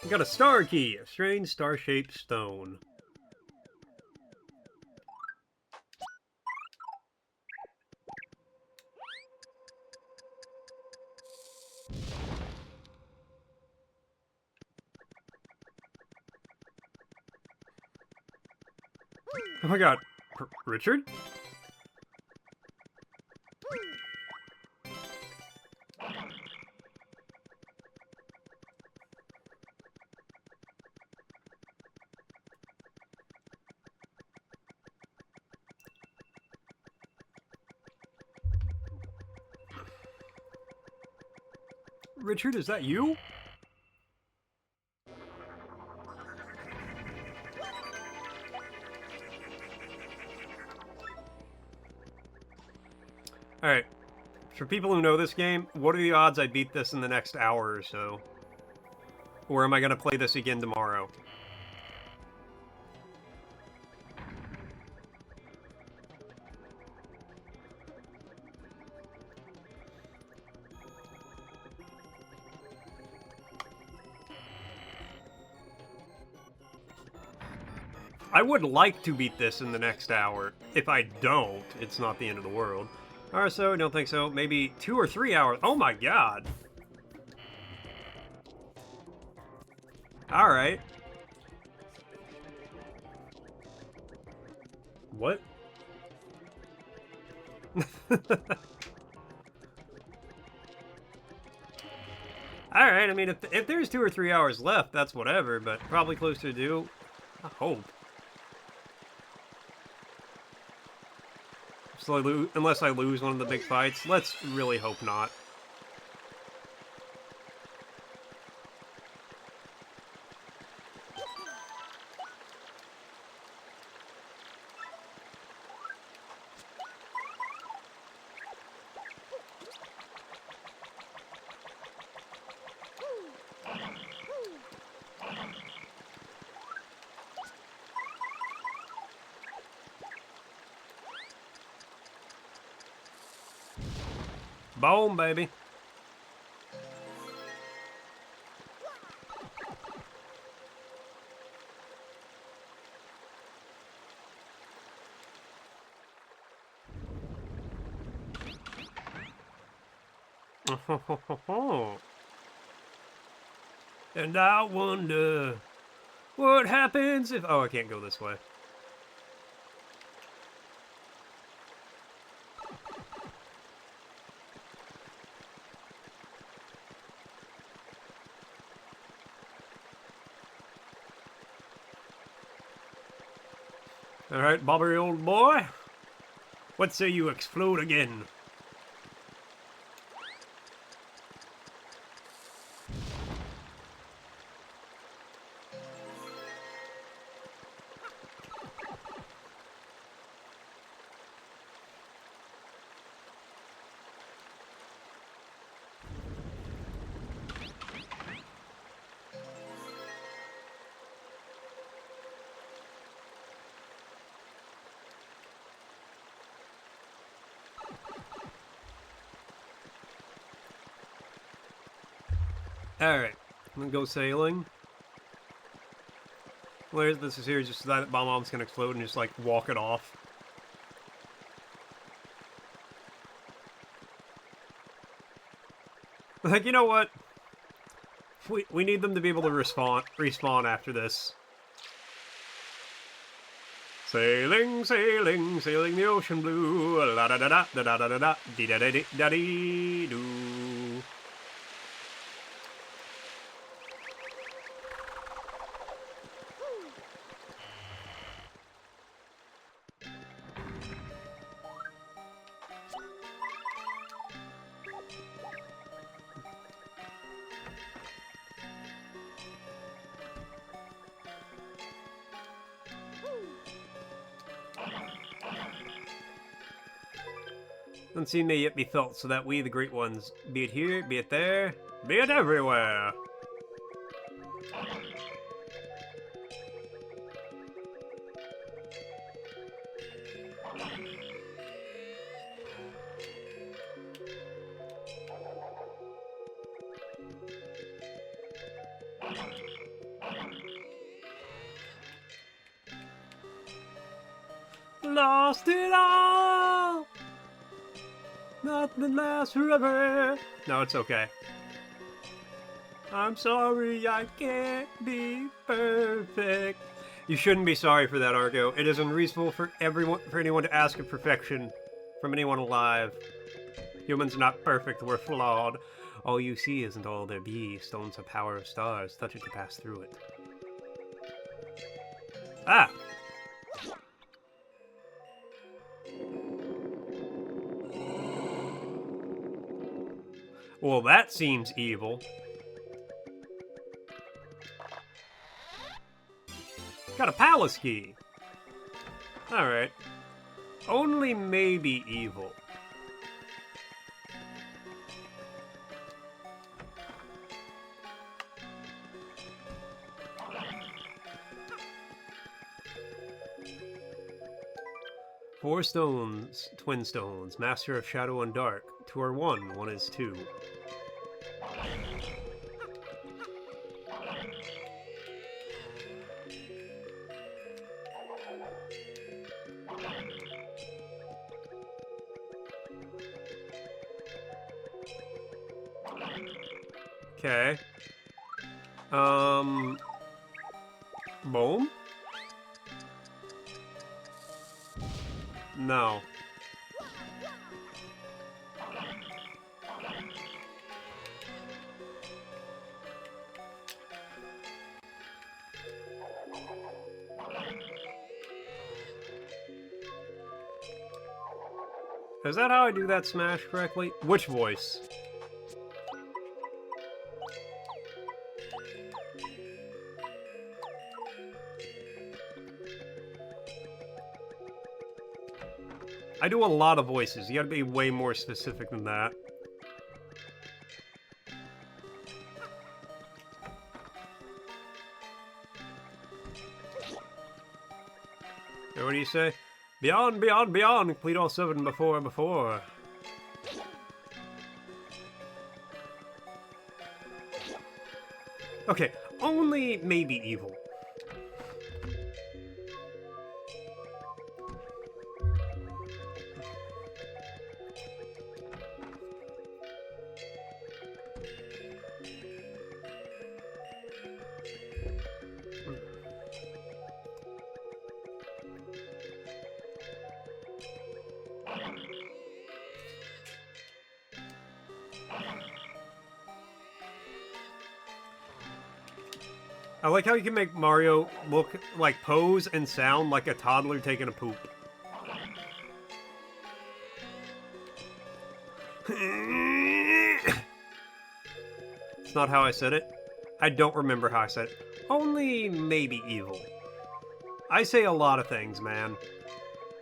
We got a star key, a strange star-shaped stone. Oh my god. Richard? Richard, is that you? Alright. For people who know this game, what are the odds I beat this in the next hour or so? Or am I going to play this again tomorrow? I would like to beat this in the next hour. If I don't, it's not the end of the world. Or so, I don't think so. Maybe 2 or 3 hours. Oh my god. Alright. What? Alright, I mean, if there's 2 or 3 hours left, that's whatever, but probably closer to, I hope. So unless I lose one of the big fights. Let's really hope not. Boom, baby. And I wonder what happens if... Oh, I can't go this way. Alright, Bobby, old boy. What say you explode again? Alright, I'm gonna go sailing. Where's this is here just so that bomb's gonna explode and just like walk it off. Like, you know what? We need them to be able to respawn after this. Sailing, sailing, sailing the ocean blue. La da da da da da da da da dee da da dee da dee doo. Unseen may yet be felt, so that we, the great ones, be it here, be it there, be it everywhere. Lost it all! Nothing lasts forever. No, it's okay. I'm sorry, I can't be perfect. You shouldn't be sorry for that, Argo. It is unreasonable for anyone to ask of perfection from anyone alive. Humans are not perfect, we're flawed. All you see isn't all there be. Stones have power of stars. Touch it to pass through it. Ah! Well, that seems evil. Got a palace key. Alright. Only maybe evil. Four stones, twin stones, master of shadow and dark. Two are one, one is two. Okay. Boom? No. Is that how I do that smash correctly? Which voice? I do a lot of voices. You gotta be way more specific than that. Hey, what do you say? Beyond, beyond, beyond! Complete all seven before. Okay, only maybe evil. I like how you can make Mario look, like, pose and sound like a toddler taking a poop. It's not how I said it. I don't remember how I said it. Only maybe evil. I say a lot of things, man.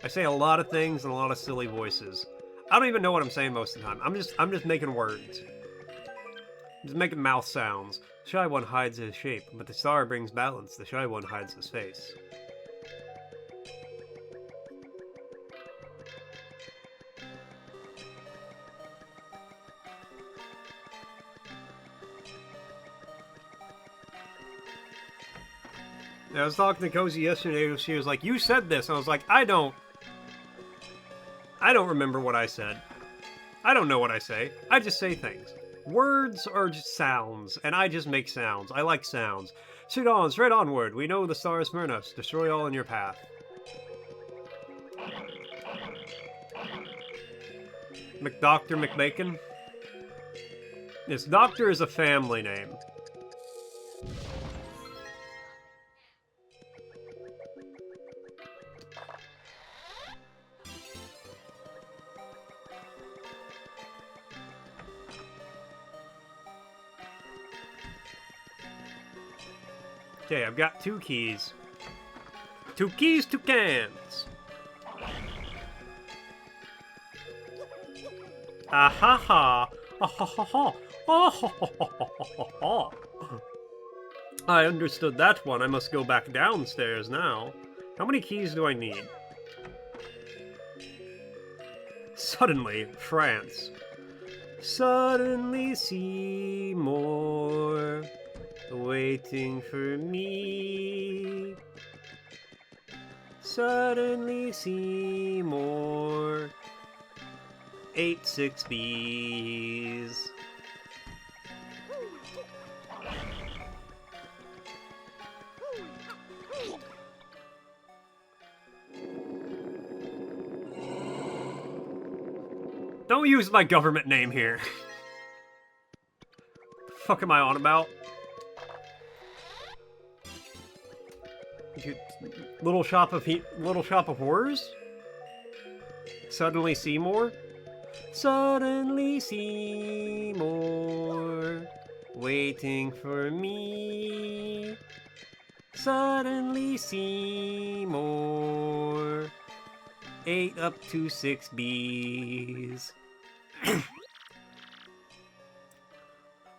I say a lot of things and a lot of silly voices. I don't even know what I'm saying most of the time. I'm just making words. I'm just making mouth sounds. The Shy One hides his shape, but the star brings balance. The Shy One hides his face. I was talking to Cozy yesterday, she was like, "You said this." I was like, I don't remember what I said. I don't know what I say. I just say things. Words are just sounds, and I just make sounds. I like sounds. Shoot on, straight onward. We know the stars burn us. Destroy all in your path. McDoctor McBacon? This doctor is a family name. Okay, I've got 2 keys. 2 keys, 2 cans. Ah ha ha. Ah ha ha ha. Ah ha ha ha ha ha. I understood that one. I must go back downstairs now. How many keys do I need? Suddenly, France. Suddenly Seymour, waiting for me. Suddenly Seymour, 86Bs. Don't use my government name here. The fuck am I on about? Little shop of horrors? Suddenly Seymour? Suddenly Seymour, waiting for me. Suddenly Seymour, 8 up to 6Bs.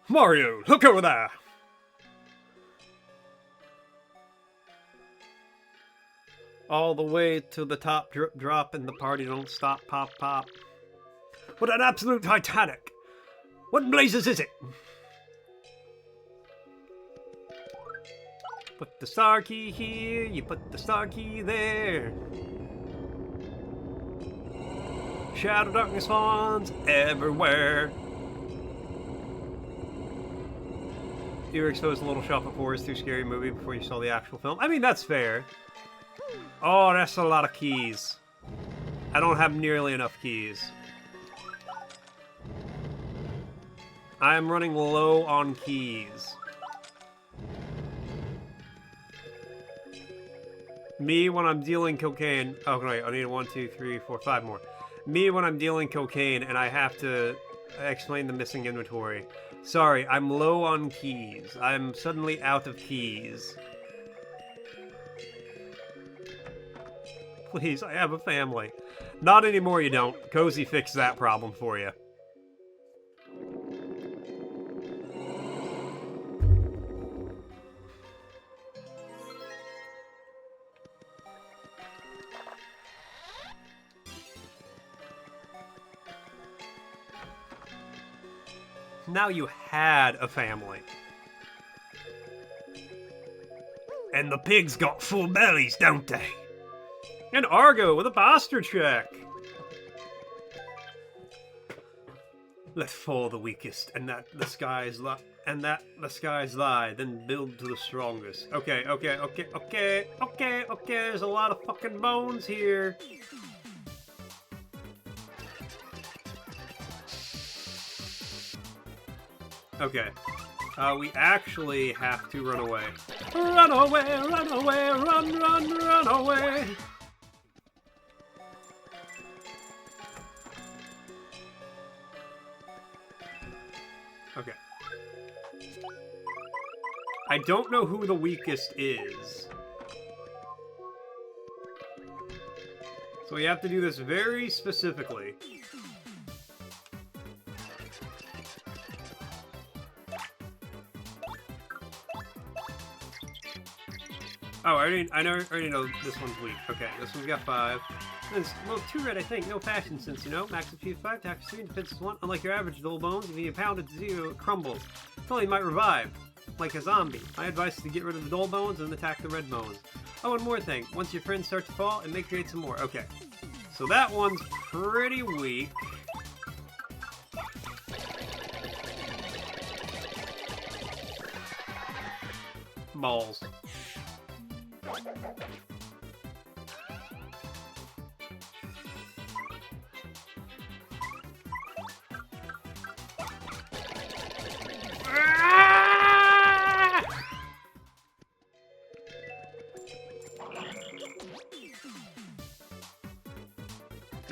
Mario, look over there! All the way to the top, drip drop, and the party don't stop, pop pop. What an absolute Titanic! What in blazes is it? Put the star key here, you put the star key there. Shadow darkness fawns everywhere. You were exposed to Little Shop of Horrors through Scary Movie before you saw the actual film. I mean, that's fair. Oh, that's a lot of keys. I don't have nearly enough keys. I am running low on keys. Me when I'm dealing cocaine. Oh, wait, I need 1, 2, 3, 4, 5 more. Me when I'm dealing cocaine and I have to explain the missing inventory. Sorry, I'm low on keys. I'm suddenly out of keys. Please, I have a family. Not anymore, you don't. Cozy fixed that problem for you. Now you had a family. And the pigs got full bellies, don't they? And Argo with a posture check. Let fall the weakest, and that the skies lie, then build to the strongest. Okay. There's a lot of fucking bones here. Okay. We actually have to run away. Run away, run away, run away. Okay. I don't know who the weakest is. So we have to do this very specifically. Oh, I already know this one's weak. Okay, this one's got 5. It's, well, 2 red, I think. No fashion sense, you know. Max achieves 5, tax 3, defense is 1. Unlike your average dull bones, if you pound it to 0, it crumbles. Until he might revive, like a zombie. My advice is to get rid of the dull bones and attack the red bones. Oh, one more thing. Once your friends start to fall, it may create some more. Okay. So that one's pretty weak. Balls.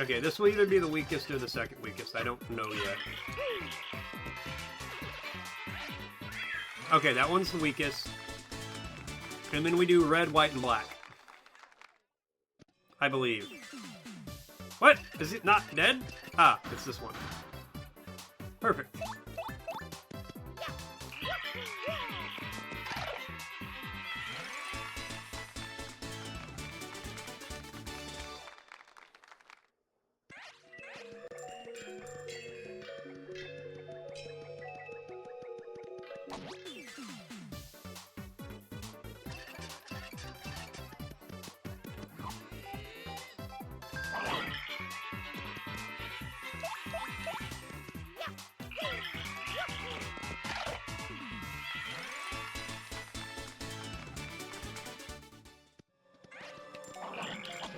Okay, this will either be the weakest or the second weakest. I don't know yet. Okay, that one's the weakest. And then we do red, white, and black. I believe. What? Is it not dead? Ah, it's this one. Perfect.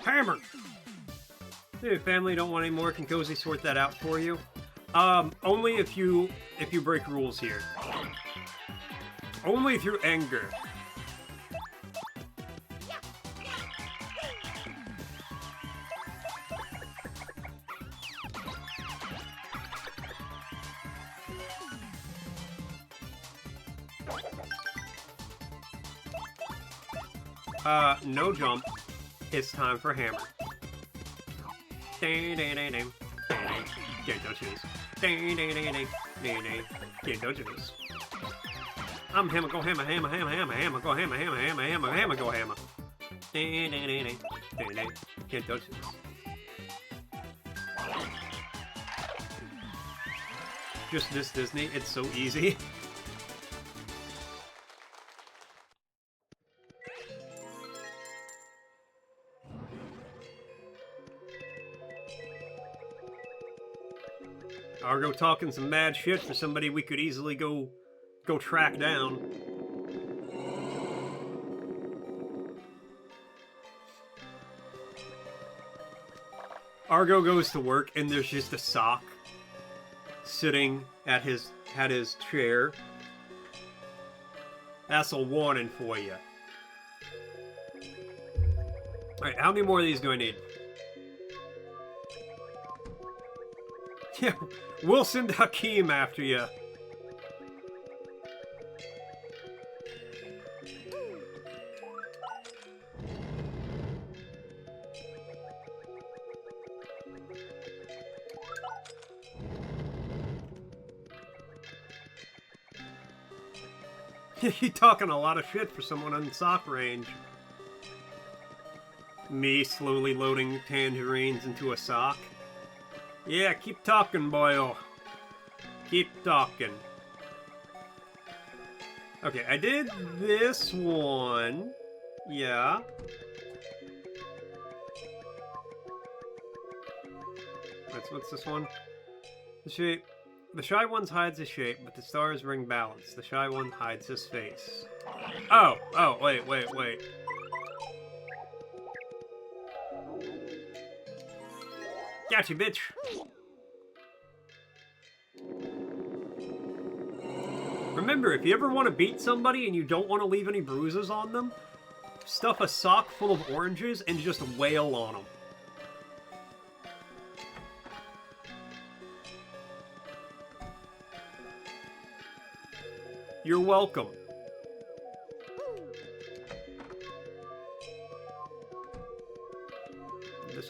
Hammer! Dude, family don't want any more, can Cozy sort that out for you? Only if you break rules here. Only through anger. No jump. It's time for hammer. Ding ding ding ding. Can't touch this. Ding ding ding ding ding. Can't touch this. I'm hammer, go hammer, hammer, hammer, hammer, hammer, go hammer, hammer, hammer, hammer, hammer, go hammer. Ding ding ding ding ding ding. Can't touch this. Just this Disney, it's so easy. Argo talking some mad shit for somebody we could easily go track down. Argo goes to work and there's just a sock sitting at his chair. That's a warning for you. Alright, how many more of these do I need? Yeah, we'll send Hakeem after you. You're talking a lot of shit for someone on sock range. Me slowly loading tangerines into a sock. Yeah, keep talking, boyo. Keep talking. Okay, I did this one. Yeah. What's this one? The shape. The shy one hides his shape, but the stars bring balance. The shy one hides his face. Oh, wait. Gotcha, bitch. Remember, if you ever want to beat somebody and you don't want to leave any bruises on them, stuff a sock full of oranges and just wail on them. You're welcome.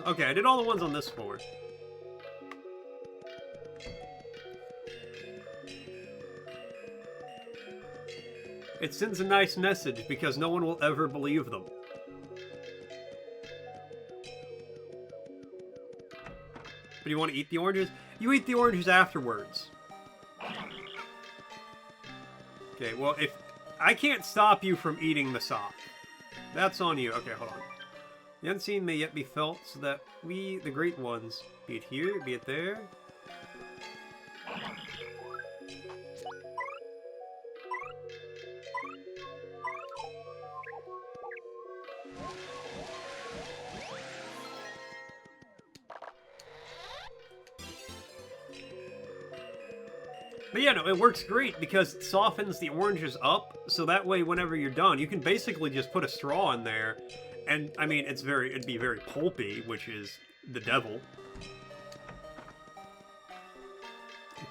Okay, I did all the ones on this floor. It sends a nice message because no one will ever believe them. But you want to eat the oranges? You eat the oranges afterwards. Okay, well, if I can't stop you from eating the sock. That's on you. Okay, hold on. The unseen may yet be felt, so that we, the great ones, be it here, be it there. But yeah, no, it works great because it softens the oranges up, so that way whenever you're done, you can basically just put a straw in there. And, I mean, it'd be very pulpy, which is the devil.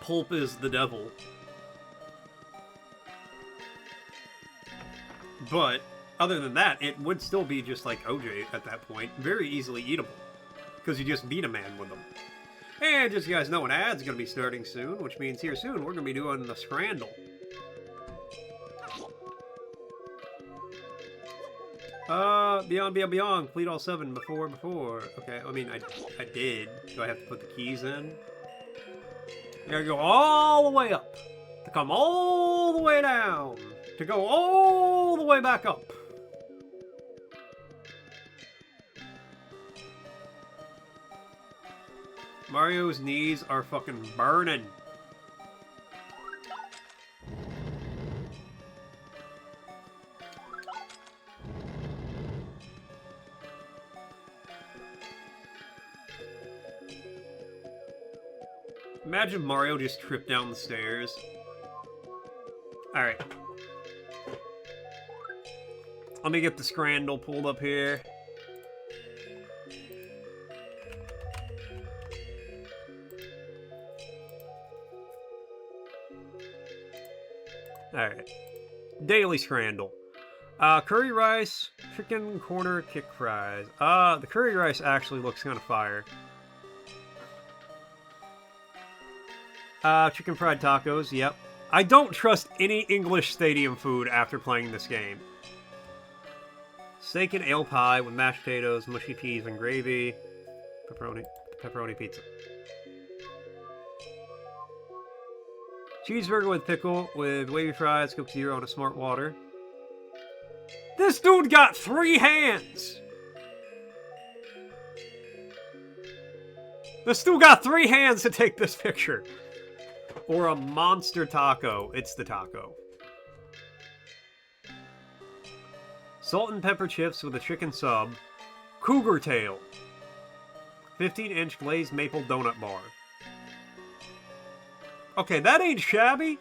Pulp is the devil. But, other than that, it would still be just like OJ at that point. Very easily eatable. Because you just beat a man with them. And just so you guys know, an ad's going to be starting soon, which means here soon we're going to be doing the Scrandle. Beyond, complete all 7 before. Okay, I mean, I did. Do I have to put the keys in? You gotta go all the way up. To come all the way down. To go all the way back up. Mario's knees are fucking burning. Imagine Mario just tripped down the stairs. Alright. Let me get the Scrandle pulled up here. Alright. Daily Scrandle. Curry rice, chicken corner kick fries. The curry rice actually looks kind of fire. Chicken fried tacos, yep. I don't trust any English stadium food after playing this game. Steak and ale pie with mashed potatoes, mushy peas, and gravy. Pepperoni pizza. Cheeseburger with pickle with wavy fries, Coke Zero, and a smart water. This dude got 3 hands! This dude got 3 hands to take this picture. Or a monster taco. It's the taco. Salt and pepper chips with a chicken sub. Cougar tail. 15-inch glazed maple donut bar. Okay, that ain't shabby.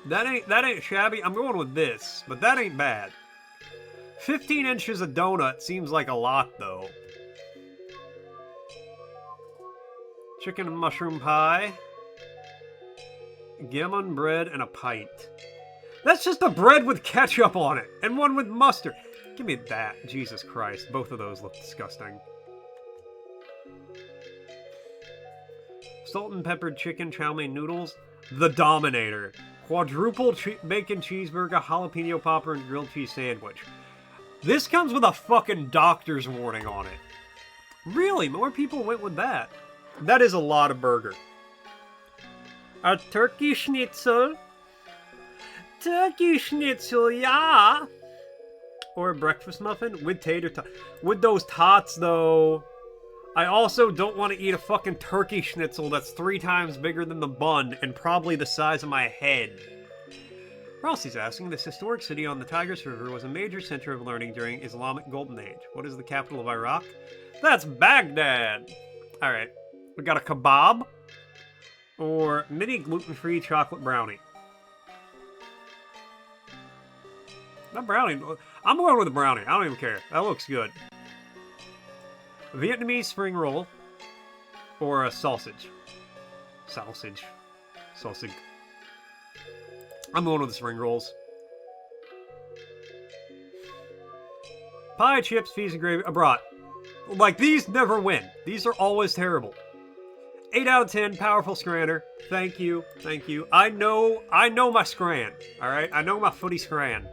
That ain't shabby. I'm going with this, but that ain't bad. 15 inches of donut seems like a lot, though. Chicken and mushroom pie. Gammon bread and a pint. That's just a bread with ketchup on it, and one with mustard. Give me that. Jesus Christ. Both of those look disgusting. Salt and peppered chicken chow mein noodles. The Dominator. Quadruple bacon cheeseburger, jalapeno popper, and grilled cheese sandwich. This comes with a fucking doctor's warning on it. Really? More people went with that. That is a lot of burger. A turkey schnitzel. Turkey schnitzel, yeah. Or a breakfast muffin with tater tots. With those tots, though. I also don't want to eat a fucking turkey schnitzel that's 3 times bigger than the bun and probably the size of my head. Rossi's asking, this historic city on the Tigris River was a major center of learning during Islamic Golden Age. What is the capital of Iraq? That's Baghdad! Alright. We got a kebab. Or mini gluten-free chocolate brownie. That brownie... I'm going with the brownie. I don't even care. That looks good. Vietnamese spring roll. Or a sausage. Sausage. I'm going with the spring rolls. Pie, chips, fees, and gravy. A brat. Like, these never win. These are always terrible. 8 out of 10, powerful Scrander. Thank you. I know my Scran. Alright? I know my footy Scran.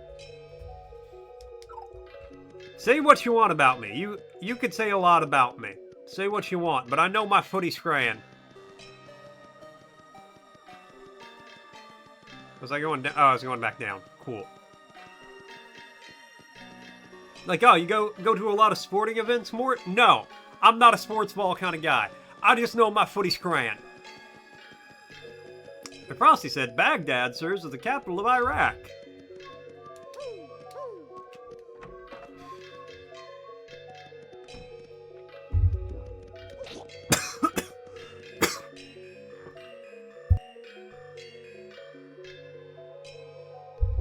Say what you want about me. You could say a lot about me. Say what you want, but I know my footy Scran. Was I going down? Oh, I was going back down. Cool. Like, oh, you go to a lot of sporting events, Mort? No. I'm not a sports ball kind of guy. I just know my footy Scran. The Frosty said Baghdad serves as the capital of Iraq.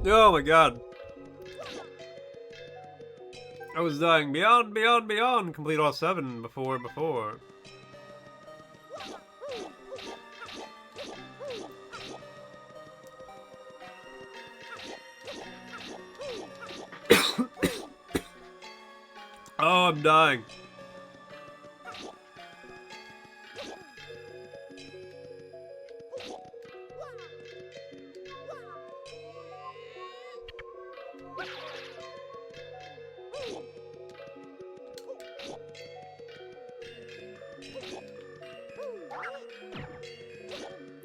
Oh my god. I was dying. Beyond. Complete all 7 before. Oh, I'm dying.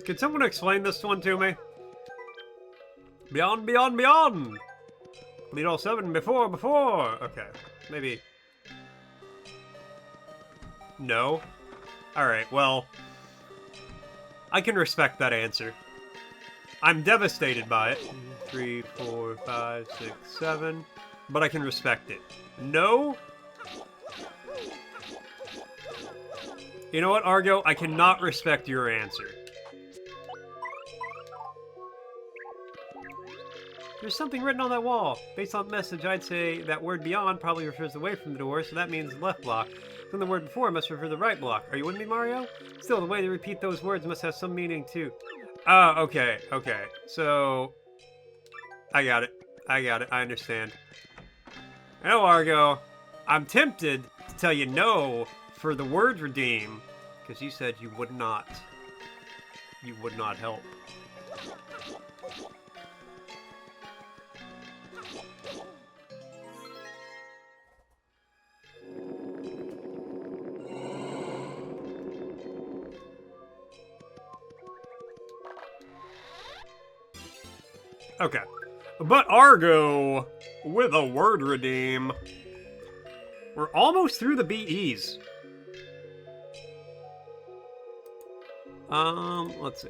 Could someone explain this one to me? Beyond, beyond, beyond! Complete all 7 before. Okay, maybe. No? Alright, well. I can respect that answer. I'm devastated by it. 3, 4, 5, 6, 7. But I can respect it. No? You know what, Argo? I cannot respect your answer. There's something written on that wall. Based on the message, I'd say that word beyond probably refers away from the door, so that means left block. Then the word before must refer to the right block. Are you with me, Mario? Still, the way they repeat those words must have some meaning, too. Oh, okay. So... I got it. I understand. No, Argo. I'm tempted to tell you no for the word redeem, because you said you would not. You would not help. Okay. But Argo, with a word redeem, we're almost through the BEs. Let's see.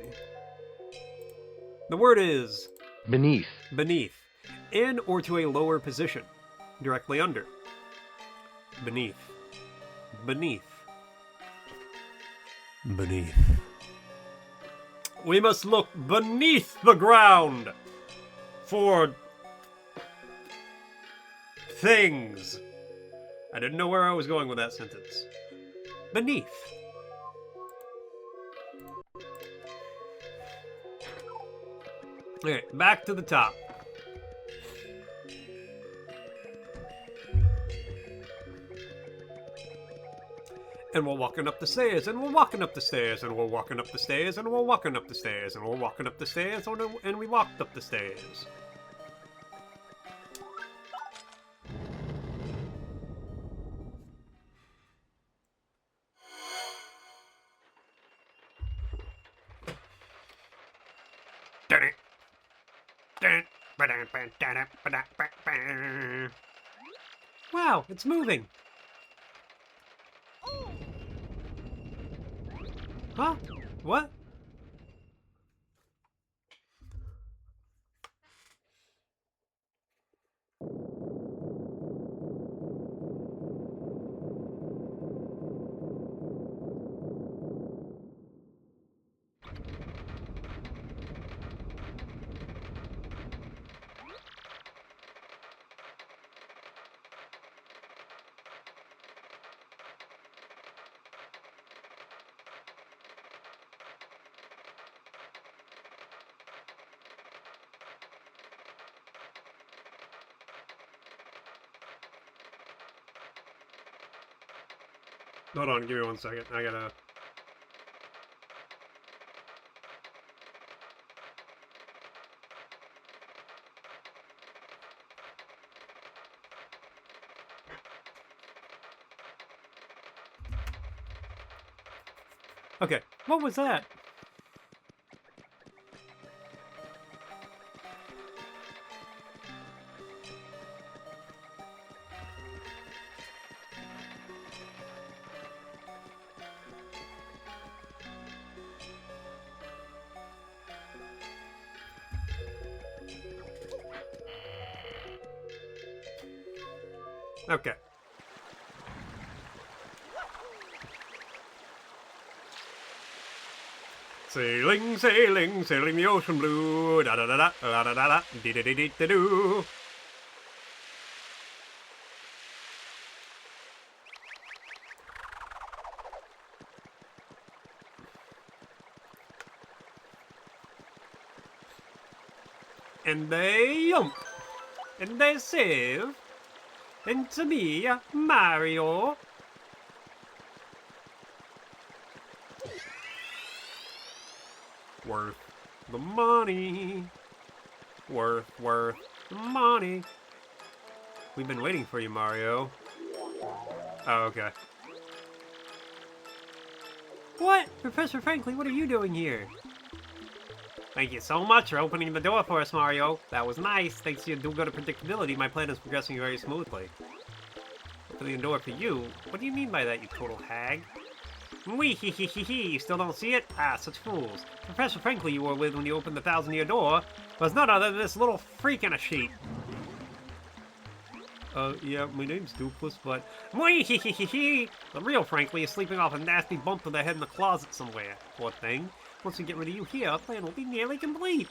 The word is... Beneath. Beneath. In or to a lower position. Directly under. Beneath. Beneath. Beneath. We must look beneath the ground for things. I didn't know where I was going with that sentence. Beneath. Okay, back to the top. And we're walking up the stairs, and we're walking up the stairs, and we're walking up the stairs, and we're walking up the stairs, and we're walking up the stairs, and we walked up the stairs. Wow, it's moving. Huh? What? Hold on, give me 1 second. I gotta... Okay, what was that? Okay. Sailing, sailing, sailing the ocean blue, da da da da da da da da, dee dee dee dee dee doo. And they jump, and they save, and to me, Mario. Worth the money. Worth the money. We've been waiting for you, Mario. Oh, okay. What? Professor Franklin, what are you doing here? Thank you so much for opening the door for us, Mario. That was nice. Thanks to your do-gooder predictability, my plan is progressing very smoothly. Opening the door for you? What do you mean by that, you total hag? Wee hee hee hee hee, you still don't see it? Ah, such fools. Professor Frankly you were with when you opened the 1,000-year door was none other than this little freak in a sheet. Yeah, my name's Dupless, but... Wee hee hee hee hee! The real Frankly is sleeping off a nasty bump with a head in the closet somewhere. Poor thing. Once we get rid of you here, our plan will be nearly complete.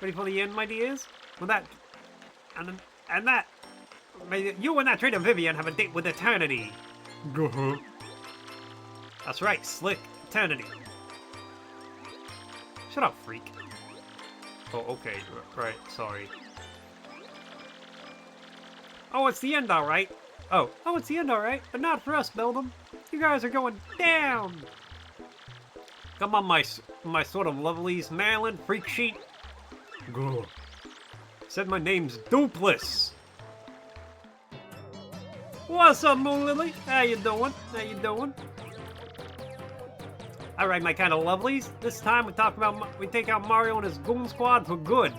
Ready for the end, my dears? With that... And that... May you and that traitor Vivian have a date with eternity. Uh-huh. That's right, Slick. Eternity. Shut up, freak. Oh, okay. Right, sorry. Oh, it's the end, alright. Oh, it's the end, alright. But not for us, Beldum. You guys are going down. Come on, my sort of lovelies, Marilyn, freak sheet. Go. Said my name's Dupless. What's up, Moon Lily? How you doing? How you doing? Alright, my kind of lovelies. This time we take out Mario and his goon squad for good.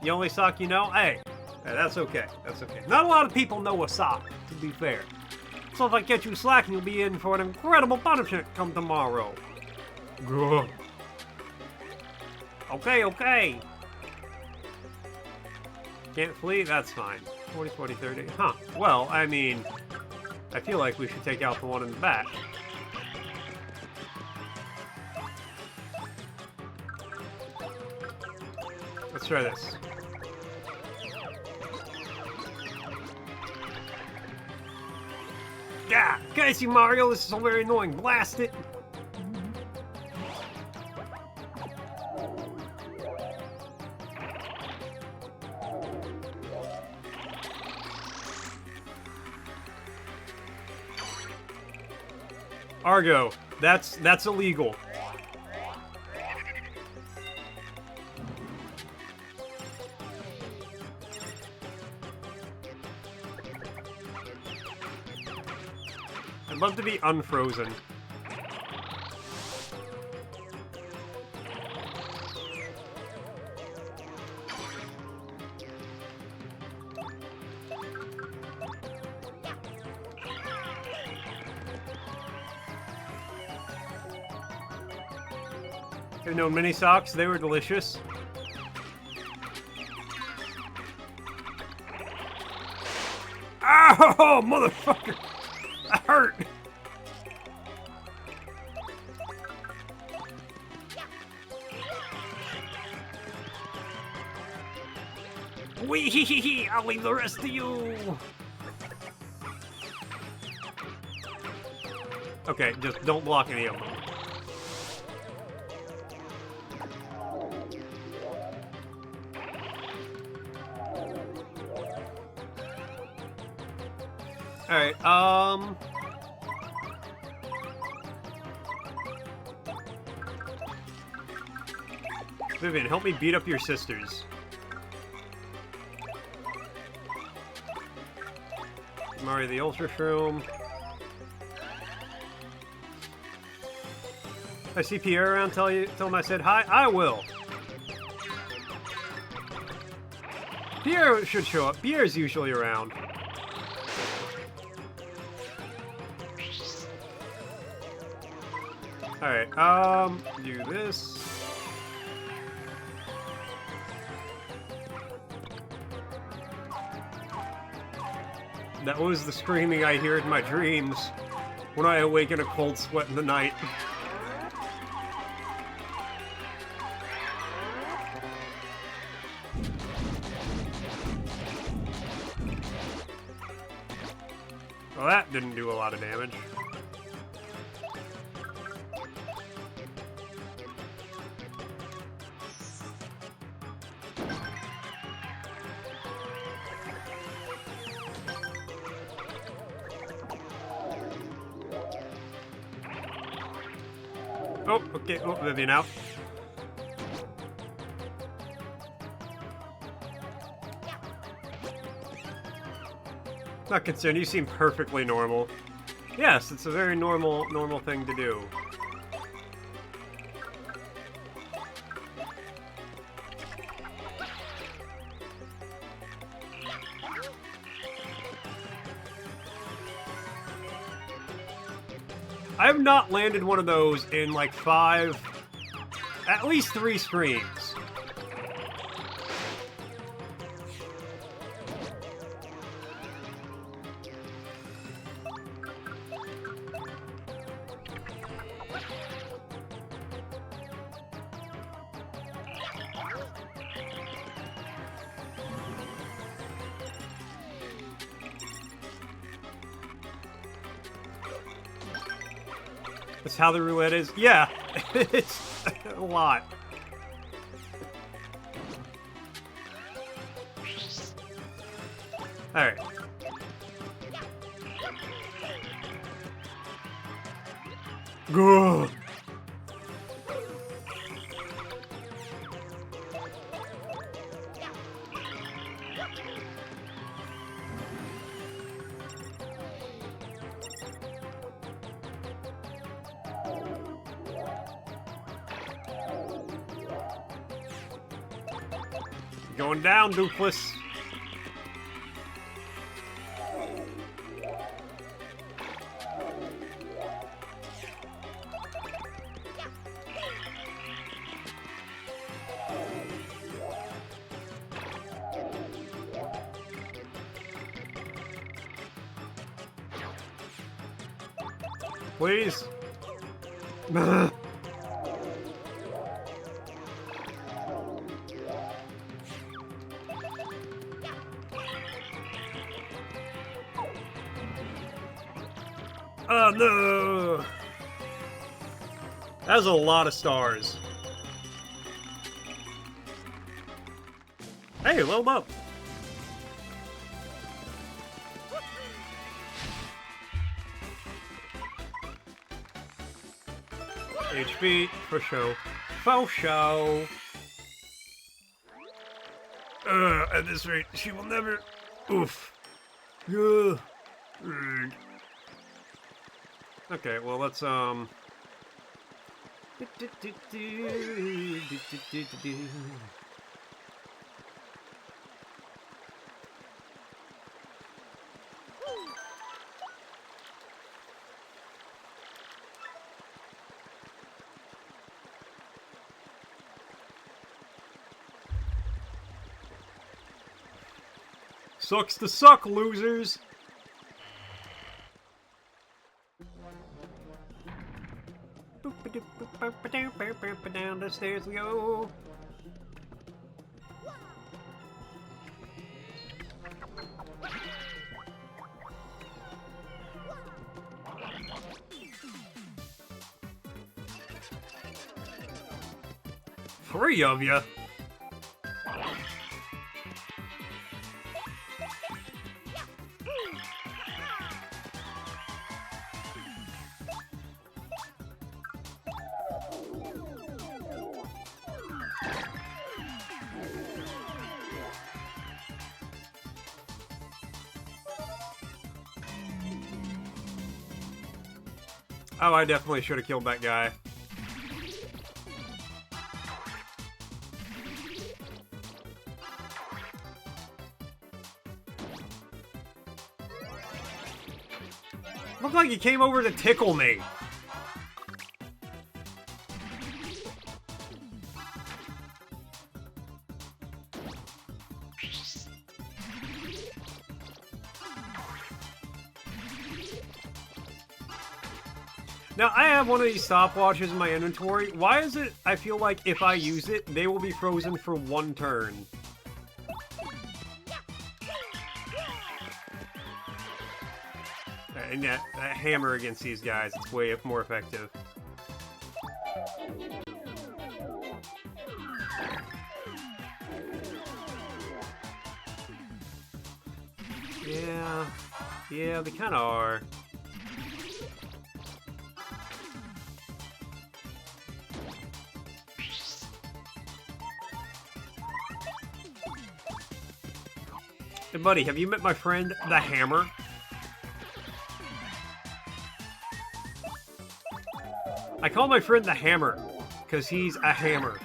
The only sock you know? Hey, that's okay. That's okay. Not a lot of people know a sock, to be fair. So if I catch you slacking, you'll be in for an incredible punishment come tomorrow. Go. Okay, okay. Can't flee? That's fine. 40, 40, 30. Huh. Well, I mean, I feel like we should take out the one in the back. Let's try this. Yeah! Guys, see Mario, this is so very annoying. Blast it! Argo, that's illegal. I'd love to be unfrozen. You know, mini socks, they were delicious. Ow, motherfucker! That hurt! Wee hee hee hee! I'll leave the rest to you! Okay, just don't block any of them. Alright, Vivian, help me beat up your sisters. Mario the Ultra Shroom. If I see Pierre around, tell him I said hi. I will. Pierre should show up. Pierre's usually around. Alright, do this. That was the screaming I hear in my dreams when I awake in a cold sweat in the night. Well, that didn't do a lot of damage. Oh, okay. Oh, Vivian out. Not concerned. You seem perfectly normal. Yes, it's a very normal thing to do. I have not landed one of those in like at least 3 streams. That's how the roulette is? Yeah, it's a lot. Alright. Go. Going down, Doofless. Please. Oh no! That was a lot of stars. Hey, level up! HP, for show. For show! At this rate, she will never... Oof. Okay, well, let's, Sucks to suck, losers! Down the stairs we go. Three of you. Oh, I definitely should have killed that guy. Looked like he came over to tickle me. Now, I have one of these stopwatches in my inventory. Why is it I feel like if I use it, they will be frozen for 1 turn? And that hammer against these guys, it's way more effective. Yeah, they kind of are. Hey buddy, have you met my friend, the Hammer? I call my friend the Hammer, because he's a hammer.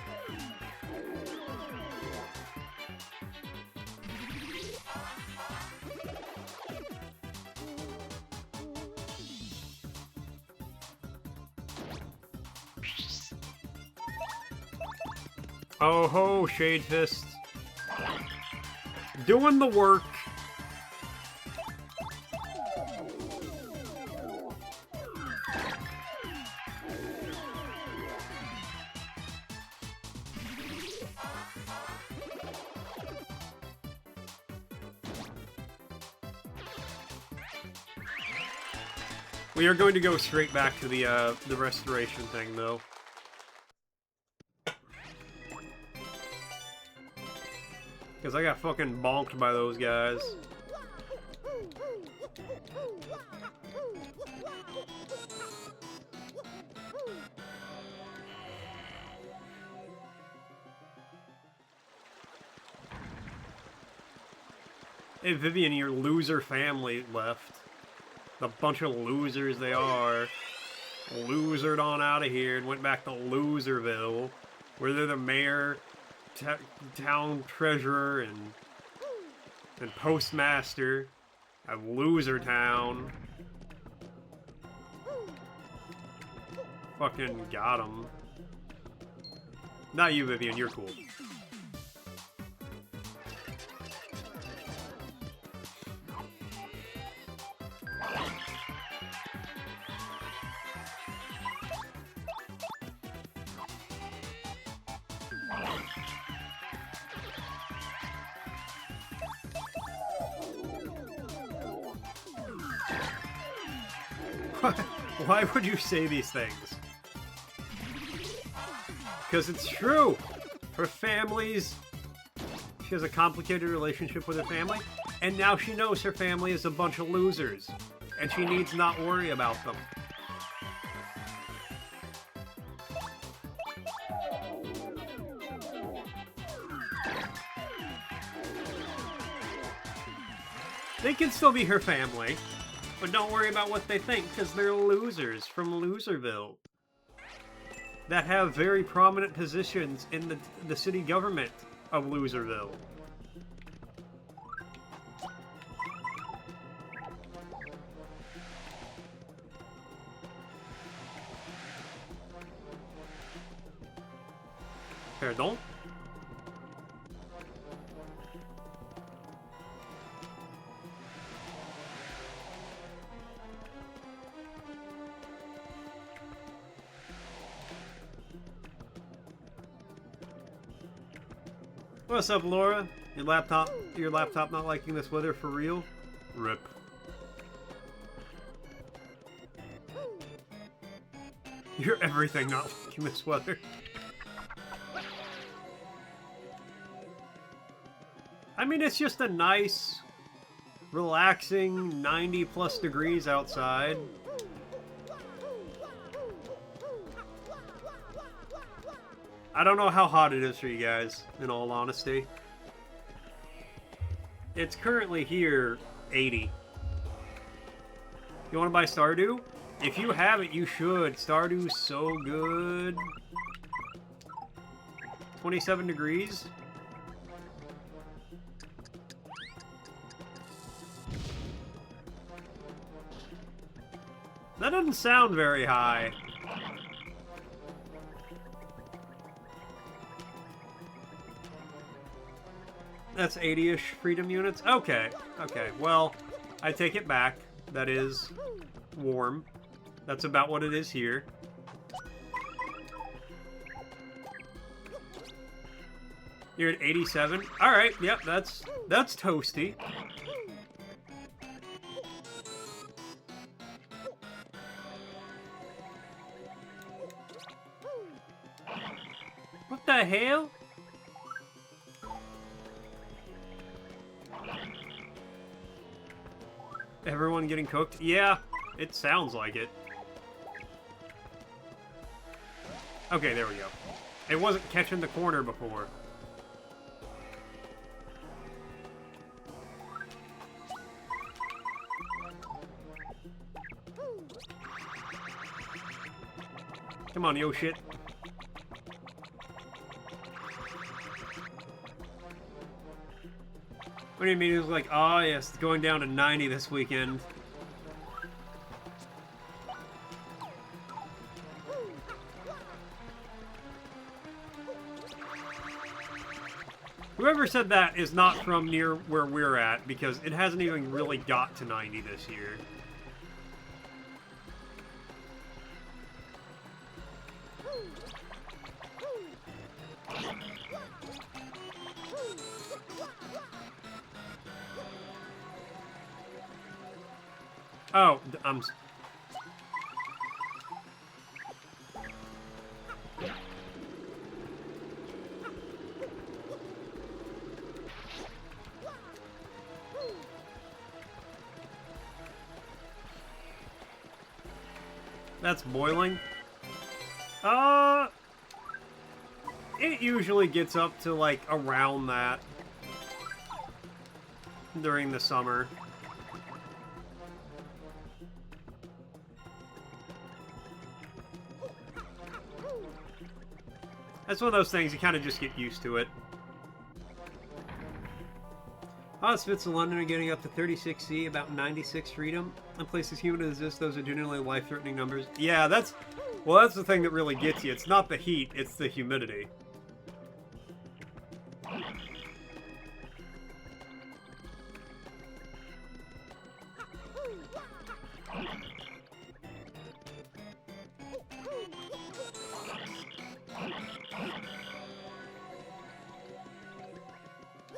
Oh ho, Shade Fist. Doing the work. We are going to go straight back to the restoration thing, though. Because I got fucking bonked by those guys. Hey, Vivian, your loser family left. The bunch of losers they are. Losered on out of here and went back to Loserville, where they're the mayor, town treasurer, and postmaster of Loser Town. Fucking got him. Not you, Vivian, you're cool. Why would you say these things? Because it's true. Her family's... She has a complicated relationship with her family, and now she knows her family is a bunch of losers, and she needs not worry about them. They can still be her family. But don't worry about what they think, because they're losers from Loserville. That have very prominent positions in the city government of Loserville. Pardon? What's up, Laura? Your laptop not liking this weather for real? RIP. You're everything not liking this weather. I mean, it's just a nice, relaxing 90+ degrees outside. I don't know how hot it is for you guys, in all honesty. It's currently here 80. You want to buy Stardew? If you have it, you should. Stardew's so good. 27 degrees. That doesn't sound very high. That's 80-ish freedom units? Okay, okay. Well, I take it back. That is warm. That's about what it is here. You're at 87? Alright, yep, that's toasty. What the hell? Everyone getting cooked? Yeah, it sounds like it. Okay, there we go. It wasn't catching the corner before. Come on, yo shit. What do you mean? It was like, oh yes, it's going down to 90 this weekend. Whoever said that is not from near where we're at, because it hasn't even really got to 90 this year. Oh, that's boiling. It usually gets up to like around that during the summer. That's one of those things, you kind of just get used to it. Odds fits in London are getting up to 36C, about 96 freedom. In places humid as this, those are generally life-threatening numbers. Yeah, that's the thing that really gets you. It's not the heat, it's the humidity.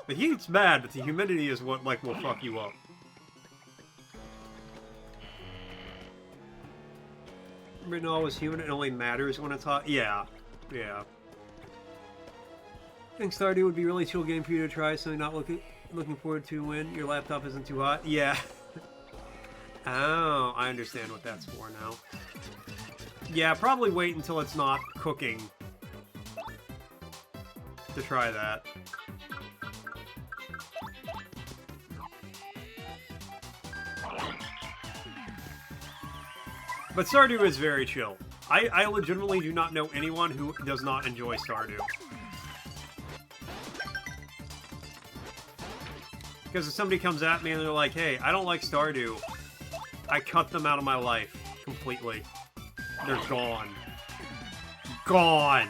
The heat's bad, but the humidity is what, like, will fuck you up. Right now is humid, it only matters when it's hot. Yeah. Yeah. I think Stardew would be a really chill game for you to try, so not looking forward to when your laptop isn't too hot. Yeah. Oh, I understand what that's for now. Yeah, probably wait until it's not cooking to try that. But Stardew is very chill. I legitimately do not know anyone who does not enjoy Stardew. Because if somebody comes at me and they're like, hey, I don't like Stardew, I cut them out of my life completely. They're gone. Gone!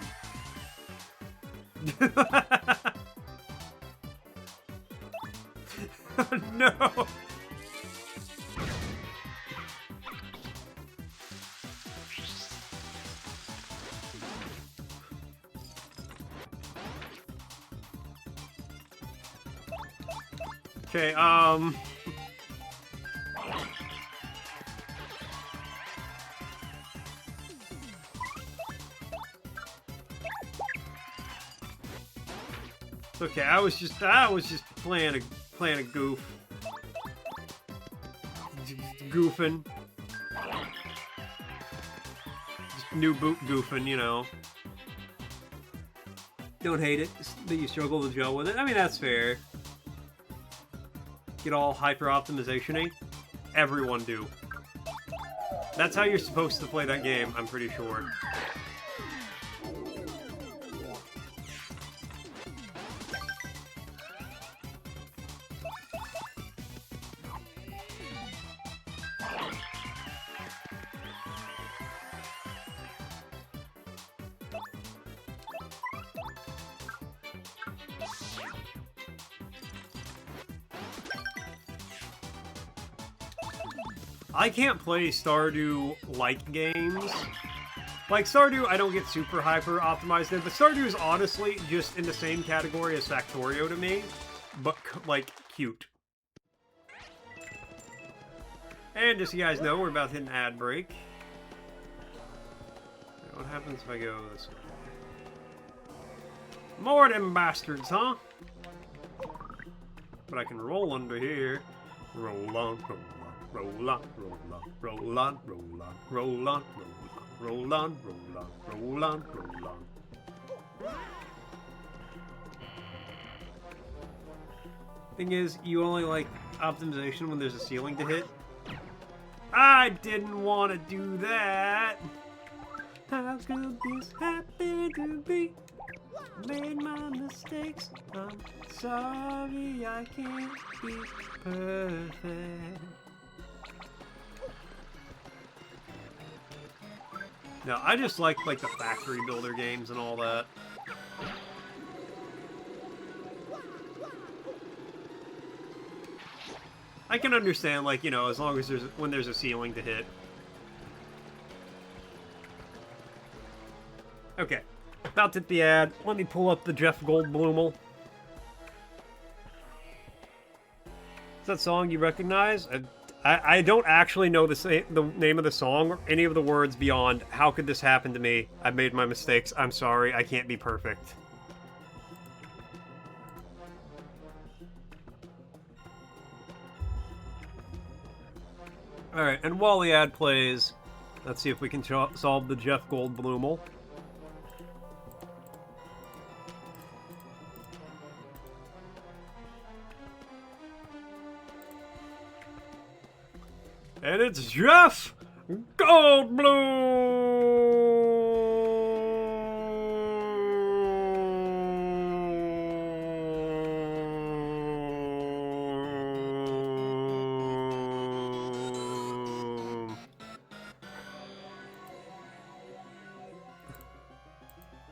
No! Okay, okay, I was just playing a goof. Goofing. Just new boot goofing, you know. Don't hate it, that you struggle to gel with it. I mean, that's fair. Get all hyper-optimization-y. Everyone do. That's how you're supposed to play that game, I'm pretty sure. I can't play Stardew-like games. Like, Stardew, I don't get super hyper-optimized in, but Stardew is honestly just in the same category as Factorio to me, but, like, cute. And just so you guys know, we're about to hit an ad break. What happens if I go this way? More of them bastards, huh? But I can roll under here. Roll on, roll on. Roll on, roll on, roll on, roll on, roll on, roll on, roll on, roll on, roll on. Thing is, you only like optimization when there's a ceiling to hit. I didn't want to do that. How could this happen to me? Made my mistakes. I'm sorry, I can't be perfect. No, I just like the factory builder games and all that. I can understand, like, you know, as long as when there's a ceiling to hit. Okay, about to hit the ad. Let me pull up the Jeff Goldblumel. Is that song you recognize? I don't actually know the name of the song or any of the words beyond "How could this happen to me? I've made my mistakes. I'm sorry. I can't be perfect." All right, and while the ad plays, let's see if we can solve the Jeff Goldblumel. And it's Jeff Goldblum!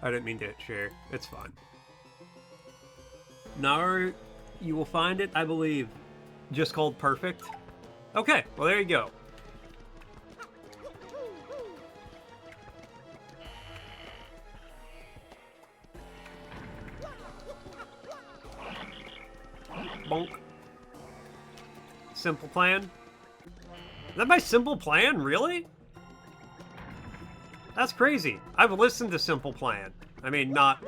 I didn't mean to hit share. It's fine. Now you will find it, I believe, just called Perfect. Okay, well there you go. Bonk. Simple Plan? Is that my Simple Plan? Really? That's crazy. I've listened to Simple Plan. I mean, not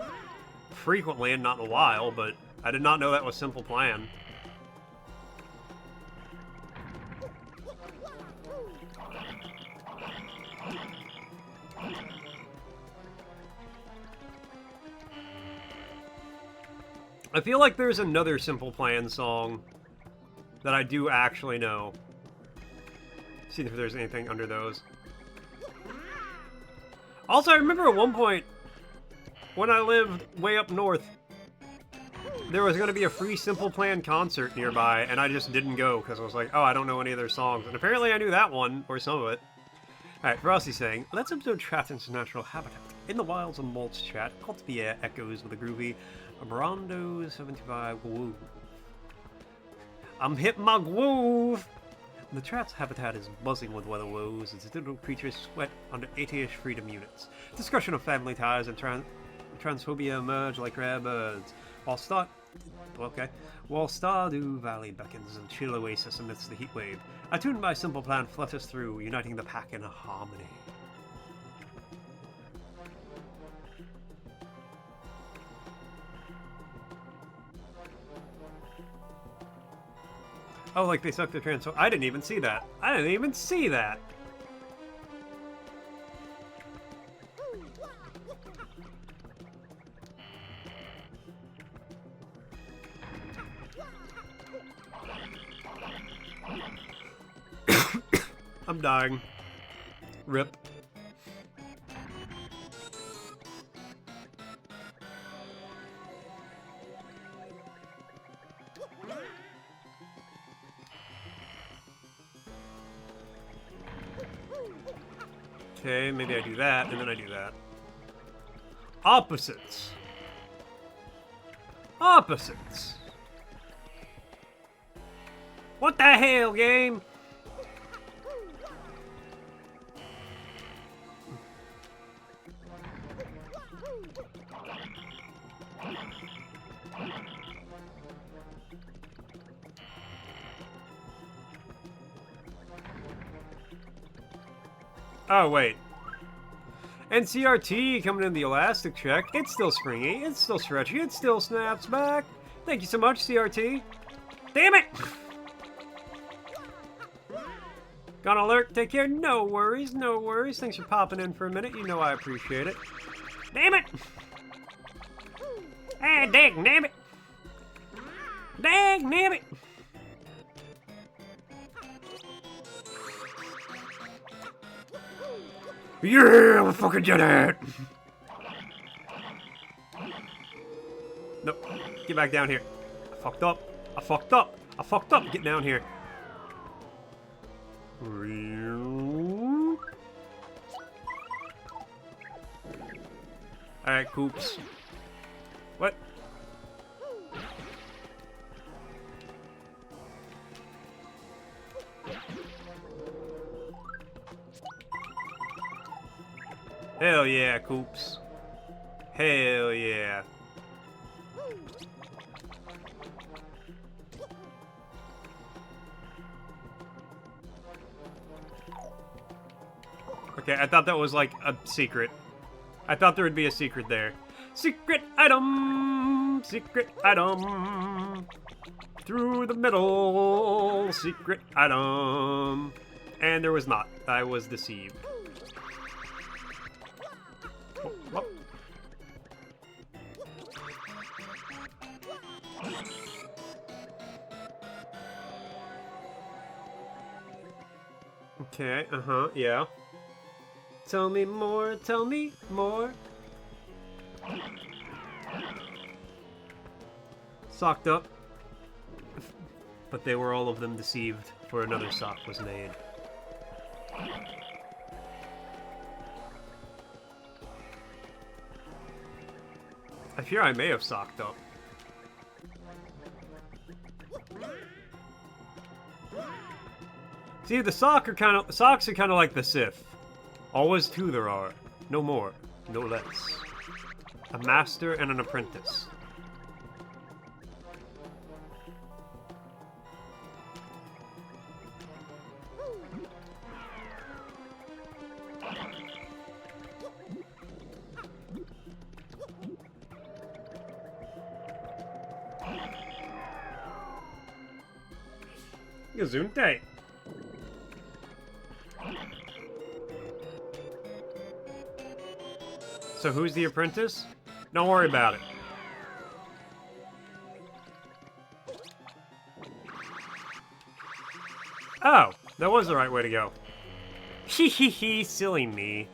frequently and not in a while, but I did not know that was Simple Plan. I feel like there's another Simple Plan song that I do actually know. See if there's anything under those. Also, I remember at one point, when I lived way up north, there was going to be a free Simple Plan concert nearby, and I just didn't go, because I was like, oh, I don't know any of their songs. And apparently I knew that one, or some of it. Alright, Frosty saying, let's observe Chat into natural habitat. In the wilds of Malt's Chat, caught the air echoes with a groovy Brando 75 groove. I'm hitting my groove! The Chat's habitat is buzzing with weather woes as little creatures sweat under 80-ish freedom units. Discussion of family ties and transphobia emerge like rare birds, while Stardew Valley beckons and chill oasis amidst the heat wave. Attuned by Simple Plan flutters through, uniting the pack in a harmony. Oh, like they suck the transfer. I didn't even see that. I didn't even see that. I'm dying. Rip. Okay, maybe I do that, and then I do that. Opposites. Opposites. What the hell, game? Oh, wait. NCRT coming in the elastic check. It's still springy. It's still stretchy. It still snaps back. Thank you so much, CRT. Damn it! Gonna alert. Take care. No worries. No worries. Thanks for popping in for a minute. You know I appreciate it. Damn it! Ah, dang, damn it! Dang, damn it! Yeah, we fucking did it! Nope. Get back down here. I fucked up. I fucked up. I fucked up. Get down here. Alright, Coops. What? Hell yeah, Coops. Hell yeah. Okay, I thought that was like a secret. I thought there would be a secret there. Secret item! Secret item! Through the middle! Secret item! And there was not. I was deceived. Oh, whoop. Okay, yeah. Tell me more, tell me more. Socked up. But they were all of them deceived, for another sock was made. I fear I may have socked up. See, the socks are kind of like the Sith. Always two there are, no more, no less. A master and an apprentice. Gesundheit. So who's the apprentice? Don't worry about it. Oh, that was the right way to go. Hee hee hee, silly me.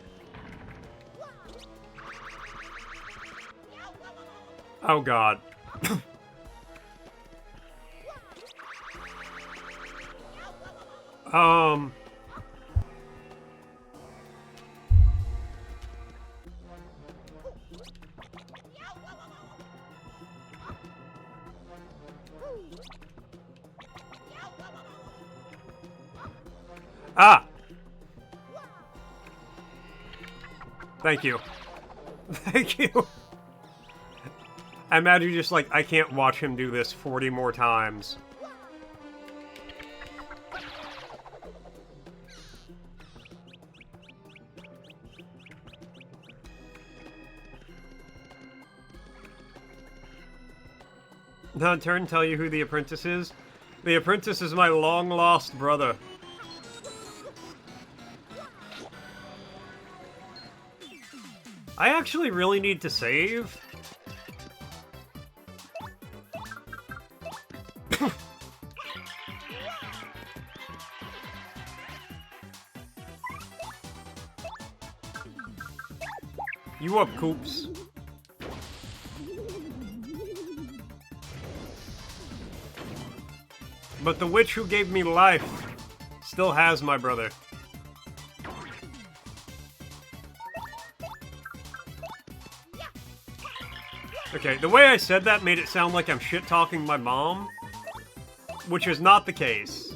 Oh god. Ah! Thank you. Thank you. I imagine just like, I can't watch him do this 40 more times. Now turn and tell you who the apprentice is. The apprentice is my long-lost brother. I actually really need to save. You up, Coops? But the witch who gave me life still has my brother. Okay, the way I said that made it sound like I'm shit-talking my mom, which is not the case.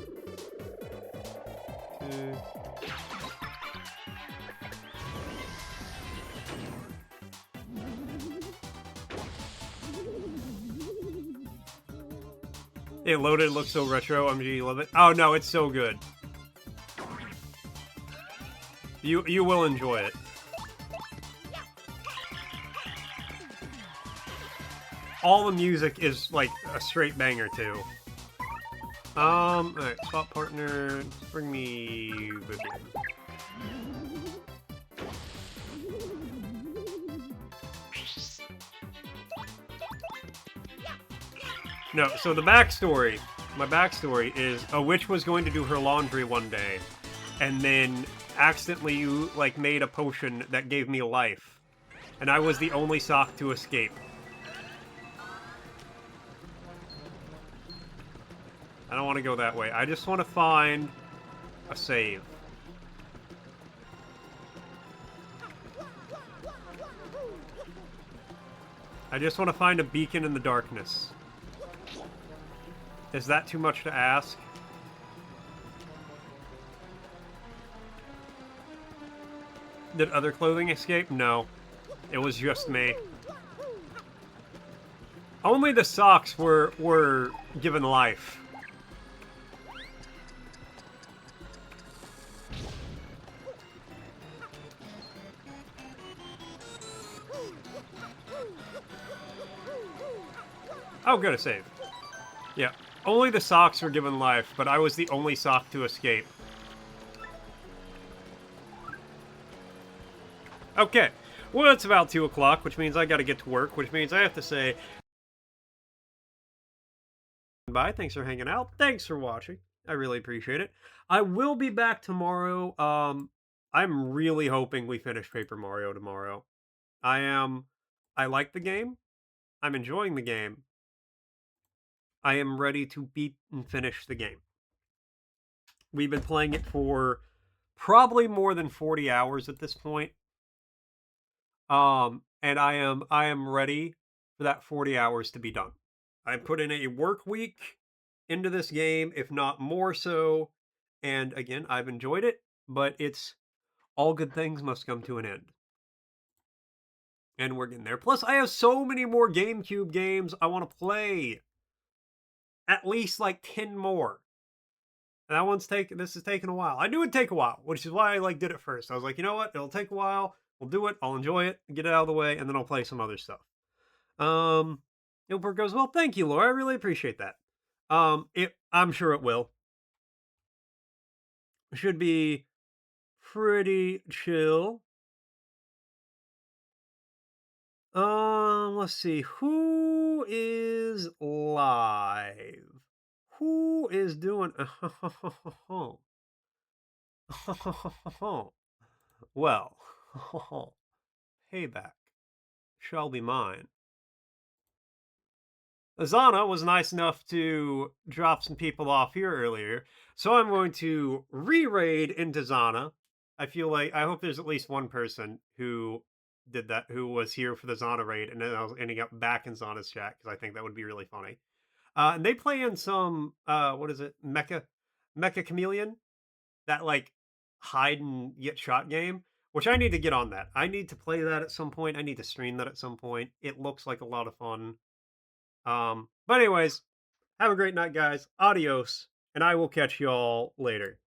It loaded, looks so retro, MG, love it. Oh no, it's so good. You will enjoy it. All the music is like a straight banger too. Alright, swap partner, bring me Vivian. No, so the backstory, my backstory is a witch was going to do her laundry one day, and then accidentally like made a potion that gave me life, and I was the only sock to escape. I don't want to go that way. I just want to find a save. I just want to find a beacon in the darkness. Is that too much to ask? Did other clothing escape? No. It was just me. Only the socks were given life. Oh, good, a save. Yeah. Only the socks were given life, but I was the only sock to escape. Okay. Well, it's about 2 o'clock, which means I gotta get to work, which means I have to say bye. Thanks for hanging out. Thanks for watching. I really appreciate it. I will be back tomorrow. I'm really hoping we finish Paper Mario tomorrow. I am. I like the game. I'm enjoying the game. I am ready to beat and finish the game. We've been playing it for probably more than 40 hours at this point. And I am ready for that 40 hours to be done. I put in a work week into this game, if not more so. And again, I've enjoyed it, but it's all good things must come to an end. And we're getting there. Plus, I have so many more GameCube games I want to play. At least like 10 more. And this is taking a while. I knew it'd take a while, which is why I did it first. I was like, you know what? It'll take a while. We'll do it. I'll enjoy it, get it out of the way, and then I'll play some other stuff. Ilbert goes, well, thank you, Laura. I really appreciate that. I'm sure it will. It should be pretty chill. Let's see. Who is live? Who is doing? Well, payback shall be mine. Azana was nice enough to drop some people off here earlier, so I'm going to re-raid into Zana. I hope there's at least one person who did that, who was here for the Zana raid, and then I was ending up back in Zana's chat, because I think that would be really funny. And they play in some, what is it, Mecha Chameleon? That, hide and get shot game, which I need to get on that. I need to play that at some point. I need to stream that at some point. It looks like a lot of fun. But anyways, have a great night, guys. Adios, and I will catch y'all later.